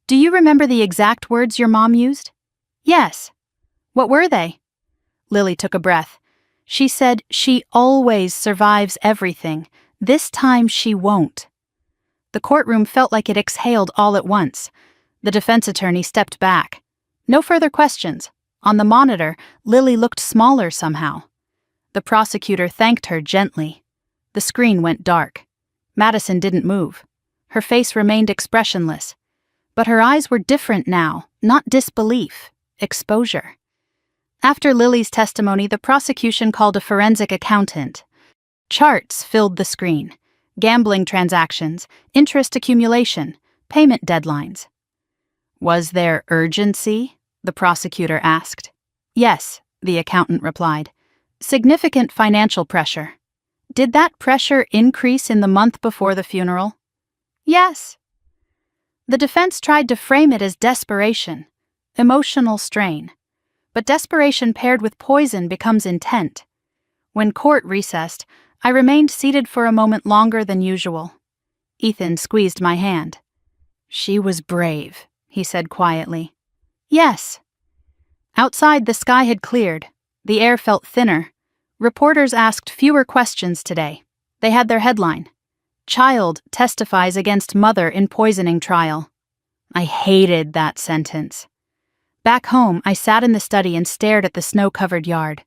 "Do you remember the exact words your mom used?" "Yes." What were they? Lily took a breath. She said she always survives everything. This time she won't. The courtroom felt like it exhaled all at once. The defense attorney stepped back. No further questions. On the monitor, Lily looked smaller somehow. The prosecutor thanked her gently. The screen went dark. Madison didn't move. Her face remained expressionless. But her eyes were different now, not disbelief, exposure. After Lily's testimony, the prosecution called a forensic accountant. Charts filled the screen. Gambling transactions, interest accumulation, payment deadlines. Was there urgency? The prosecutor asked. Yes, the accountant replied. Significant financial pressure. Did that pressure increase in the month before the funeral? Yes. The defense tried to frame it as desperation, emotional strain. But desperation paired with poison becomes intent. When court recessed, I remained seated for a moment longer than usual. Ethan squeezed my hand. She was brave, he said quietly. Yes. Outside, the sky had cleared. The air felt thinner. Reporters asked fewer questions today. They had their headline. Child testifies against mother in poisoning trial. I hated that sentence. Back home, I sat in the study and stared at the snow-covered yard.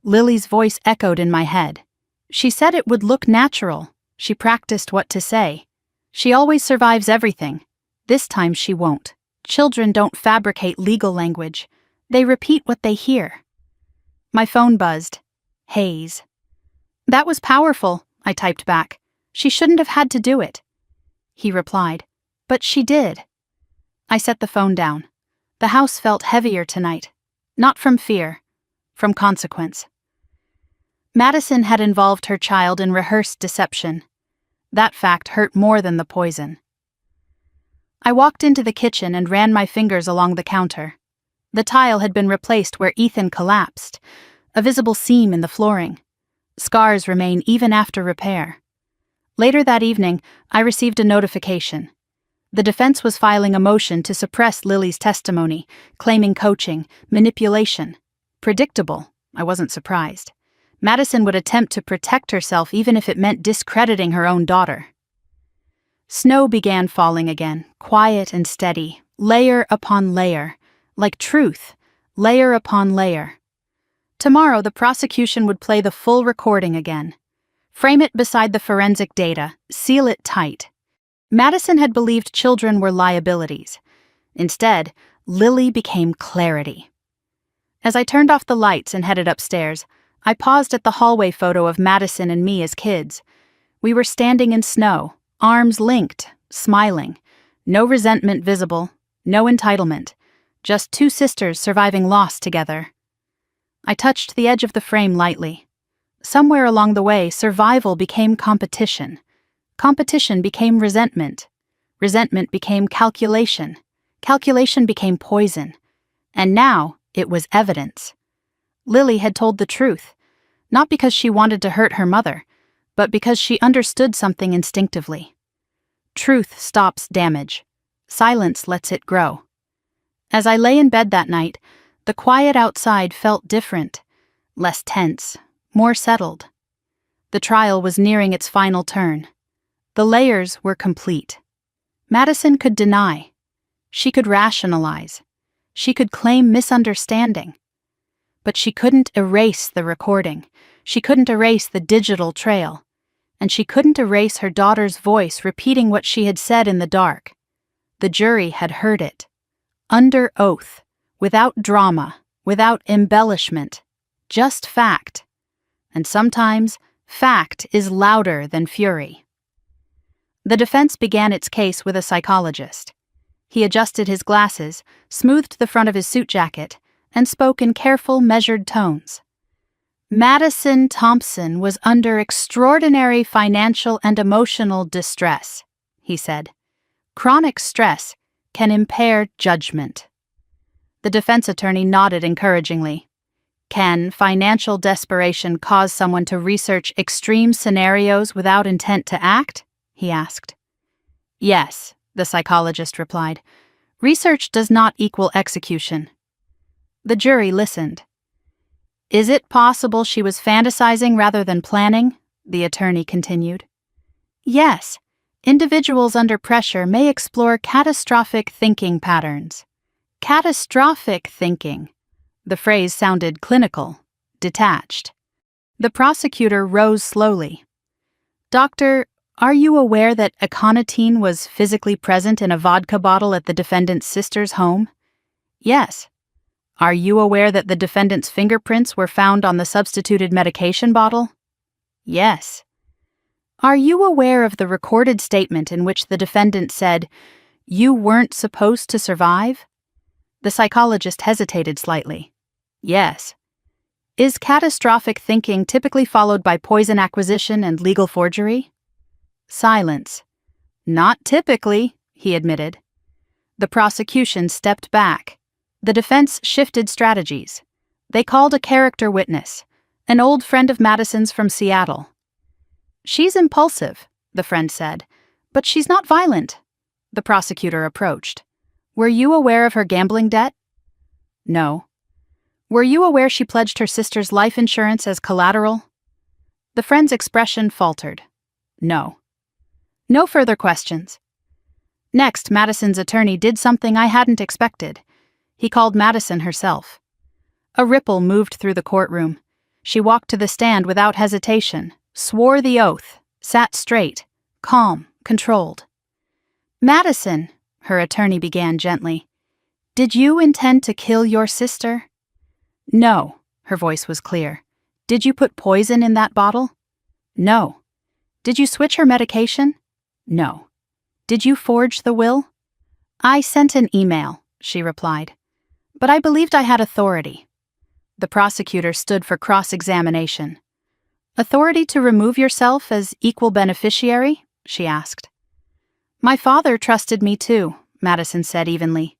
Lily's voice echoed in my head. She said it would look natural. She practiced what to say. She always survives everything. This time she won't. Children don't fabricate legal language. They repeat what they hear. My phone buzzed. Hayes. That was powerful, I typed back. She shouldn't have had to do it. He replied, but she did. I set the phone down. The house felt heavier tonight. Not from fear, from consequence. Madison had involved her child in rehearsed deception. That fact hurt more than the poison. I walked into the kitchen and ran my fingers along the counter. The tile had been replaced where Ethan collapsed, a visible seam in the flooring. Scars remain even after repair. Later that evening, I received a notification. The defense was filing a motion to suppress Lily's testimony, claiming coaching, manipulation. Predictable, I wasn't surprised. Madison would attempt to protect herself even if it meant discrediting her own daughter. Snow began falling again, quiet and steady, layer upon layer, like truth, layer upon layer. Tomorrow, the prosecution would play the full recording again. Frame it beside the forensic data, seal it tight. Madison had believed children were liabilities. Instead, Lily became clarity. As I turned off the lights and headed upstairs, I paused at the hallway photo of Madison and me as kids. We were standing in snow, arms linked, smiling. No resentment visible, no entitlement. Just two sisters surviving loss together. I touched the edge of the frame lightly. Somewhere along the way, survival became competition. Competition became resentment. Resentment became calculation. Calculation became poison. And now, it was evidence. Lily had told the truth, not because she wanted to hurt her mother, but because she understood something instinctively. Truth stops damage. Silence lets it grow. As I lay in bed that night, the quiet outside felt different, less tense, more settled. The trial was nearing its final turn. The layers were complete. Madison could deny. She could rationalize. She could claim misunderstanding. But she couldn't erase the recording. She couldn't erase the digital trail. And she couldn't erase her daughter's voice repeating what she had said in the dark. The jury had heard it. Under oath, without drama, without embellishment, just fact. And sometimes, fact is louder than fury. The defense began its case with a psychologist. He adjusted his glasses, smoothed the front of his suit jacket, and spoke in careful, measured tones. Madison Thompson was under extraordinary financial and emotional distress, he said. Chronic stress can impair judgment. The defense attorney nodded encouragingly. Can financial desperation cause someone to research extreme scenarios without intent to act? He asked. Yes, the psychologist replied. Research does not equal execution. The jury listened. Is it possible she was fantasizing rather than planning? The attorney continued. Yes. Individuals under pressure may explore catastrophic thinking patterns. Catastrophic thinking. The phrase sounded clinical, detached. The prosecutor rose slowly. Doctor, are you aware that aconitine was physically present in a vodka bottle at the defendant's sister's home? Yes. Are you aware that the defendant's fingerprints were found on the substituted medication bottle? Yes. Are you aware of the recorded statement in which the defendant said, "You weren't supposed to survive"? The psychologist hesitated slightly. Yes. Is catastrophic thinking typically followed by poison acquisition and legal forgery? Silence. Not typically, he admitted. The prosecution stepped back. The defense shifted strategies. They called a character witness, an old friend of Madison's from Seattle. She's impulsive, the friend said, but she's not violent. The prosecutor approached. Were you aware of her gambling debt? No. Were you aware she pledged her sister's life insurance as collateral? The friend's expression faltered. No. No further questions. Next, Madison's attorney did something I hadn't expected. He called Madison herself. A ripple moved through the courtroom. She walked to the stand without hesitation, swore the oath, sat straight, calm, controlled. Madison, her attorney began gently, did you intend to kill your sister? No, her voice was clear. Did you put poison in that bottle? No. Did you switch her medication? No. Did you forge the will? I sent an email, she replied. But I believed I had authority. The prosecutor stood for cross-examination. Authority to remove yourself as equal beneficiary? She asked. My father trusted me too, Madison said evenly.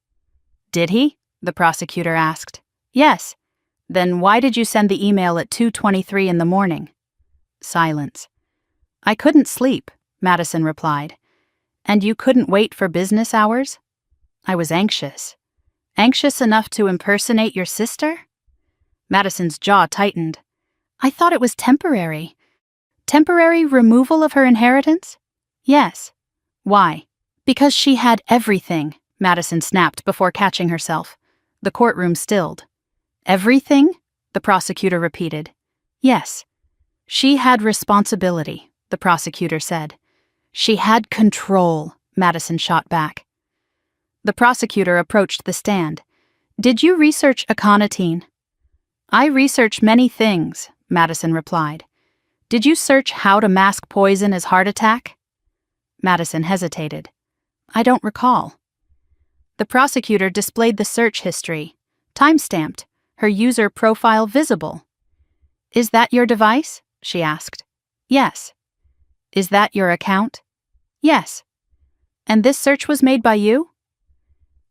Did he? The prosecutor asked. Yes. Then why did you send the email at 2:23 in the morning? Silence. I couldn't sleep, Madison replied. And you couldn't wait for business hours? I was anxious. Anxious enough to impersonate your sister? Madison's jaw tightened. I thought it was temporary. Temporary removal of her inheritance? Yes. Why? Because she had everything, Madison snapped before catching herself. The courtroom stilled. Everything? The prosecutor repeated. Yes. She had responsibility, the prosecutor said. She had control, Madison shot back. The prosecutor approached the stand. Did you research aconitine? I research many things, Madison replied. Did you search how to mask poison as heart attack? Madison hesitated. I don't recall. The prosecutor displayed the search history, time-stamped, her user profile visible. Is that your device? She asked. Yes. Is that your account? Yes. And this search was made by you?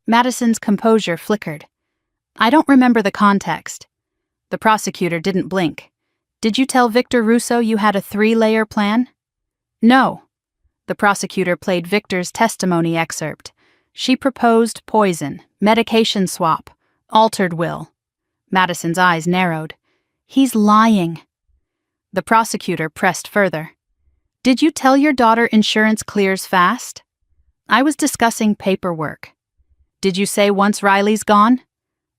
Madison's composure flickered. I don't remember the context. The prosecutor didn't blink. Did you tell Victor Russo you had a 3-layer plan? No. The prosecutor played Victor's testimony excerpt. She proposed poison, medication swap, altered will. Madison's eyes narrowed. He's lying. The prosecutor pressed further. Did you tell your daughter insurance clears fast? I was discussing paperwork. Did you say once Riley's gone?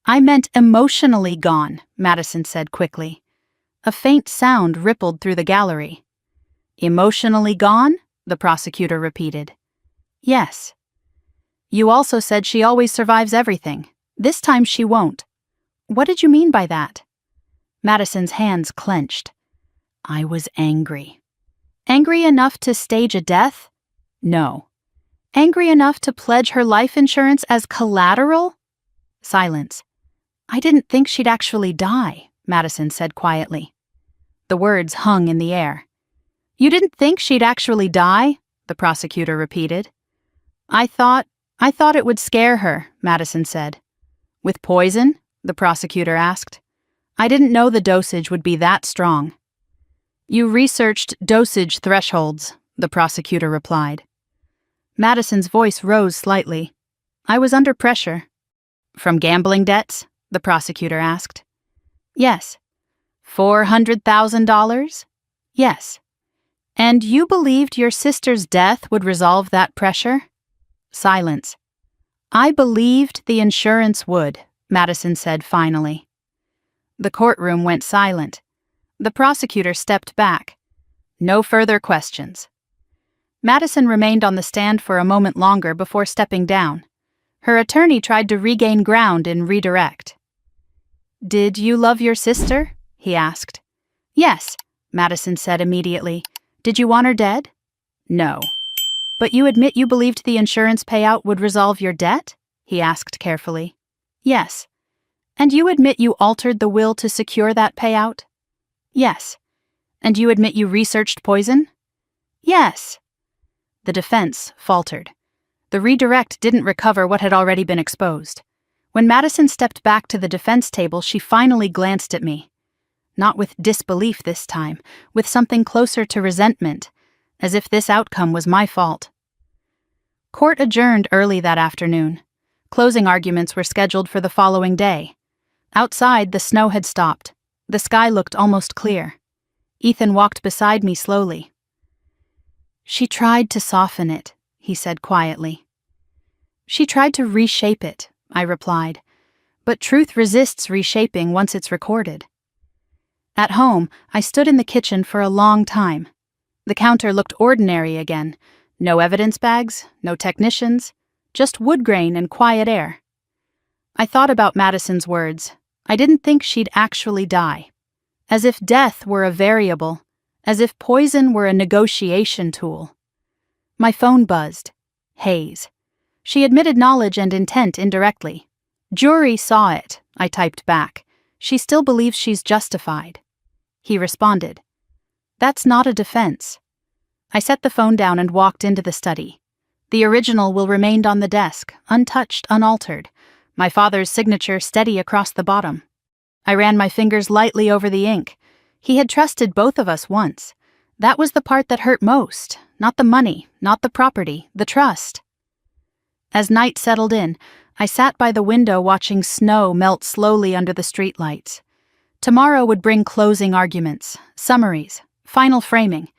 I meant emotionally gone, Madison said quickly. A faint sound rippled through the gallery. Emotionally gone? The prosecutor repeated. Yes. You also said she always survives everything. This time she won't. What did you mean by that? Madison's hands clenched. I was angry. Angry enough to stage a death? No. Angry enough to pledge her life insurance as collateral? Silence. I didn't think she'd actually die, Madison said quietly. The words hung in the air. You didn't think she'd actually die? The prosecutor repeated. I thought it would scare her, Madison said. With poison? The prosecutor asked. I didn't know the dosage would be that strong. You researched dosage thresholds, the prosecutor replied. Madison's voice rose slightly. I was under pressure. From gambling debts? the prosecutor asked. Yes. $400,000? Yes. And you believed your sister's death would resolve that pressure? Silence. I believed the insurance would, Madison said finally. The courtroom went silent. The prosecutor stepped back. No further questions. Madison remained on the stand for a moment longer before stepping down. Her attorney tried to regain ground and redirect. Did you love your sister? He asked. Yes, Madison said immediately. Did you want her dead? No. But you admit you believed the insurance payout would resolve your debt? He asked carefully. Yes. And you admit you altered the will to secure that payout? Yes. And you admit you researched poison? Yes. The defense faltered. The redirect didn't recover what had already been exposed. When Madison stepped back to the defense table, she finally glanced at me. Not with disbelief this time, with something closer to resentment, as if this outcome was my fault. Court adjourned early that afternoon. Closing arguments were scheduled for the following day. Outside, the snow had stopped. The sky looked almost clear. Ethan walked beside me slowly. She tried to soften it, he said quietly. She tried to reshape it, I replied. But truth resists reshaping once it's recorded. At home, I stood in the kitchen for a long time. The counter looked ordinary again. No evidence bags, no technicians, just wood grain and quiet air. I thought about Madison's words. I didn't think she'd actually die. As if death were a variable, as if poison were a negotiation tool. My phone buzzed. Hayes. She admitted knowledge and intent indirectly. Jury saw it, I typed back. She still believes she's justified. He responded. That's not a defense. I set the phone down and walked into the study. The original will remain on the desk, untouched, unaltered, my father's signature steady across the bottom. I ran my fingers lightly over the ink. He had trusted both of us once. That was the part that hurt most, not the money, not the property, the trust. As night settled in, I sat by the window watching snow melt slowly under the streetlights. Tomorrow would bring closing arguments, summaries, final framing,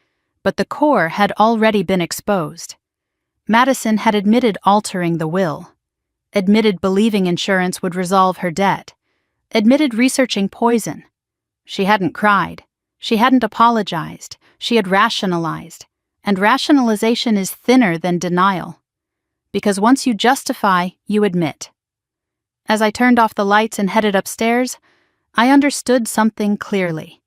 but the core had already been exposed. Madison had admitted altering the will, admitted believing insurance would resolve her debt, admitted researching poison. She hadn't cried. She hadn't apologized. She had rationalized. And rationalization is thinner than denial. Because once you justify, you admit. As I turned off the lights and headed upstairs, I understood something clearly.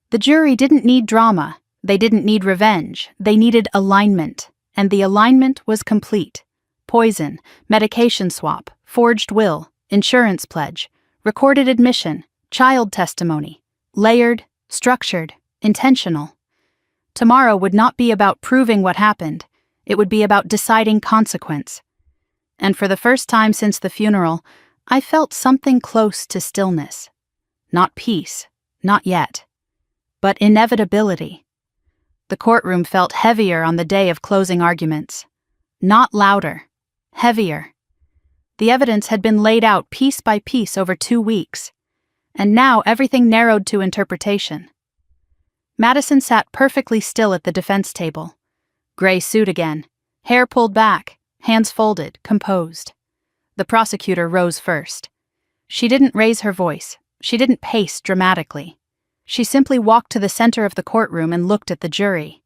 The jury didn't need drama. They didn't need revenge. They needed alignment. And the alignment was complete. Poison, medication swap, forged will, insurance pledge, recorded admission, child testimony, layered, structured, intentional. Tomorrow would not be about proving what happened. It would be about deciding consequence. And for the first time since the funeral, I felt something close to stillness. Not peace, not yet. But inevitability. The courtroom felt heavier on the day of closing arguments. Not louder, heavier. The evidence had been laid out piece by piece over 2 weeks, and now everything narrowed to interpretation. Madison sat perfectly still at the defense table. Gray suit again, hair pulled back, hands folded, composed. The prosecutor rose first. She didn't raise her voice. She didn't pace dramatically. She simply walked to the center of the courtroom and looked at the jury.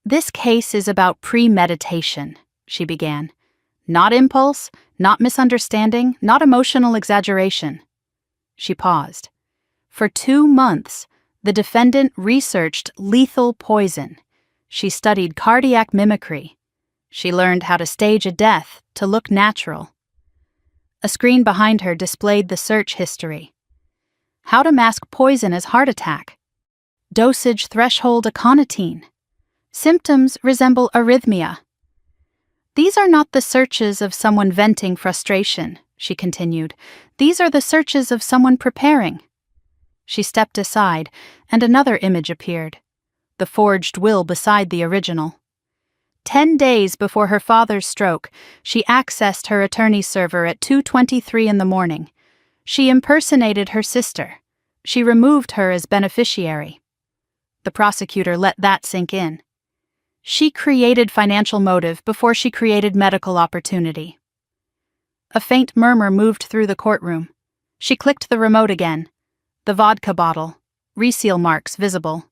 This case is about premeditation, she began. Not impulse, not misunderstanding, not emotional exaggeration. She paused. For 2 months, the defendant researched lethal poison. She studied cardiac mimicry. She learned how to stage a death to look natural. A screen behind her displayed the search history. How to mask poison as heart attack. Dosage threshold aconitine. Symptoms resemble arrhythmia. These are not the searches of someone venting frustration, she continued. These are the searches of someone preparing. She stepped aside, and another image appeared. The forged will beside the original. 10 days before her father's stroke, she accessed her attorney's server at 2:23 in the morning. She impersonated her sister. She removed her as beneficiary. The prosecutor let that sink in. She created financial motive before she created medical opportunity. A faint murmur moved through the courtroom. She clicked the remote again. The vodka bottle. Reseal marks visible.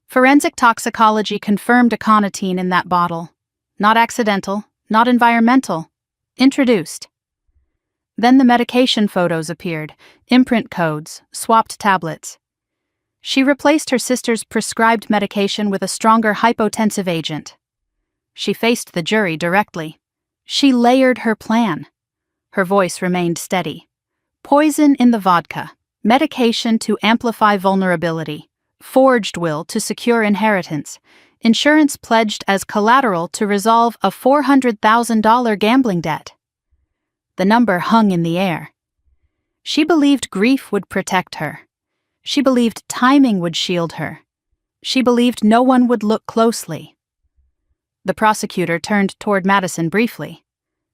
Forensic toxicology confirmed aconitine in that bottle. Not accidental, not environmental. Introduced. Then the medication photos appeared, imprint codes, swapped tablets. She replaced her sister's prescribed medication with a stronger hypotensive agent. She faced the jury directly. She layered her plan. Her voice remained steady. Poison in the vodka, medication to amplify vulnerability, forged will to secure inheritance, insurance pledged as collateral to resolve a $400,000 gambling debt. The number hung in the air. She believed grief would protect her. She believed timing would shield her. She believed no one would look closely. The prosecutor turned toward Madison briefly.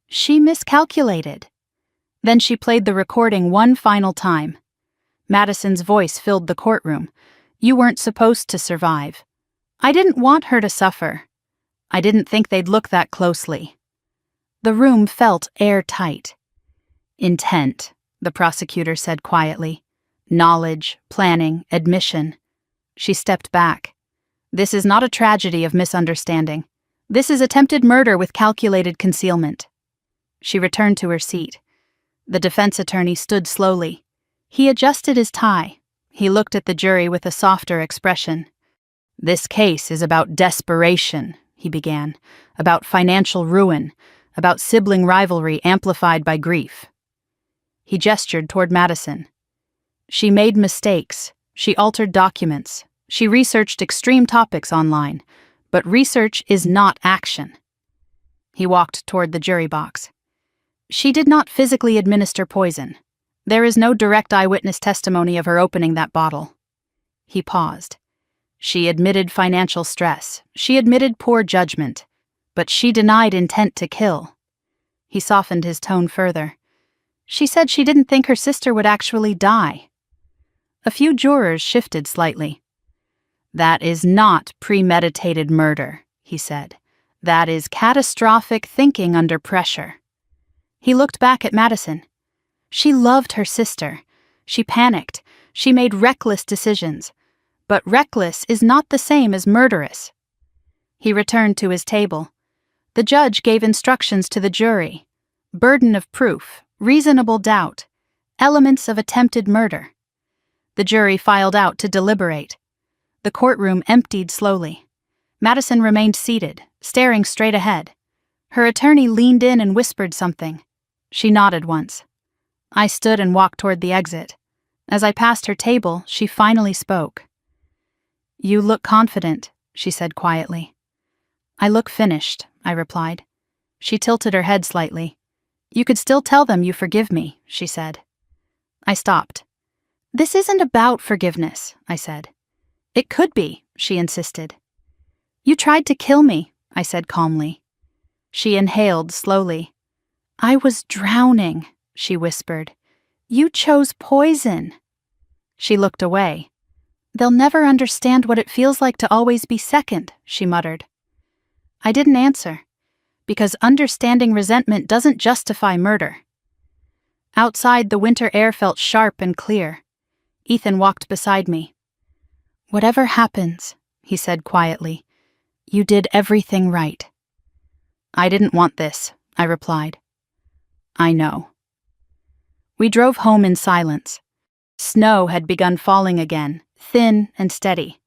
She miscalculated. Then she played the recording one final time. Madison's voice filled the courtroom. You weren't supposed to survive. I didn't want her to suffer. I didn't think they'd look that closely. The room felt airtight. Intent, the prosecutor said quietly. Knowledge, planning, admission. She stepped back. This is not a tragedy of misunderstanding. This is attempted murder with calculated concealment. She returned to her seat. The defense attorney stood slowly. He adjusted his tie. He looked at the jury with a softer expression. This case is about desperation, he began, about financial ruin, about sibling rivalry amplified by grief. He gestured toward Madison. She made mistakes. She altered documents. She researched extreme topics online. But research is not action. He walked toward the jury box. She did not physically administer poison. There is no direct eyewitness testimony of her opening that bottle. He paused. She admitted financial stress. She admitted poor judgment. But she denied intent to kill. He softened his tone further. She said she didn't think her sister would actually die. A few jurors shifted slightly. That is not premeditated murder, he said. That is catastrophic thinking under pressure. He looked back at Madison. She loved her sister. She panicked. She made reckless decisions. But reckless is not the same as murderous. He returned to his table. The judge gave instructions to the jury. Burden of proof, reasonable doubt, elements of attempted murder. The jury filed out to deliberate. The courtroom emptied slowly. Madison remained seated, staring straight ahead. Her attorney leaned in and whispered something. She nodded once. I stood and walked toward the exit. As I passed her table, she finally spoke. You look confident, she said quietly. I look finished, I replied. She tilted her head slightly. You could still tell them you forgive me, she said. I stopped. This isn't about forgiveness, I said. It could be, she insisted. You tried to kill me, I said calmly. She inhaled slowly. I was drowning, she whispered. You chose poison. She looked away. They'll never understand what it feels like to always be second, she muttered. I didn't answer, because understanding resentment doesn't justify murder. Outside, the winter air felt sharp and clear. Ethan walked beside me. Whatever happens, he said quietly, you did everything right. I didn't want this, I replied. I know. We drove home in silence. Snow had begun falling again, thin and steady.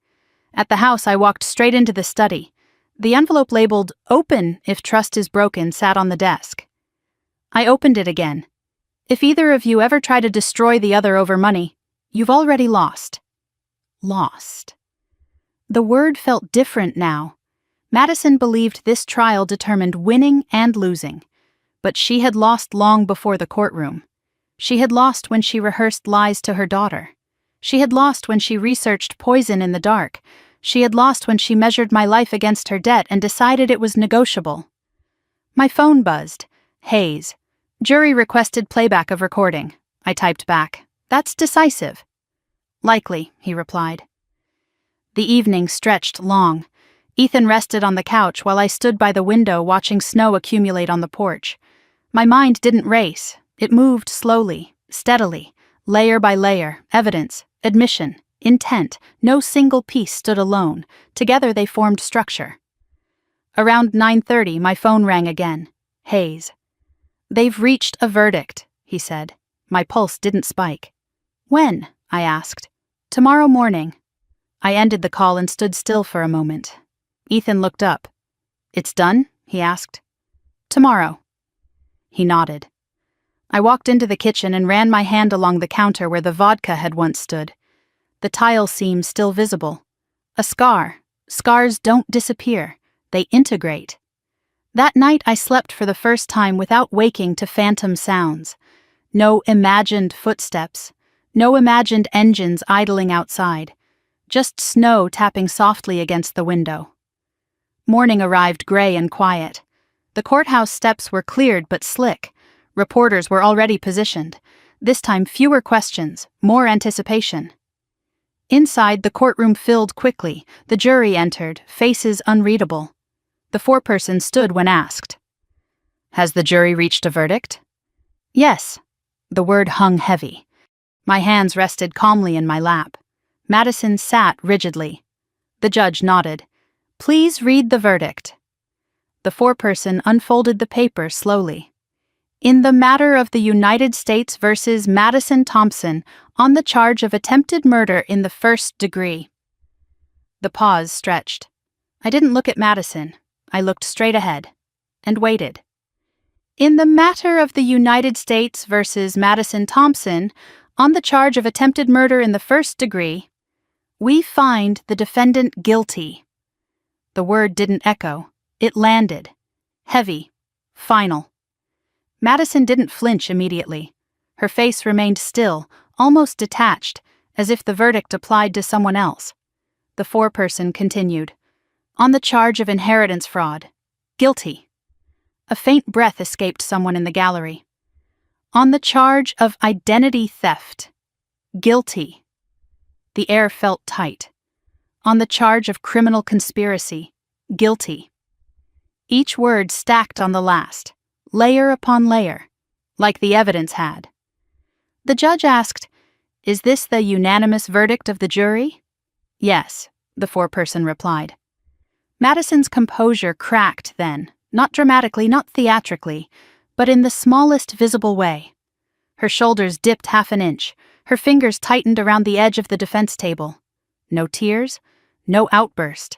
At the house, I walked straight into the study. The envelope labeled, "Open if trust is broken," sat on the desk. I opened it again. If either of you ever try to destroy the other over money, you've already lost. Lost. The word felt different now. Madison believed this trial determined winning and losing. But she had lost long before the courtroom. She had lost when she rehearsed lies to her daughter. She had lost when she researched poison in the dark. She had lost when she measured my life against her debt and decided it was negotiable. My phone buzzed. Hayes. Jury requested playback of recording. I typed back. That's decisive. Likely, he replied. The evening stretched long. Ethan rested on the couch while I stood by the window watching snow accumulate on the porch. My mind didn't race. It moved slowly, steadily, layer by layer, evidence, admission, intent. No single piece stood alone. Together they formed structure. Around 9:30, my phone rang again. Hayes. They've reached a verdict, he said. My pulse didn't spike. When? I asked. Tomorrow morning. I ended the call and stood still for a moment. Ethan looked up. It's done? He asked. Tomorrow. He nodded. I walked into the kitchen and ran my hand along the counter where the vodka had once stood. The tile seam still visible. A scar. Scars don't disappear. They integrate. That night I slept for the first time without waking to phantom sounds. No imagined footsteps. No imagined engines idling outside. Just snow tapping softly against the window. Morning arrived gray and quiet. The courthouse steps were cleared but slick. Reporters were already positioned. This time fewer questions, more anticipation. Inside, the courtroom filled quickly. The jury entered, faces unreadable. The foreperson stood when asked. Has the jury reached a verdict? Yes. The word hung heavy. My hands rested calmly in my lap. Madison sat rigidly. The judge nodded. Please read the verdict. The foreperson unfolded the paper slowly. In the matter of the United States versus Madison Thompson on the charge of attempted murder in the first degree. The pause stretched. I didn't look at Madison. I looked straight ahead and waited. In the matter of the United States versus Madison Thompson on the charge of attempted murder in the first degree, we find the defendant guilty. The word didn't echo. It landed. Heavy. Final. Madison didn't flinch immediately. Her face remained still, almost detached, as if the verdict applied to someone else. The foreperson continued. On the charge of inheritance fraud. Guilty. A faint breath escaped someone in the gallery. On the charge of identity theft. Guilty. The air felt tight. On the charge of criminal conspiracy. Guilty. Each word stacked on the last, layer upon layer, like the evidence had. The judge asked, Is this the unanimous verdict of the jury? Yes, the foreperson replied. Madison's composure cracked then, not dramatically, not theatrically, but in the smallest visible way. Her shoulders dipped half an inch, her fingers tightened around the edge of the defense table. No tears, no outburst,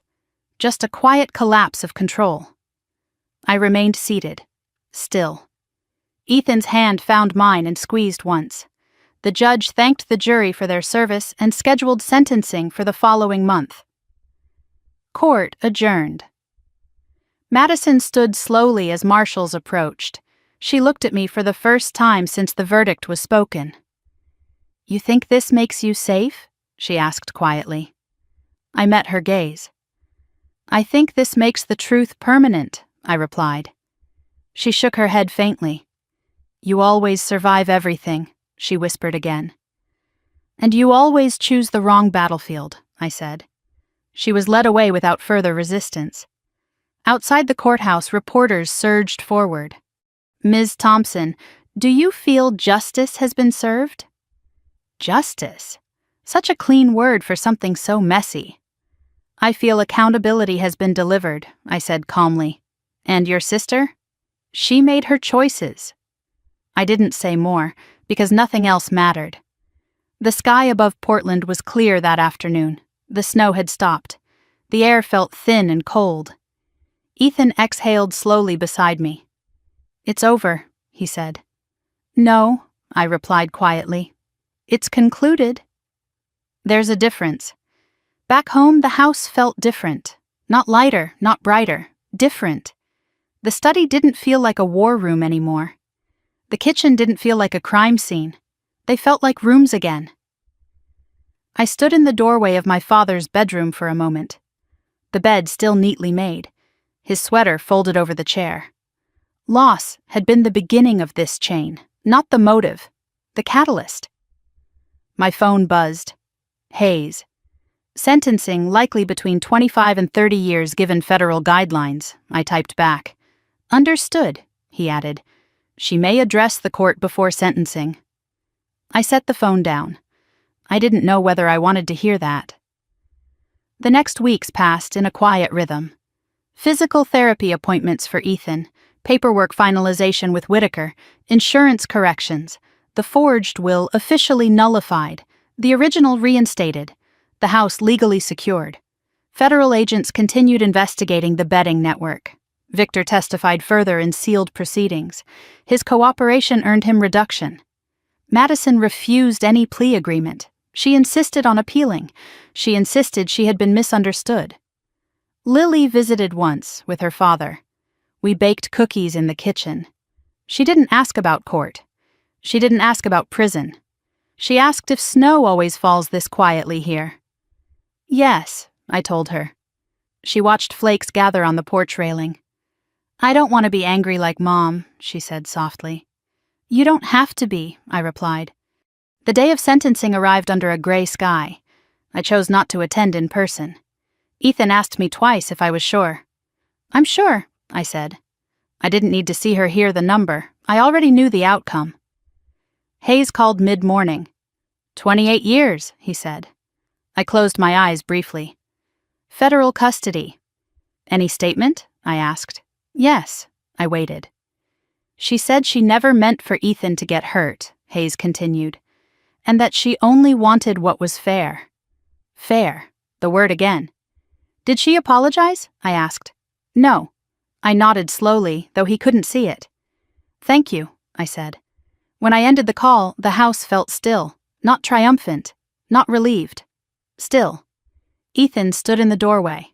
just a quiet collapse of control. I remained seated, still. Ethan's hand found mine and squeezed once. The judge thanked the jury for their service and scheduled sentencing for the following month. Court adjourned. Madison stood slowly as marshals approached. She looked at me for the first time since the verdict was spoken. You think this makes you safe? She asked quietly. I met her gaze. I think this makes the truth permanent, I replied. She shook her head faintly. You always survive everything, she whispered again. And you always choose the wrong battlefield, I said. She was led away without further resistance. Outside the courthouse, reporters surged forward. Ms. Thompson, do you feel justice has been served? Justice? Such a clean word for something so messy. I feel accountability has been delivered, I said calmly. And your sister? She made her choices. I didn't say more, because nothing else mattered. The sky above Portland was clear that afternoon. The snow had stopped. The air felt thin and cold. Ethan exhaled slowly beside me. It's over, he said. No, I replied quietly. It's concluded. There's a difference. Back home, the house felt different. Not lighter, not brighter. Different. The study didn't feel like a war room anymore. The kitchen didn't feel like a crime scene. They felt like rooms again. I stood in the doorway of my father's bedroom for a moment. The bed still neatly made, his sweater folded over the chair. Loss had been the beginning of this chain, not the motive. The catalyst. My phone buzzed. Hayes. Sentencing likely between 25 and 30 years given federal guidelines, I typed back. Understood, he added. She may address the court before sentencing. I set the phone down. I didn't know whether I wanted to hear that. The next weeks passed in a quiet rhythm. Physical therapy appointments for Ethan, paperwork finalization with Whitaker, insurance corrections, the forged will officially nullified, the original reinstated, the house legally secured. Federal agents continued investigating the betting network. Victor testified further in sealed proceedings. His cooperation earned him reduction. Madison refused any plea agreement. She insisted on appealing. She insisted she had been misunderstood. Lily visited once with her father. We baked cookies in the kitchen. She didn't ask about court. She didn't ask about prison. She asked if snow always falls this quietly here. Yes, I told her. She watched flakes gather on the porch railing. I don't want to be angry like Mom, she said softly. You don't have to be, I replied. The day of sentencing arrived under a gray sky. I chose not to attend in person. Ethan asked me twice if I was sure. I'm sure, I said. I didn't need to see her hear the number. I already knew the outcome. Hayes called mid-morning. 28 years, he said. I closed my eyes briefly. Federal custody. Any statement? I asked. Yes, I waited. She said she never meant for Ethan to get hurt, Hayes continued, and that she only wanted what was fair. Fair, the word again. Did she apologize? I asked. No. I nodded slowly, though he couldn't see it. Thank you, I said. When I ended the call, the house felt still, not triumphant, not relieved. Still. Ethan stood in the doorway.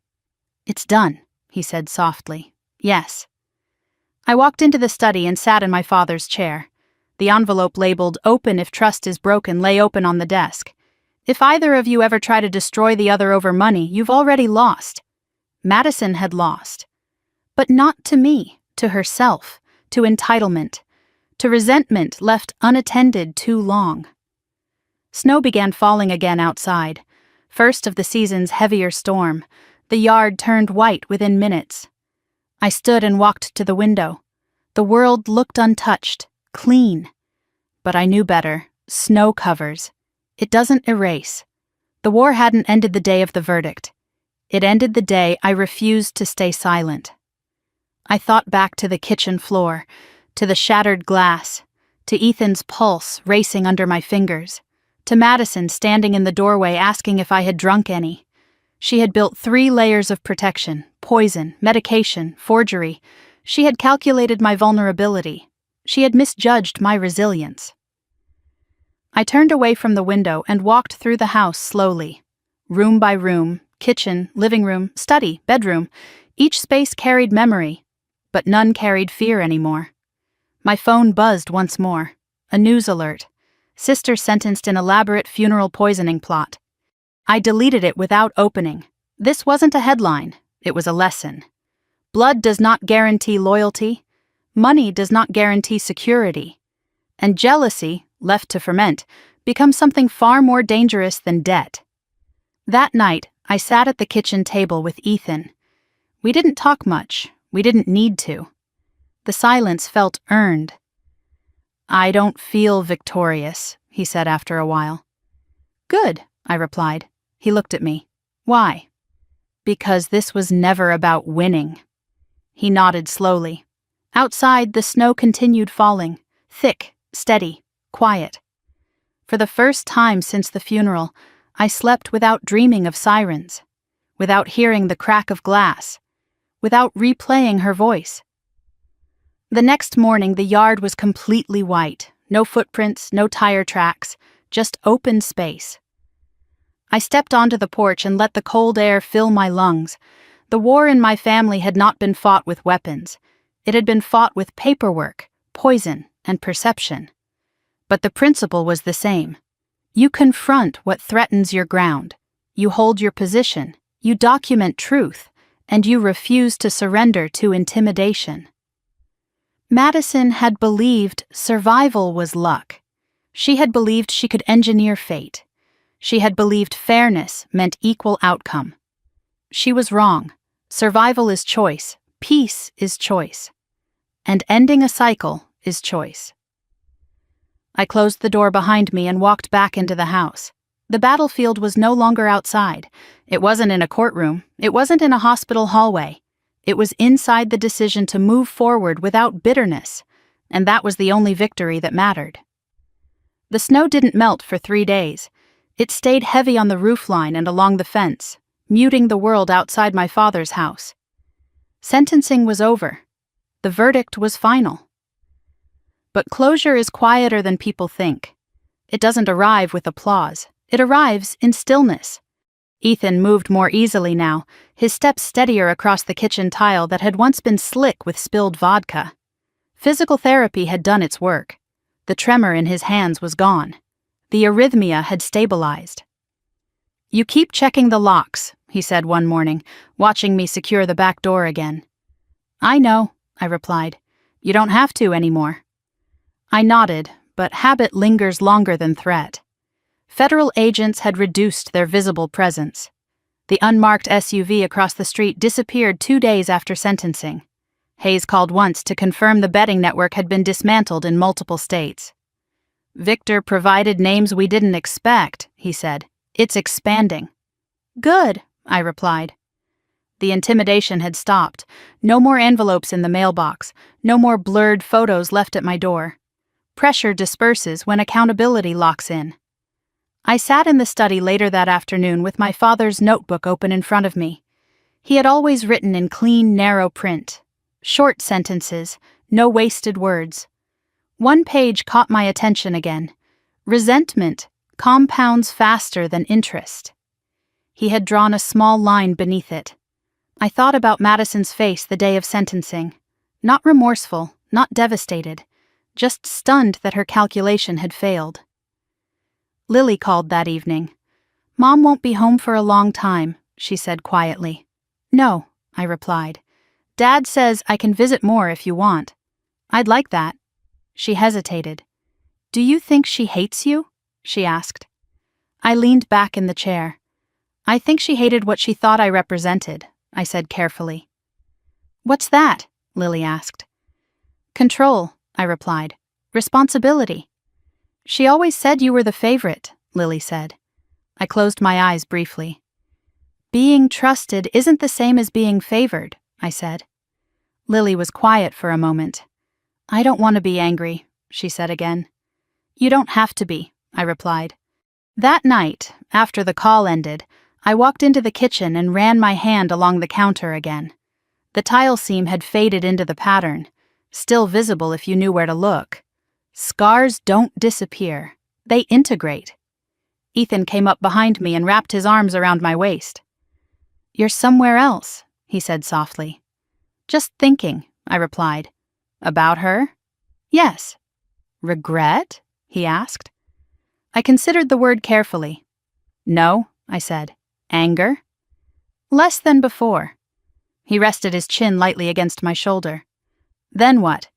It's done, he said softly. Yes. I walked into the study and sat in my father's chair. The envelope labeled "Open if trust is broken" lay open on the desk. If either of you ever try to destroy the other over money, you've already lost. Madison had lost. But not to me, to herself, to entitlement, to resentment left unattended too long. Snow began falling again outside. First of the season's heavier storm. The yard turned white within minutes. I stood and walked to the window. The world looked untouched, clean. But I knew better. Snow covers. It doesn't erase. The war hadn't ended the day of the verdict. It ended the day I refused to stay silent. I thought back to the kitchen floor, to the shattered glass, to Ethan's pulse racing under my fingers, to Madison standing in the doorway asking if I had drunk any. She had built 3 layers of protection, poison, medication, forgery. She had calculated my vulnerability. She had misjudged my resilience. I turned away from the window and walked through the house slowly. Room by room, kitchen, living room, study, bedroom, each space carried memory, but none carried fear anymore. My phone buzzed once more. A news alert. Sister sentenced in elaborate funeral poisoning plot. I deleted it without opening. This wasn't a headline. It was a lesson. Blood does not guarantee loyalty. Money does not guarantee security. And jealousy, left to ferment, becomes something far more dangerous than debt. That night, I sat at the kitchen table with Ethan. We didn't talk much. We didn't need to. The silence felt earned. I don't feel victorious, he said after a while. Good, I replied. He looked at me. Why? Because this was never about winning. He nodded slowly. Outside, the snow continued falling, thick, steady, quiet. For the first time since the funeral, I slept without dreaming of sirens, without hearing the crack of glass, without replaying her voice. The next morning, the yard was completely white. No footprints, no tire tracks, just open space. I stepped onto the porch and let the cold air fill my lungs. The war in my family had not been fought with weapons. It had been fought with paperwork, poison, and perception. But the principle was the same. You confront what threatens your ground. You hold your position. You document truth. And you refuse to surrender to intimidation. Madison had believed survival was luck. She had believed she could engineer fate. She had believed fairness meant equal outcome. She was wrong. Survival is choice. Peace is choice. And ending a cycle is choice. I closed the door behind me and walked back into the house. The battlefield was no longer outside. It wasn't in a courtroom. It wasn't in a hospital hallway. It was inside the decision to move forward without bitterness, and that was the only victory that mattered. The snow didn't melt for 3 days. It stayed heavy on the roofline and along the fence, muting the world outside my father's house. Sentencing was over. The verdict was final. But closure is quieter than people think. It doesn't arrive with applause. It arrives in stillness. Ethan moved more easily now, his steps steadier across the kitchen tile that had once been slick with spilled vodka. Physical therapy had done its work. The tremor in his hands was gone. The arrhythmia had stabilized. "You keep checking the locks," he said one morning, watching me secure the back door again. "I know," I replied. "You don't have to anymore." I nodded, but habit lingers longer than threat. Federal agents had reduced their visible presence. The unmarked SUV across the street disappeared 2 days after sentencing. Hayes called once to confirm the betting network had been dismantled in multiple states. "Victor provided names we didn't expect," he said. "It's expanding." "Good," I replied. The intimidation had stopped. No more envelopes in the mailbox. No more blurred photos left at my door. Pressure disperses when accountability locks in. I sat in the study later that afternoon with my father's notebook open in front of me. He had always written in clean, narrow print. Short sentences, no wasted words. One page caught my attention again. Resentment compounds faster than interest. He had drawn a small line beneath it. I thought about Madison's face the day of sentencing. Not remorseful, not devastated, just stunned that her calculation had failed. Lily called that evening. "Mom won't be home for a long time," she said quietly. "No," I replied. "Dad says I can visit more if you want." "I'd like that." She hesitated. "Do you think she hates you?" she asked. I leaned back in the chair. "I think she hated what she thought I represented," I said carefully. "What's that?" Lily asked. "Control," I replied. "Responsibility." "She always said you were the favorite," Lily said. I closed my eyes briefly. "Being trusted isn't the same as being favored," I said. Lily was quiet for a moment. "I don't want to be angry," she said again. "You don't have to be," I replied. That night, after the call ended, I walked into the kitchen and ran my hand along the counter again. The tile seam had faded into the pattern, still visible if you knew where to look. Scars don't disappear. They integrate. Ethan came up behind me and wrapped his arms around my waist. "You're somewhere else," he said softly. "Just thinking," I replied. "About her?" "Yes." "Regret?" he asked. I considered the word carefully. "No," I said. "Anger?" "Less than before." He rested his chin lightly against my shoulder. "Then what?"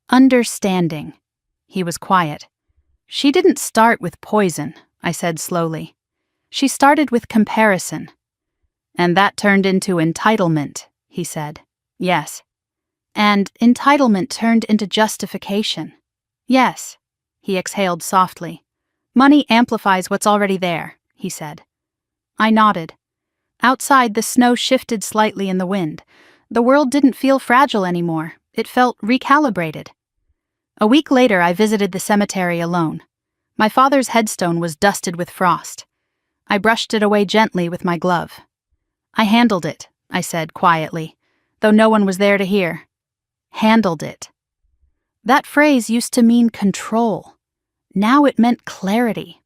"Understanding." He was quiet. "She didn't start with poison," I said slowly. "She started with comparison." "And that turned into entitlement," he said. "Yes." "And entitlement turned into justification." "Yes." He exhaled softly. "Money amplifies what's already there," he said. I nodded. Outside, the snow shifted slightly in the wind. The world didn't feel fragile anymore. It felt recalibrated. A week later, I visited the cemetery alone. My father's headstone was dusted with frost. I brushed it away gently with my glove. "I handled it," I said quietly, though no one was there to hear. Handled it. That phrase used to mean control. Now it meant clarity.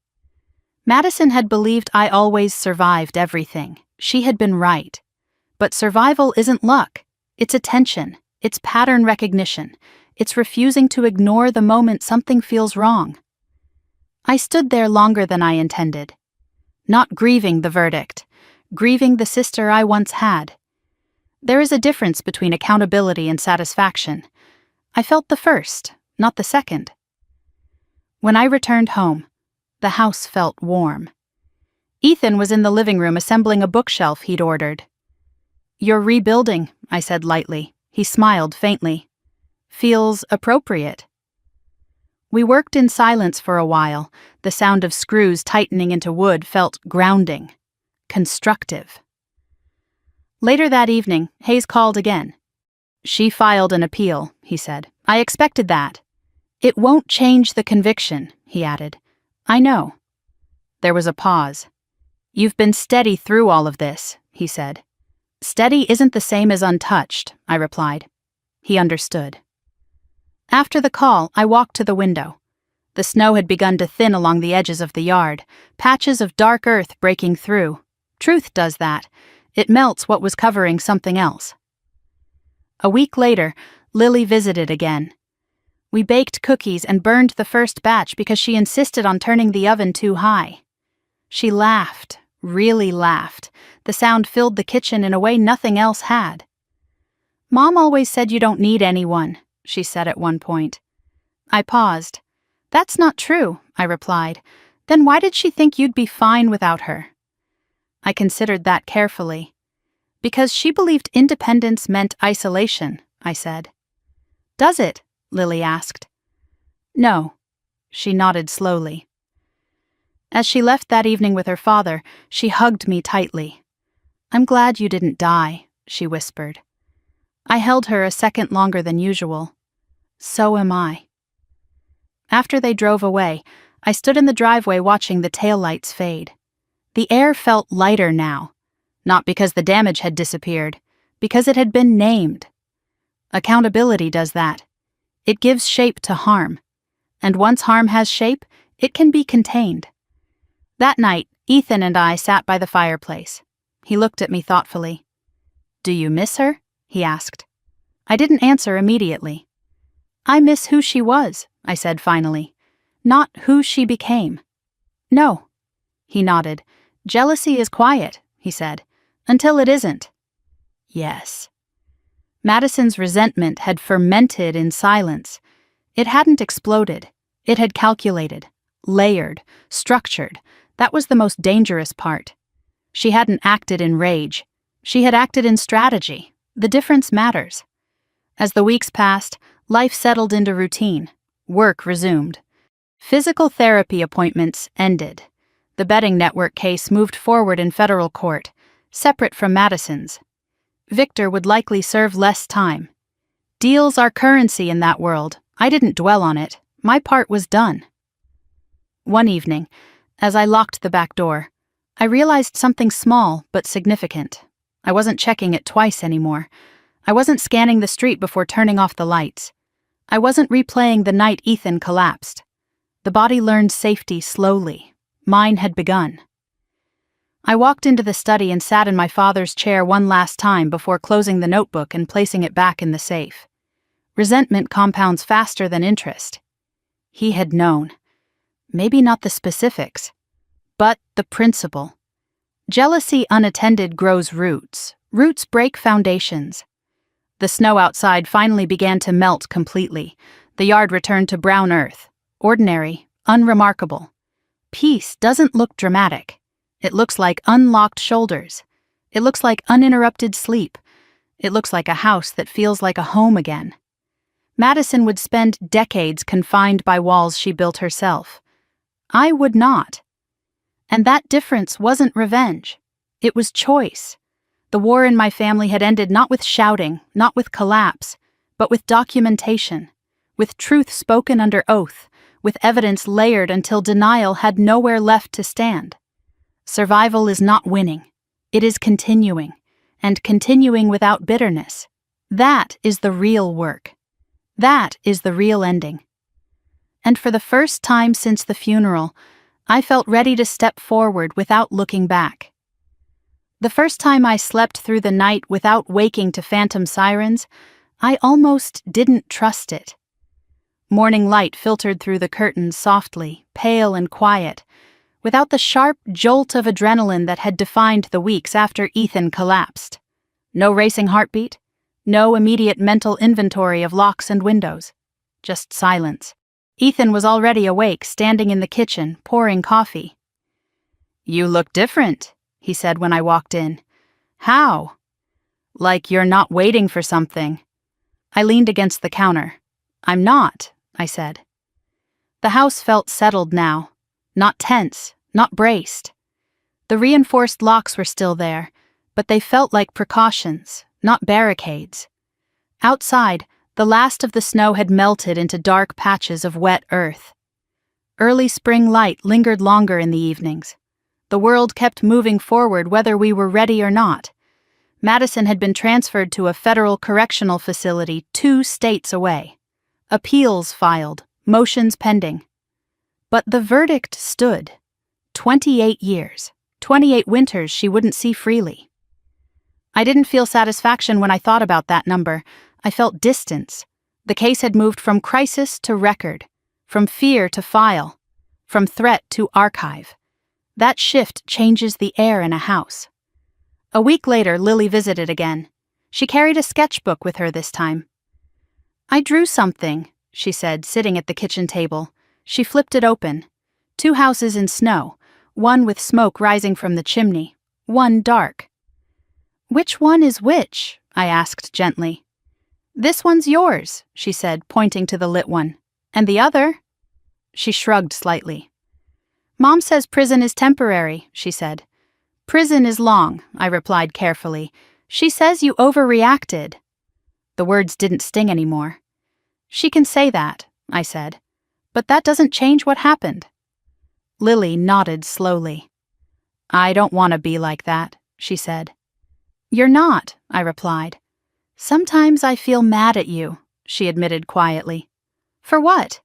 Madison had believed I always survived everything. She had been right. But survival isn't luck. It's attention. It's pattern recognition. It's refusing to ignore the moment something feels wrong. I stood there longer than I intended. Not grieving the verdict, grieving the sister I once had. There is a difference between accountability and satisfaction. I felt the first, not the second. When I returned home, the house felt warm. Ethan was in the living room assembling a bookshelf he'd ordered. "You're rebuilding," I said lightly. He smiled faintly. "Feels appropriate." We worked in silence for a while. The sound of screws tightening into wood felt grounding, constructive. Later that evening, Hayes called again. "She filed an appeal," he said. "I expected that." "It won't change the conviction," he added. "I know." There was a pause. "You've been steady through all of this," he said. "Steady isn't the same as untouched," I replied. He understood. After the call, I walked to the window. The snow had begun to thin along the edges of the yard, patches of dark earth breaking through. Truth does that. It melts what was covering something else. A week later, Lily visited again. We baked cookies and burned the first batch because she insisted on turning the oven too high. She laughed, really laughed. The sound filled the kitchen in a way nothing else had. "Mom always said you don't need anyone," she said at one point. I paused. "That's not true," I replied. "Then why did she think you'd be fine without her?" I considered that carefully. "Because she believed independence meant isolation," I said. "Does it?" Lily asked. "No." She nodded slowly. As she left that evening with her father, she hugged me tightly. "I'm glad you didn't die," she whispered. I held her a second longer than usual. "So am I." After they drove away, I stood in the driveway watching the taillights fade. The air felt lighter now, not because the damage had disappeared, because it had been named. Accountability does that. It gives shape to harm, and once harm has shape, it can be contained. That night, Ethan and I sat by the fireplace. He looked at me thoughtfully. "Do you miss her?" he asked. I didn't answer immediately. "I miss who she was," I said finally, "not who she became." "No." He nodded. "Jealousy is quiet," he said, "until it isn't." Yes. Madison's resentment had fermented in silence. It hadn't exploded. It had calculated, layered, structured. That was the most dangerous part. She hadn't acted in rage. She had acted in strategy. The difference matters. As the weeks passed, life settled into routine. Work resumed. Physical therapy appointments ended. The betting network case moved forward in federal court, separate from Madison's. Victor would likely serve less time. Deals are currency in that world. I didn't dwell on it. My part was done. One evening, as I locked the back door, I realized something small but significant. I wasn't checking it twice anymore. I wasn't scanning the street before turning off the lights. I wasn't replaying the night Ethan collapsed. The body learned safety slowly. Mine had begun. I walked into the study and sat in my father's chair one last time before closing the notebook and placing it back in the safe. Resentment compounds faster than interest. He had known. Maybe not the specifics, but the principle. Jealousy unattended grows roots. Roots break foundations. The snow outside finally began to melt completely. The yard returned to brown earth. Ordinary, unremarkable. Peace doesn't look dramatic. It looks like unlocked shoulders. It looks like uninterrupted sleep. It looks like a house that feels like a home again. Madison would spend decades confined by walls she built herself. I would not. And that difference wasn't revenge. It was choice. The war in my family had ended not with shouting, not with collapse, but with documentation, with truth spoken under oath, with evidence layered until denial had nowhere left to stand. Survival is not winning. It is continuing, and continuing without bitterness. That is the real work. That is the real ending. And for the first time since the funeral, I felt ready to step forward without looking back. The first time I slept through the night without waking to phantom sirens, I almost didn't trust it. Morning light filtered through the curtains softly, pale and quiet, without the sharp jolt of adrenaline that had defined the weeks after Ethan collapsed. No racing heartbeat, no immediate mental inventory of locks and windows. Just silence. Ethan was already awake, standing in the kitchen, pouring coffee. "You look different," he said when I walked in. "How?" "Like you're not waiting for something." I leaned against the counter. "I'm not," I said. The house felt settled now, not tense, not braced. The reinforced locks were still there, but they felt like precautions, not barricades. Outside, the last of the snow had melted into dark patches of wet earth. Early spring light lingered longer in the evenings. The world kept moving forward whether we were ready or not. Madison had been transferred to a federal correctional facility 2 states away. Appeals filed, motions pending. But the verdict stood. 28 years, 28 winters she wouldn't see freely. I didn't feel satisfaction when I thought about that number. I felt distance. The case had moved from crisis to record, from fear to file, from threat to archive. That shift changes the air in a house. A week later, Lily visited again. She carried a sketchbook with her this time. "I drew something," she said, sitting at the kitchen table. She flipped it open. 2 houses in snow, one with smoke rising from the chimney, one dark. "Which one is which?" I asked gently. "This one's yours," she said, pointing to the lit one. "And the other?" She shrugged slightly. "Mom says prison is temporary," she said. "Prison is long," I replied carefully. "She says you overreacted." The words didn't sting anymore. "She can say that," I said. "But that doesn't change what happened." Lily nodded slowly. "I don't want to be like that," she said. "You're not," I replied. "Sometimes I feel mad at you," she admitted quietly. "For what?"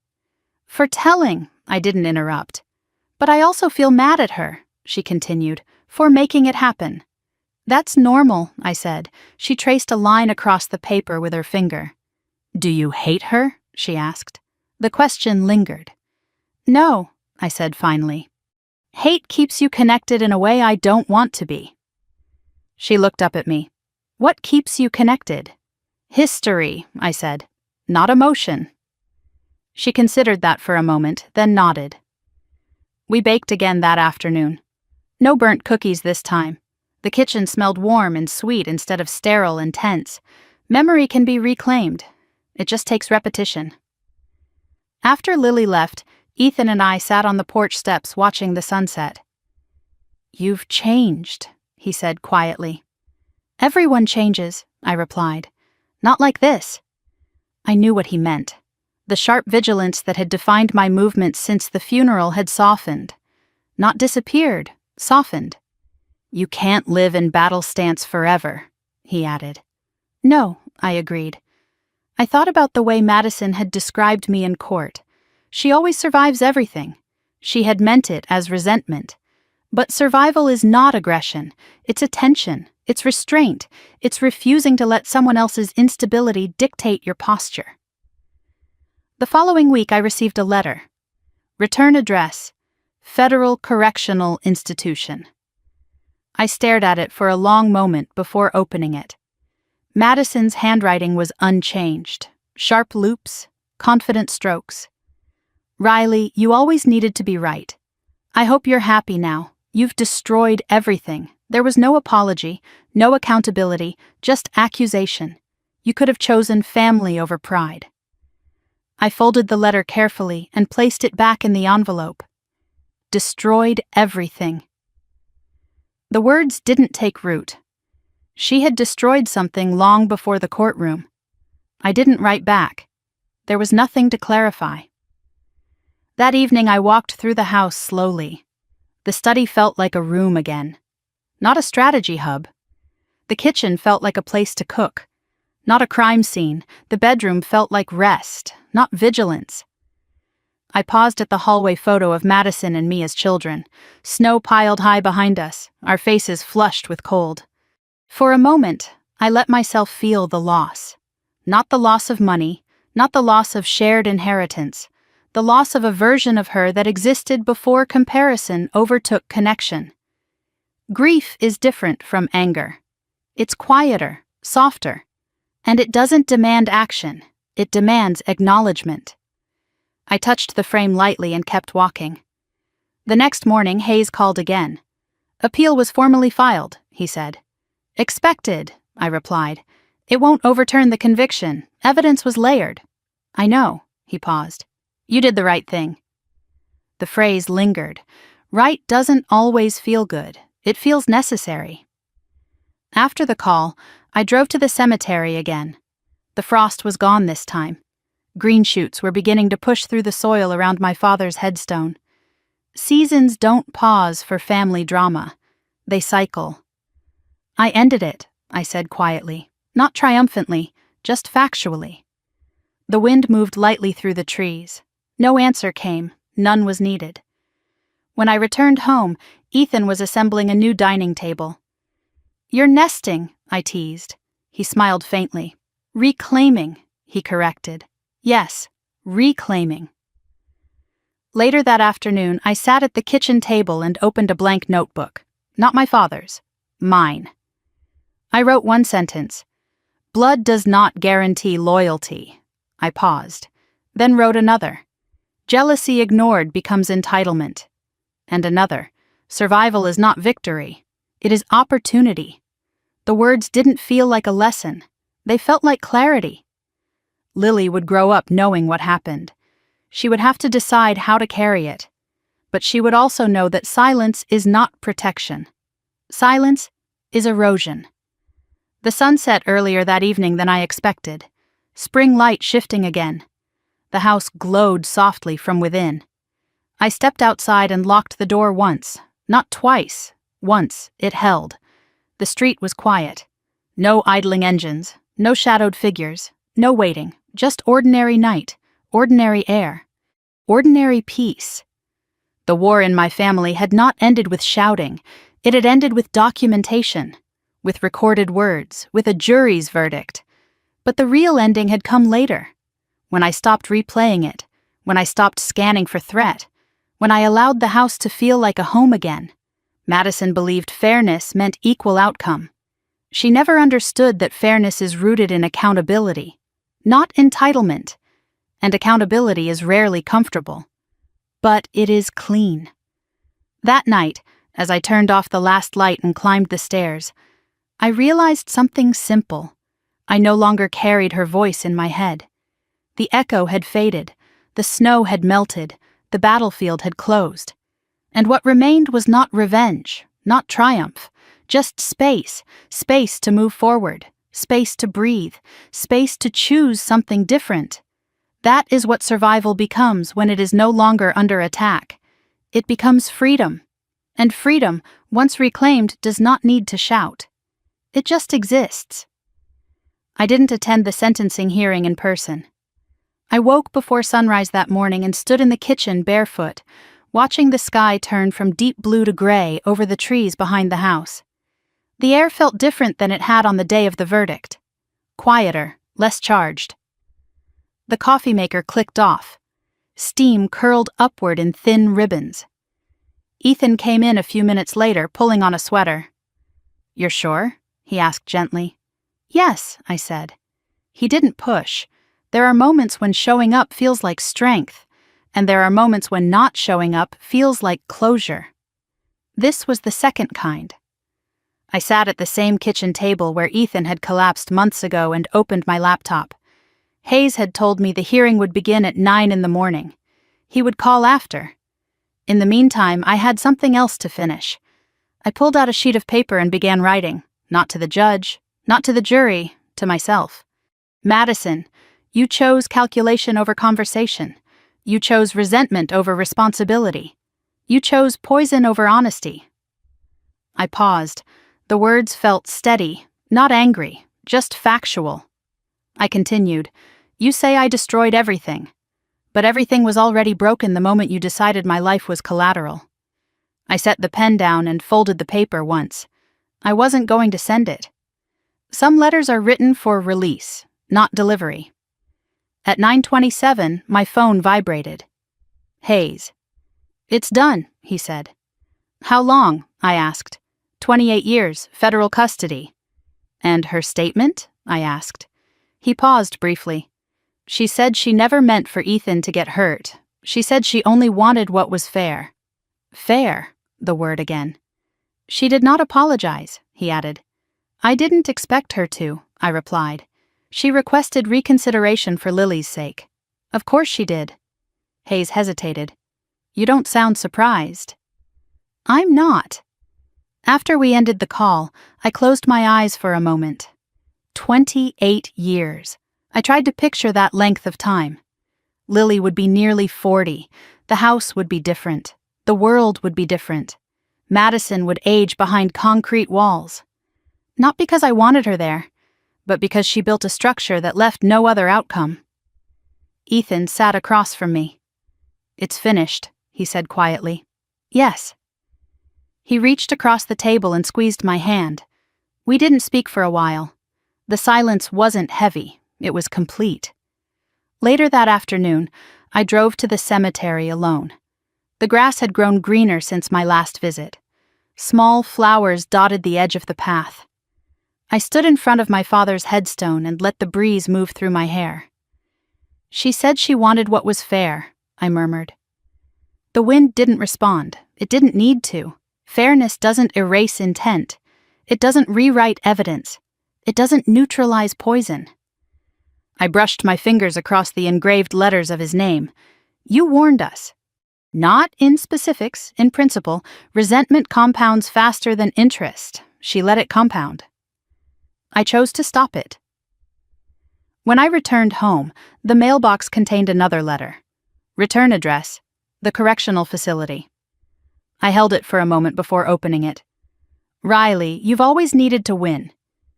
"For telling," I didn't interrupt. "But I also feel mad at her," she continued, "for making it happen." "That's normal," I said. She traced a line across the paper with her finger. "Do you hate her?" she asked. The question lingered. "No," I said finally. "Hate keeps you connected in a way I don't want to be." She looked up at me. "What keeps you connected?" "History," I said. "Not emotion." She considered that for a moment, then nodded. We baked again that afternoon. No burnt cookies this time. The kitchen smelled warm and sweet instead of sterile and tense. Memory can be reclaimed. It just takes repetition. After Lily left, Ethan and I sat on the porch steps watching the sunset. "You've changed," he said quietly. "Everyone changes," I replied. "Not like this." I knew what he meant. The sharp vigilance that had defined my movements since the funeral had softened. Not disappeared, softened. "You can't live in battle stance forever," he added. "No," I agreed. I thought about the way Madison had described me in court. She always survives everything. She had meant it as resentment. But survival is not aggression. It's attention. It's restraint. It's refusing to let someone else's instability dictate your posture. The following week I received a letter. Return address, Federal Correctional Institution. I stared at it for a long moment before opening it. Madison's handwriting was unchanged. Sharp loops, confident strokes. "Riley, you always needed to be right. I hope you're happy now. You've destroyed everything. There was no apology, no accountability, just accusation. You could have chosen family over pride." I folded the letter carefully and placed it back in the envelope. Destroyed everything. The words didn't take root. She had destroyed something long before the courtroom. I didn't write back. There was nothing to clarify. That evening I walked through the house slowly. The study felt like a room again. Not a strategy hub. The kitchen felt like a place to cook. Not a crime scene. The bedroom felt like rest, not vigilance. I paused at the hallway photo of Madison and me as children. Snow piled high behind us, our faces flushed with cold. For a moment, I let myself feel the loss. Not the loss of money, not the loss of shared inheritance, the loss of a version of her that existed before comparison overtook connection. Grief is different from anger. It's quieter, softer, and it doesn't demand action, it demands acknowledgement. I touched the frame lightly and kept walking. The next morning, Hayes called again. "Appeal was formally filed," he said. "Expected," I replied. "It won't overturn the conviction. Evidence was layered." "I know," he paused. "You did the right thing." The phrase lingered. Right doesn't always feel good. It feels necessary. After the call, I drove to the cemetery again. The frost was gone this time. Green shoots were beginning to push through the soil around my father's headstone. Seasons don't pause for family drama. They cycle. "I ended it," I said quietly, not triumphantly, just factually. The wind moved lightly through the trees. No answer came. None was needed. When I returned home, Ethan was assembling a new dining table. "You're nesting," I teased. He smiled faintly. "Reclaiming," he corrected. "Yes, reclaiming." Later that afternoon, I sat at the kitchen table and opened a blank notebook. Not my father's. Mine. I wrote one sentence. "Blood does not guarantee loyalty." I paused, then wrote another. "Jealousy ignored becomes entitlement." And another. "Survival is not victory. It is opportunity." The words didn't feel like a lesson. They felt like clarity. Lily would grow up knowing what happened. She would have to decide how to carry it. But she would also know that silence is not protection. Silence is erosion. The sun set earlier that evening than I expected. Spring light shifting again. The house glowed softly from within. I stepped outside and locked the door once, not twice. Once, it held. The street was quiet. No idling engines, no shadowed figures, no waiting, just ordinary night, ordinary air, ordinary peace. The war in my family had not ended with shouting. It had ended with documentation, with recorded words, with a jury's verdict. But the real ending had come later, when I stopped replaying it, when I stopped scanning for threat, when I allowed the house to feel like a home again. Madison believed fairness meant equal outcome. She never understood that fairness is rooted in accountability, not entitlement, and accountability is rarely comfortable. But it is clean. That night, as I turned off the last light and climbed the stairs, I realized something simple. I no longer carried her voice in my head. The echo had faded, the snow had melted, the battlefield had closed. And what remained was not revenge, not triumph, just space, space to move forward, space to breathe, space to choose something different. That is what survival becomes when it is no longer under attack. It becomes freedom. And freedom, once reclaimed, does not need to shout. It just exists. I didn't attend the sentencing hearing in person. I woke before sunrise that morning and stood in the kitchen barefoot, watching the sky turn from deep blue to gray over the trees behind the house. The air felt different than it had on the day of the verdict. Quieter, less charged. The coffee maker clicked off. Steam curled upward in thin ribbons. Ethan came in a few minutes later, pulling on a sweater. "You're sure?" he asked gently. "Yes," I said. He didn't push. There are moments when showing up feels like strength, and there are moments when not showing up feels like closure. This was the second kind. I sat at the same kitchen table where Ethan had collapsed months ago and opened my laptop. Hayes had told me the hearing would begin at 9 in the morning. He would call after. In the meantime, I had something else to finish. I pulled out a sheet of paper and began writing, not to the judge, not to the jury, to myself. "Madison, you chose calculation over conversation. You chose resentment over responsibility. You chose poison over honesty." I paused. The words felt steady, not angry, just factual. I continued, "You say I destroyed everything. But everything was already broken the moment you decided my life was collateral." I set the pen down and folded the paper once. I wasn't going to send it. Some letters are written for release, not delivery. At 9:27, my phone vibrated. Hayes. "It's done," he said. "How long?" I asked. 28 years, federal custody." "And her statement?" I asked. He paused briefly. She said she never meant for Ethan to get hurt. She said she only wanted what was fair. Fair, the word again. She did not apologize, he added. I didn't expect her to, I replied. She requested reconsideration for Lily's sake. Of course she did. Hayes hesitated. You don't sound surprised. I'm not. After we ended the call, I closed my eyes for a moment. 28 years. I tried to picture that length of time. Lily would be nearly 40. The house would be different. The world would be different. Madison would age behind concrete walls. Not because I wanted her there, but because she built a structure that left no other outcome. Ethan sat across from me. It's finished, he said quietly. Yes. He reached across the table and squeezed my hand. We didn't speak for a while. The silence wasn't heavy, it was complete. Later that afternoon, I drove to the cemetery alone. The grass had grown greener since my last visit. Small flowers dotted the edge of the path. I stood in front of my father's headstone and let the breeze move through my hair. She said she wanted what was fair, I murmured. The wind didn't respond. It didn't need to. Fairness doesn't erase intent. It doesn't rewrite evidence. It doesn't neutralize poison. I brushed my fingers across the engraved letters of his name. You warned us. Not in specifics, in principle, resentment compounds faster than interest. She let it compound. I chose to stop it. When I returned home, the mailbox contained another letter. Return address, the correctional facility. I held it for a moment before opening it. Riley, you've always needed to win.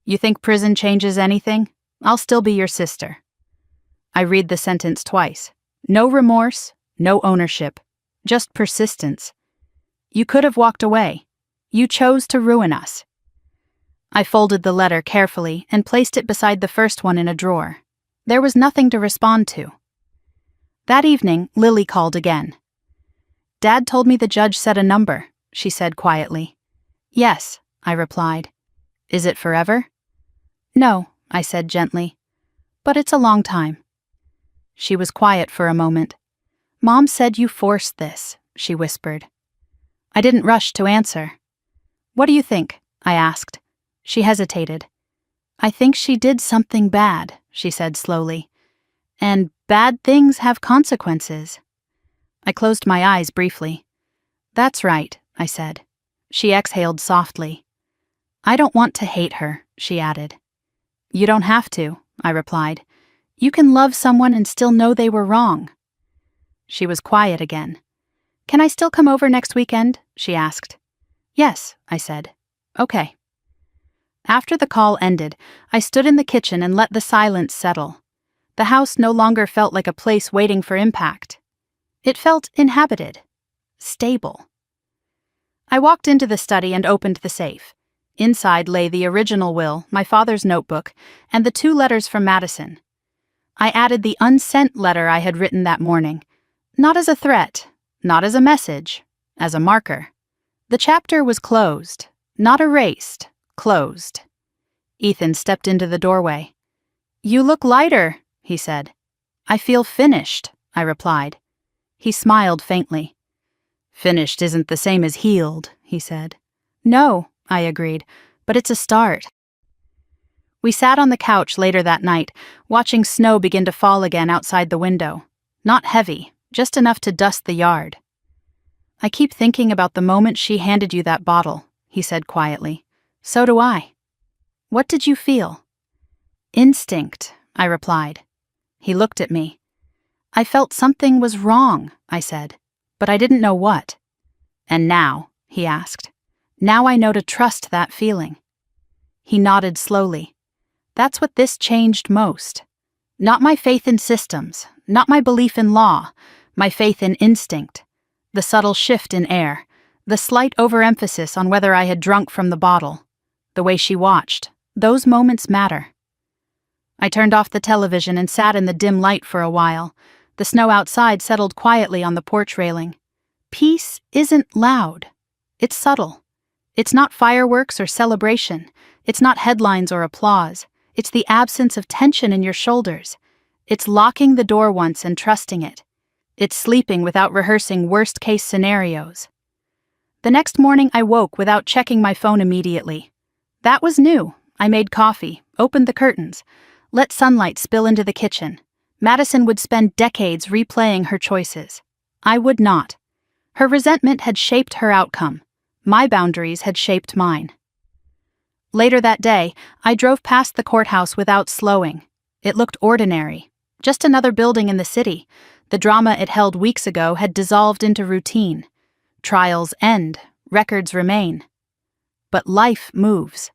You think prison changes anything? I'll still be your sister. I read the sentence twice. No remorse, no ownership, just persistence. You could have walked away. You chose to ruin us. I folded the letter carefully and placed it beside the first one in a drawer. There was nothing to respond to. That evening, Lily called again. Dad told me the judge said a number, she said quietly. Yes, I replied. Is it forever? No, I said gently. But it's a long time. She was quiet for a moment. Mom said you forced this, she whispered. I didn't rush to answer. What do you think? I asked. She hesitated. I think she did something bad, she said slowly. And bad things have consequences. I closed my eyes briefly. That's right, I said. She exhaled softly. I don't want to hate her, she added. You don't have to, I replied. You can love someone and still know they were wrong. She was quiet again. Can I still come over next weekend? She asked. Yes, I said. Okay. After the call ended, I stood in the kitchen and let the silence settle. The house no longer felt like a place waiting for impact. It felt inhabited, stable. I walked into the study and opened the safe. Inside lay the original will, my father's notebook, and the 2 letters from Madison. I added the unsent letter I had written that morning, not as a threat, not as a message, as a marker. The chapter was closed, not erased, closed. Ethan stepped into the doorway. You look lighter, he said. I feel finished, I replied. He smiled faintly. Finished isn't the same as healed, he said. No, I agreed, but it's a start. We sat on the couch later that night, watching snow begin to fall again outside the window. Not heavy, just enough to dust the yard. I keep thinking about the moment she handed you that bottle, he said quietly. So do I. What did you feel? Instinct, I replied. He looked at me. I felt something was wrong, I said, but I didn't know what. And now, he asked. Now I know to trust that feeling. He nodded slowly. That's what this changed most. Not my faith in systems, not my belief in law, my faith in instinct. The subtle shift in air, the slight overemphasis on whether I had drunk from the bottle, the way she watched, those moments matter. I turned off the television and sat in the dim light for a while. The snow outside settled quietly on the porch railing. Peace isn't loud. It's subtle. It's not fireworks or celebration. It's not headlines or applause. It's the absence of tension in your shoulders. It's locking the door once and trusting it. It's sleeping without rehearsing worst-case scenarios. The next morning I woke without checking my phone immediately. That was new. I made coffee, opened the curtains, let sunlight spill into the kitchen. Madison would spend decades replaying her choices. I would not. Her resentment had shaped her outcome. My boundaries had shaped mine. Later that day, I drove past the courthouse without slowing. It looked ordinary. Just another building in the city. The drama it held weeks ago had dissolved into routine. Trials end, records remain. But life moves.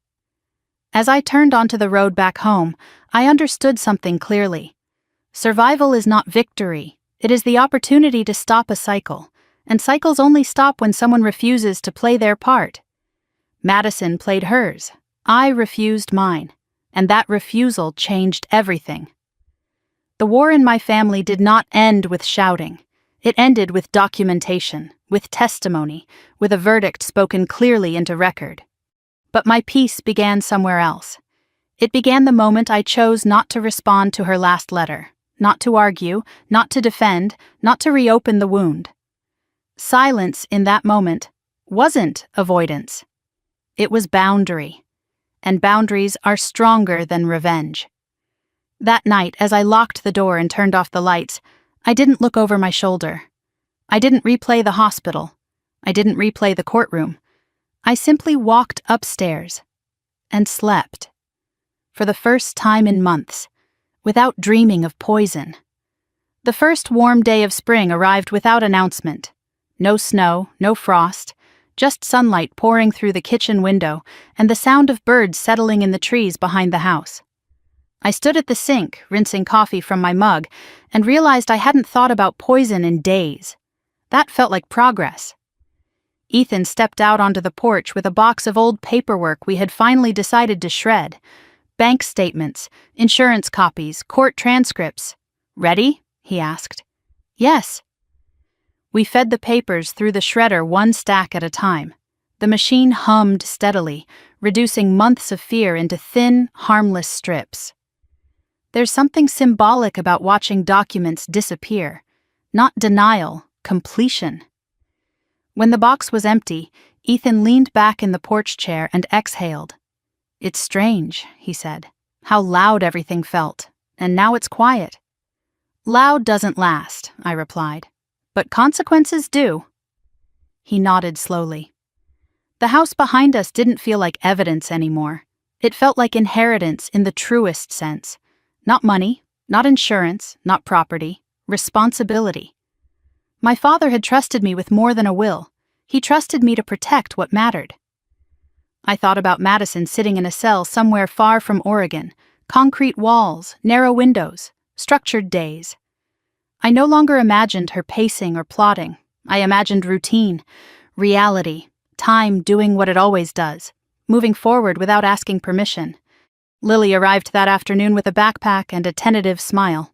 As I turned onto the road back home, I understood something clearly. Survival is not victory. It is the opportunity to stop a cycle, and cycles only stop when someone refuses to play their part. Madison played hers. I refused mine, and that refusal changed everything. The war in my family did not end with shouting. It ended with documentation, with testimony, with a verdict spoken clearly into record. But my peace began somewhere else. It began the moment I chose not to respond to her last letter, not to argue, not to defend, not to reopen the wound. Silence in that moment wasn't avoidance. It was boundary, and boundaries are stronger than revenge. That night, as I locked the door and turned off the lights, I didn't look over my shoulder. I didn't replay the hospital. I didn't replay the courtroom. I simply walked upstairs and slept. For the first time in months, without dreaming of poison. The first warm day of spring arrived without announcement. No snow, no frost, just sunlight pouring through the kitchen window and the sound of birds settling in the trees behind the house. I stood at the sink, rinsing coffee from my mug, and realized I hadn't thought about poison in days. That felt like progress. Ethan stepped out onto the porch with a box of old paperwork we had finally decided to shred. Bank statements, insurance copies, court transcripts. "Ready?" he asked. "Yes." We fed the papers through the shredder one stack at a time. The machine hummed steadily, reducing months of fear into thin, harmless strips. There's something symbolic about watching documents disappear. Not denial, completion. When the box was empty, Ethan leaned back in the porch chair and exhaled. "It's strange," he said, "how loud everything felt, and now it's quiet." "Loud doesn't last," I replied, "but consequences do." He nodded slowly. The house behind us didn't feel like evidence anymore. It felt like inheritance in the truest sense. Not money, not insurance, not property, responsibility. My father had trusted me with more than a will. He trusted me to protect what mattered. I thought about Madison sitting in a cell somewhere far from Oregon, concrete walls, narrow windows, structured days. I no longer imagined her pacing or plotting. I imagined routine, reality, time doing what it always does, moving forward without asking permission. Lily arrived that afternoon with a backpack and a tentative smile.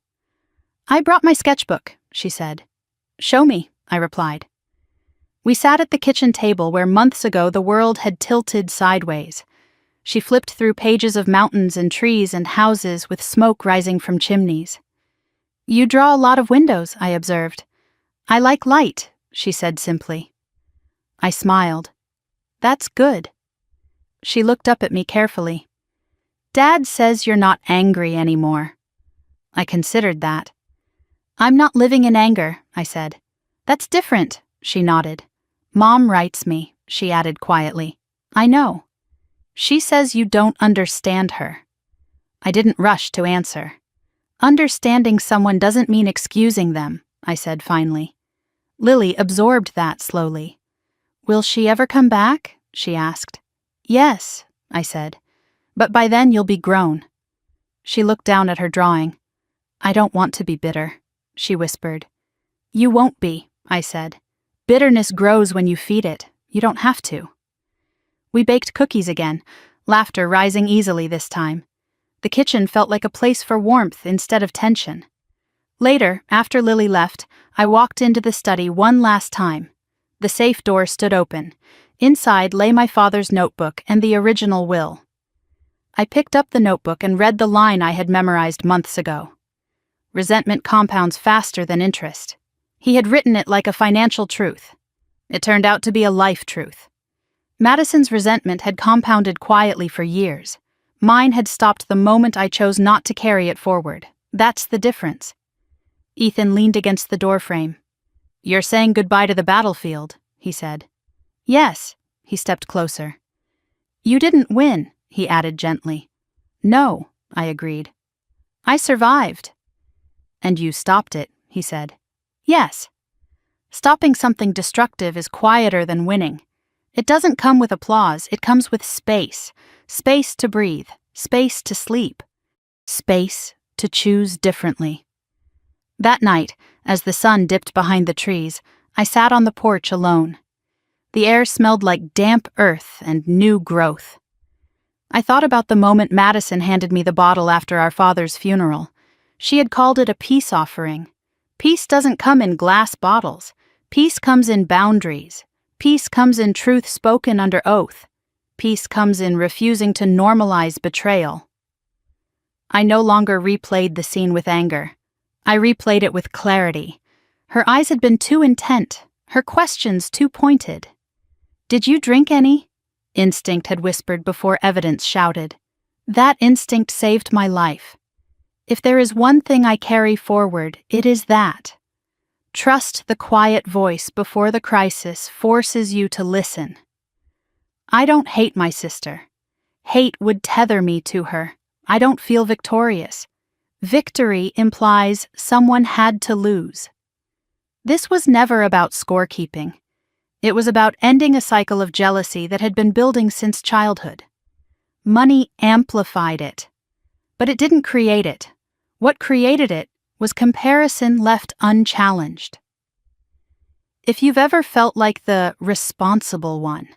"I brought my sketchbook," she said. "Show me," I replied. We sat at the kitchen table where months ago the world had tilted sideways. She flipped through pages of mountains and trees and houses with smoke rising from chimneys. "You draw a lot of windows," I observed. "I like light," she said simply. I smiled. "That's good." She looked up at me carefully. "Dad says you're not angry anymore." I considered that. "I'm not living in anger," I said. "That's different," she nodded. "Mom writes me," she added quietly. "I know. She says you don't understand her." I didn't rush to answer. "Understanding someone doesn't mean excusing them," I said finally. Lily absorbed that slowly. "Will she ever come back?" she asked. "Yes," I said. "But by then you'll be grown." She looked down at her drawing. "I don't want to be bitter," she whispered. "You won't be," I said. "Bitterness grows when you feed it. You don't have to." We baked cookies again, laughter rising easily this time. The kitchen felt like a place for warmth instead of tension. Later, after Lily left, I walked into the study one last time. The safe door stood open. Inside lay my father's notebook and the original will. I picked up the notebook and read the line I had memorized months ago. Resentment compounds faster than interest. He had written it like a financial truth. It turned out to be a life truth. Madison's resentment had compounded quietly for years. Mine had stopped the moment I chose not to carry it forward. That's the difference. Ethan leaned against the doorframe. "You're saying goodbye to the battlefield," he said. "Yes." He stepped closer. "You didn't win," he added gently. "No," I agreed. "I survived." "And you stopped it," he said. "Yes." Stopping something destructive is quieter than winning. It doesn't come with applause, it comes with space. Space to breathe, space to sleep, space to choose differently. That night, as the sun dipped behind the trees, I sat on the porch alone. The air smelled like damp earth and new growth. I thought about the moment Madison handed me the bottle after our father's funeral. She had called it a peace offering. Peace doesn't come in glass bottles. Peace comes in boundaries. Peace comes in truth spoken under oath. Peace comes in refusing to normalize betrayal. I no longer replayed the scene with anger. I replayed it with clarity. Her eyes had been too intent, her questions too pointed. "Did you drink any?" Instinct had whispered before evidence shouted. That instinct saved my life. If there is one thing I carry forward, it is that. Trust the quiet voice before the crisis forces you to listen. I don't hate my sister. Hate would tether me to her. I don't feel victorious. Victory implies someone had to lose. This was never about scorekeeping. It was about ending a cycle of jealousy that had been building since childhood. Money amplified it, but it didn't create it. What created it was comparison left unchallenged. If you've ever felt like the responsible one,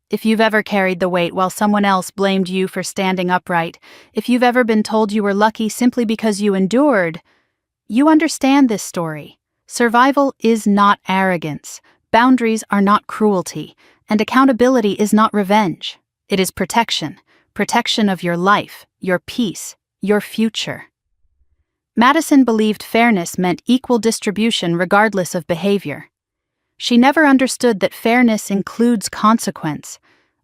if you've ever carried the weight while someone else blamed you for standing upright, if you've ever been told you were lucky simply because you endured, you understand this story. Survival is not arrogance, boundaries are not cruelty, and accountability is not revenge. It is protection, protection of your life, your peace, your future. Madison believed fairness meant equal distribution regardless of behavior. She never understood that fairness includes consequence.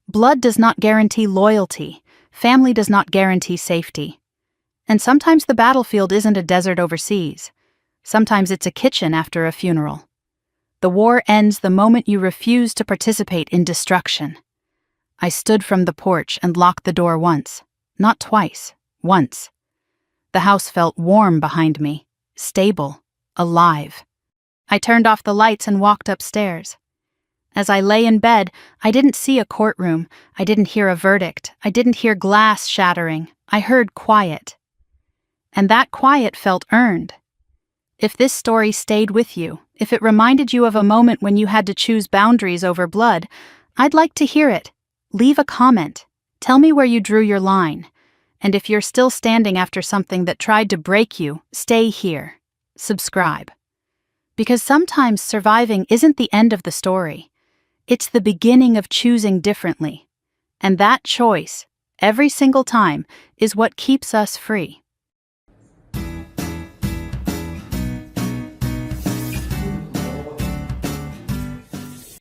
Blood does not guarantee loyalty. Family does not guarantee safety. And sometimes the battlefield isn't a desert overseas. Sometimes it's a kitchen after a funeral. The war ends the moment you refuse to participate in destruction. I stood from the porch and locked the door once, not twice, once. The house felt warm behind me, stable, alive. I turned off the lights and walked upstairs. As I lay in bed, I didn't see a courtroom, I didn't hear a verdict, I didn't hear glass shattering, I heard quiet. And that quiet felt earned. If this story stayed with you, if it reminded you of a moment when you had to choose boundaries over blood, I'd like to hear it. Leave a comment. Tell me where you drew your line. And if you're still standing after something that tried to break you, stay here. Subscribe. Because sometimes surviving isn't the end of the story. It's the beginning of choosing differently. And that choice, every single time, is what keeps us free.